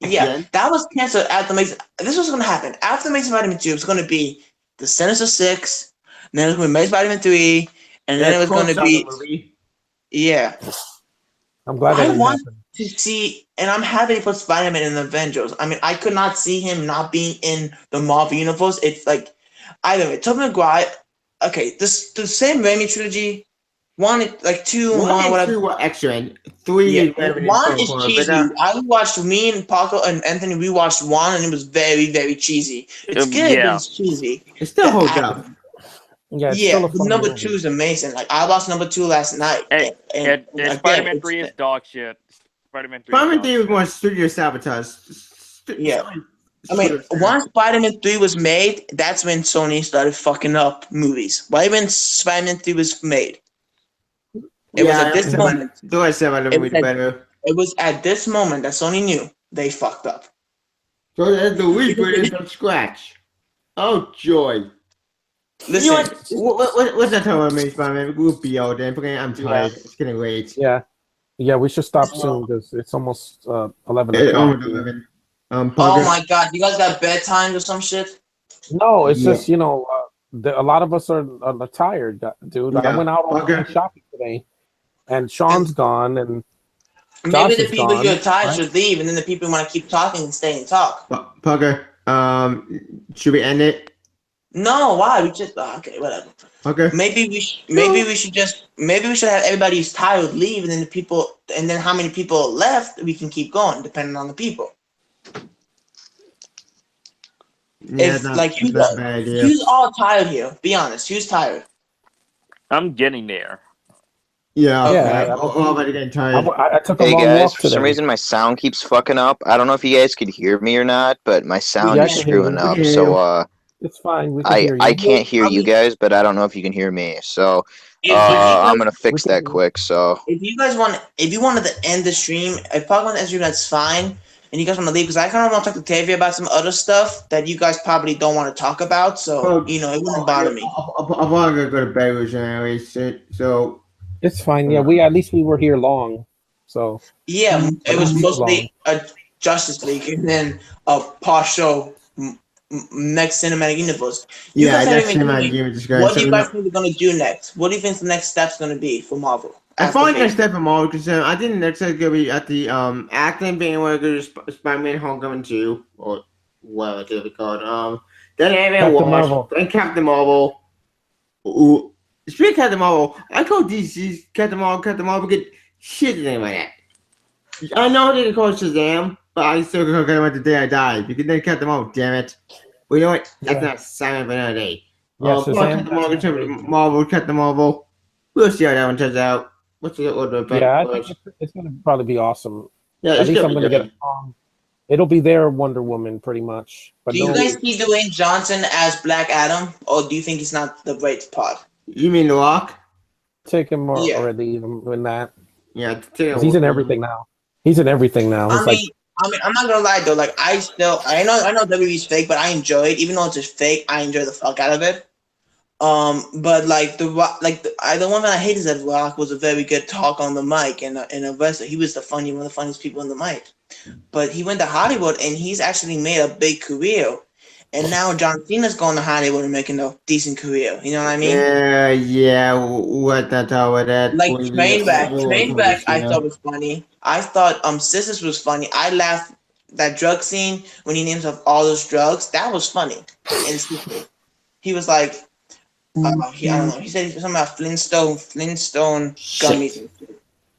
S2: Yeah, that was canceled after Amazing. This was going to happen after Amazing Spider-Man 2. It was going to be the Sinister 6, and then it was going to be Amazing Spider-Man 3, and then it was going to be. Yeah.
S6: I'm glad
S2: I want to see, and I'm happy to put Spider-Man in the Avengers. I mean, I could not see him not being in the Marvel Universe. It's like, either way, Tobey Maguire, okay, the Sam Raimi trilogy, 1, 2, and 1, whatever.
S3: 2 were extra, 3 is
S2: whatever. 1 is cheesy. Me and Parker and Anthony, we watched 1, and it was very, very cheesy. It's good, but it's cheesy.
S3: It still holds up.
S6: Yeah, it's
S2: Yeah,
S6: still a
S2: but
S6: fun
S2: number
S6: movie.
S2: 2 is amazing. Like I watched number 2 last night,
S4: And
S2: again,
S4: Spider-Man 3
S2: it's-
S4: is dog shit. Spider-Man 3 is
S3: Spider-Man
S4: dog
S3: 3 was
S4: shit.
S3: more studio sabotage.
S2: Yeah. I mean, once Spider-Man 3 was made, that's when Sony started fucking up movies. Right when Spider-Man 3 was made. It was at this moment.
S3: Do I say about the movie better?
S2: It was at this moment that Sony knew they fucked up.
S3: So that's the week it from scratch. Oh joy!
S2: Listen,
S3: You know what's that talking about me, Spider-Man? We'll be out there. I'm tired. It's getting late.
S6: Yeah, we should stop soon because it's almost 11
S3: It's
S6: o'clock.
S3: almost 11.
S2: oh
S3: Parker,
S2: my god, you guys got bedtimes or some shit?
S6: No, it's
S3: Yeah.
S6: just a lot of us are tired, dude. I
S3: Yeah.
S6: went out
S3: Okay.
S6: on shopping today, and Sean's gone, and
S2: Maybe
S6: Josh
S2: the
S6: is
S2: people
S6: gone,
S2: who are tired
S6: right?
S2: should leave, and then the people who want to keep talking and stay and talk.
S3: Parker, should we end it?
S2: No, why? We just okay, whatever.
S3: Okay.
S2: Maybe we should have everybody who's tired leave, and then how many people left, we can keep going depending on the people.
S3: Yeah,
S2: If
S3: not,
S2: like
S3: that's not a bad idea.
S2: who's all tired here? Be honest, who's tired?
S4: I'm getting there.
S3: Yeah,
S6: Yeah,
S3: all about getting tired.
S6: I took a
S1: Hey
S6: long
S1: guys,
S6: walk
S1: for
S6: today.
S1: some reason my sound keeps fucking up. I don't know if you guys could hear me or not, but my sound
S6: Yeah, I
S1: is
S6: can hear
S1: screwing
S6: you.
S1: up.
S3: We can
S1: So
S3: hear
S6: It's fine. We can hear you.
S1: I can't hear
S2: I
S1: you
S2: mean-
S1: guys, but I don't know if you can hear me. So
S2: If you guys-
S1: I'm gonna fix
S6: we can
S1: that
S6: hear you.
S1: quick. So
S2: If you wanted to end the stream, if Pokemon want to end the stream, that's fine. And you guys want to leave, because I kind of want to talk to Tavia about some other stuff that you guys probably don't want to talk about. So,
S3: Well,
S2: it wouldn't bother me.
S3: I'm gonna go to bed with you anyway. So
S6: It's fine. Yeah, at least we were here long. So
S2: Yeah, it was
S6: Long.
S2: mostly a Justice League and then a partial next cinematic universe. You
S3: yeah,
S2: guys
S3: that's
S2: haven't even
S3: my
S2: told me,
S3: game is going.
S2: what do you guys think they're going to do next? What do you think the next step's going to be for Marvel?
S3: I thought next step from all because I think the next step is gonna be at the acting being where go to Spider-Man Homecoming 2 or whatever it's gonna be called. Then Ant-Man
S6: Captain
S3: Wasp,
S6: Marvel.
S3: then Captain Marvel. Ooh, speaking of Captain Marvel, I call DC's Captain Marvel get shit name like that. I know they can call it Shazam, but I still can call it the day I die because then Captain Marvel. Damn it! Well, you know what? That's
S6: Yeah.
S3: not Simon for another day.
S6: Yeah,
S3: Shazam, Captain Marvel. We'll see how that one turns out. What's the order?
S6: yeah, I think it's going to probably be awesome.
S3: Yeah,
S6: At
S3: it's
S6: least
S3: gonna
S6: I'm
S3: be
S6: going to
S3: good.
S6: get. It'll be their Wonder Woman pretty much. But
S2: Do you
S6: no,
S2: guys see Dwayne Johnson as Black Adam, or do you think he's not the right part?
S3: You mean The Rock?
S6: take him or,
S2: Yeah.
S6: or leave him in that.
S3: Yeah,
S6: 'Cause he's in everything now. He's in everything now. It's
S2: I mean, I'm not gonna lie though. Like, I know WWE's fake, but I enjoy it. Even though it's just fake, I enjoy the fuck out of it. But like the one thing I hate is that Rock was a very good talk on the mic and a wrestler. He was one of the funniest people on the mic. But he went to Hollywood and he's actually made a big career. And now John Cena's going to Hollywood and making a decent career. You know what I mean?
S3: Yeah. What that all with that?
S2: Like Trainback, I thought was funny. I thought Sisters was funny. I laughed that drug scene when he names off all those drugs. That was funny. And he was like, I don't know. He said something about Flintstone gummies.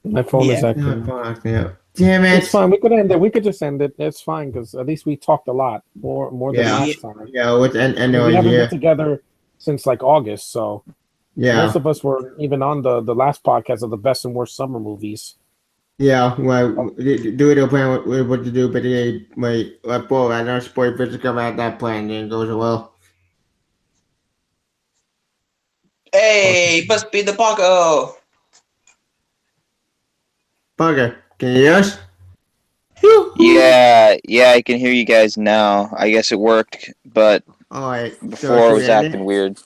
S6: my phone is
S2: Yeah.
S6: acting.
S3: Yeah. Damn it.
S6: It's fine. We could end it. We could just end it. It's fine because at least we talked a lot more than
S3: Yeah.
S6: last time.
S3: Yeah, what's and
S6: We haven't been
S3: yeah.
S6: together since like August, so
S3: Yeah.
S6: most of us were even on the last podcast of the best and worst summer movies.
S3: Yeah, well, do it plan what to do, but boy, I know sport visits come out that plan didn't go so well.
S2: Hey, must be the Paco.
S3: Bugger, can you hear us?
S1: Yeah, I can hear you guys now. I guess it worked, but
S3: Alright.
S1: before it was acting weird.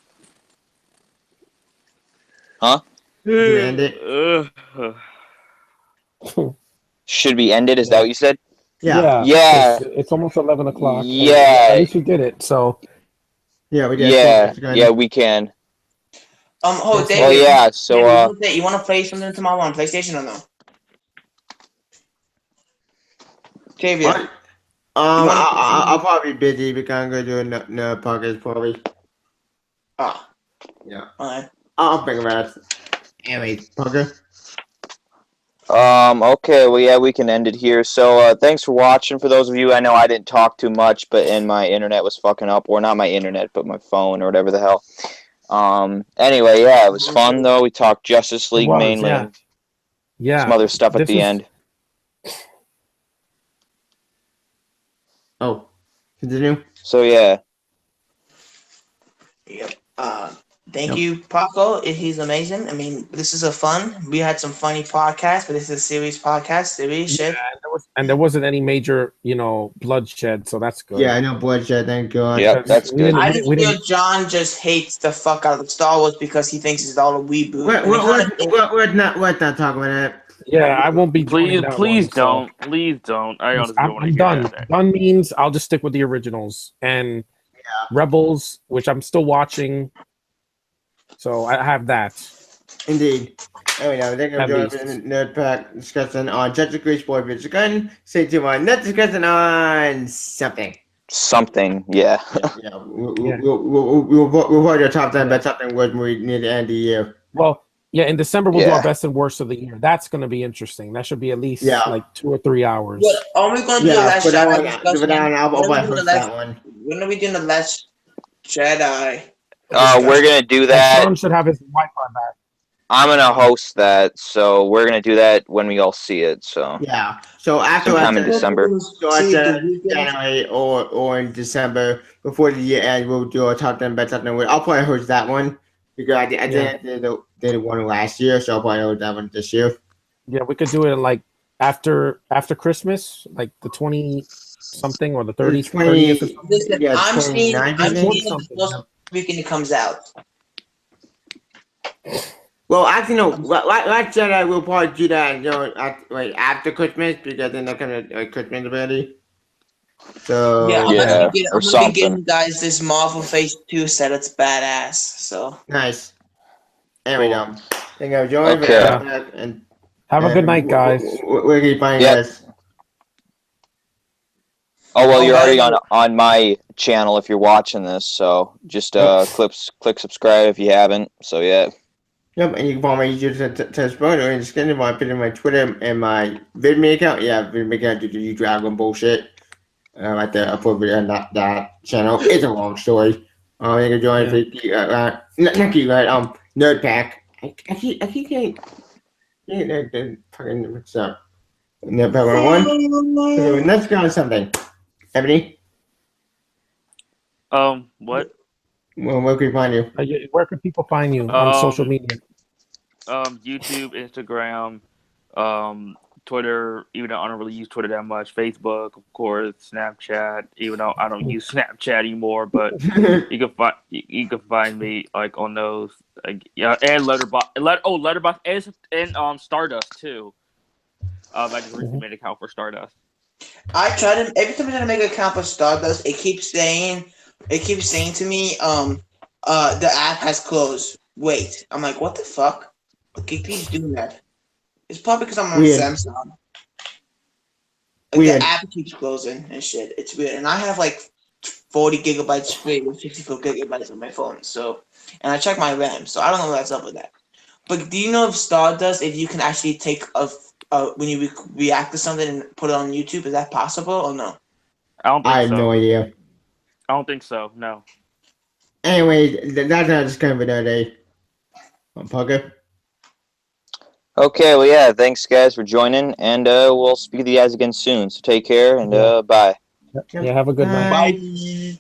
S3: Do we end it?
S1: Should we end it? Is that what you said?
S3: Yeah.
S1: Yeah.
S6: It's almost 11 o'clock.
S1: Yeah.
S6: At least we did it. So
S3: Yeah, we did.
S1: Yeah, we can.
S2: David.
S1: Well, yeah. So,
S2: David, you want to play something tomorrow on PlayStation or no? Tavia.
S3: What? I'll probably be busy because I'm gonna do another podcast probably.
S2: Ah,
S3: Yeah.
S2: alright.
S3: I'll think about it. Anyway, Parker.
S1: okay. Well, yeah, we can end it here. So, thanks for watching. For those of you, I know I didn't talk too much, but my internet was fucking up, or not my internet, but my phone or whatever the hell. Anyway, yeah, it was fun though. We talked Justice League
S6: was,
S1: mainly,
S6: yeah.
S1: and
S6: Yeah.
S1: some other stuff at
S6: This
S1: the
S6: was-
S1: end.
S3: Oh, continue.
S1: So yeah,
S2: Yep. Thank you, Paco. He's amazing. I mean, this is a fun. We had some funny podcasts, but this is a serious podcast. Serious shit.
S6: And there wasn't any major, bloodshed, so that's good.
S3: Yeah, I know bloodshed. Thank God.
S1: yep, that's
S6: We
S1: good.
S6: didn't-
S2: I just
S6: we
S2: feel
S6: didn't-
S2: John just hates the fuck out of Star Wars because he thinks it's all a reboot.
S3: Let's not talk about that.
S6: Yeah, I won't be.
S4: Please,
S6: joining that
S4: please
S6: one, so-
S4: don't. Please don't. I honestly don't want to
S6: I'm
S4: hear
S6: done.
S4: that.
S6: Done means I'll just stick with the originals and Rebels, which I'm still watching. So I have that.
S3: Indeed. Anyway, now thank you for
S6: At
S3: joining
S6: least.
S3: us in Nerd Pack discussion on Justice League Sport Video Gun. Stay tuned on next discussion on something.
S1: Something, yeah.
S3: Yeah, we'll vote your top 10 best top 10 words movie near the end of the year.
S6: Well, yeah, in December we'll do
S1: Yeah.
S6: our best and worst of the year. That's going to be interesting. That should be at least
S3: Yeah.
S6: like 2 or 3 hours.
S2: What are we going to do? The
S3: Yeah,
S2: last
S3: but that
S2: Jedi
S3: one,
S2: discussion?
S3: but that one, I'll
S2: When are we
S3: probably
S2: doing
S3: host
S2: the
S3: that
S2: last-
S3: one.
S2: When are we doing the last Jedi?
S1: We're gonna do
S6: And
S1: that.
S6: Sean should have his Wi-Fi back.
S1: I'm gonna host that, so we're gonna do that when we all see it. So
S3: Yeah. So after
S1: Sometime in
S3: that,
S1: December.
S3: so after January or in December before the year ends, we'll do a top 10 best top 10 words. I'll probably host that one because I did one last year, so I'll probably host that one this year.
S6: Yeah, we could do it like after Christmas, like the 20 something or the 30th. 30th or something.
S2: Listen,
S3: Yeah,
S2: I'm seeing
S3: 29th,
S2: I'm
S3: I
S2: seeing
S3: think.
S2: it the first weekend it comes out.
S3: Well, actually, no. Last Jedi, we'll probably do that, after Christmas because then they're kind of Christmas already. So
S2: Yeah, I'm
S1: Yeah,
S2: gonna be
S1: or
S2: getting
S1: something.
S2: you guys this Marvel Phase 2 set. It's badass. So
S3: nice. Anyway, thank you for joining.
S1: Okay.
S3: And
S6: Have a good night, guys.
S3: Where can you find
S1: Yep.
S3: us?
S1: oh well, you're already
S2: Okay.
S1: on my channel if you're watching this. So just click subscribe if you haven't. So yeah.
S3: Yep, and you can follow my YouTube to Spoon or in the description. I put in my Twitter and my VidMe account. Yeah, VidMe account to do you Dragon bullshit. Right there, I put video on that channel. It's a long story. You can join not you, right? Nerd Pack. I keep getting fucking what's up? Nerd Pack 101. So let's go on something. Ebony,
S4: What?
S3: well, where can we find you?
S6: Where can people find you on social media?
S4: YouTube, Instagram, Twitter, even though I don't really use Twitter that much. Facebook, of course, Snapchat, even though I don't use Snapchat anymore, but you can find me like on those, and Letterboxd, Letterboxd, and Stardust too. I just recently made an account for Stardust.
S2: I try to every time I try to make an account for Stardust, it keeps saying to me, the app has closed. Wait, I'm like, what the fuck? It keeps doing that. It's probably because I'm on
S3: Weird.
S2: Samsung. Like
S3: Weird.
S2: the app keeps closing and shit. It's weird, and I have like 40 gigabytes free with 64 gigabytes on my phone. So, and I check my RAM, so I don't know what's up with that. But do you know if Stardust, if you can actually take when you react to something and put it on YouTube, is that possible or no?
S4: I don't think
S3: I have
S4: so.
S3: no idea.
S4: I don't think so. No.
S3: Anyway, that's just kind of another day. Pucker.
S1: Okay, well yeah, thanks guys for joining, and we'll speak to you guys again soon. So take care and bye.
S6: Yeah, have a good night.
S2: Bye.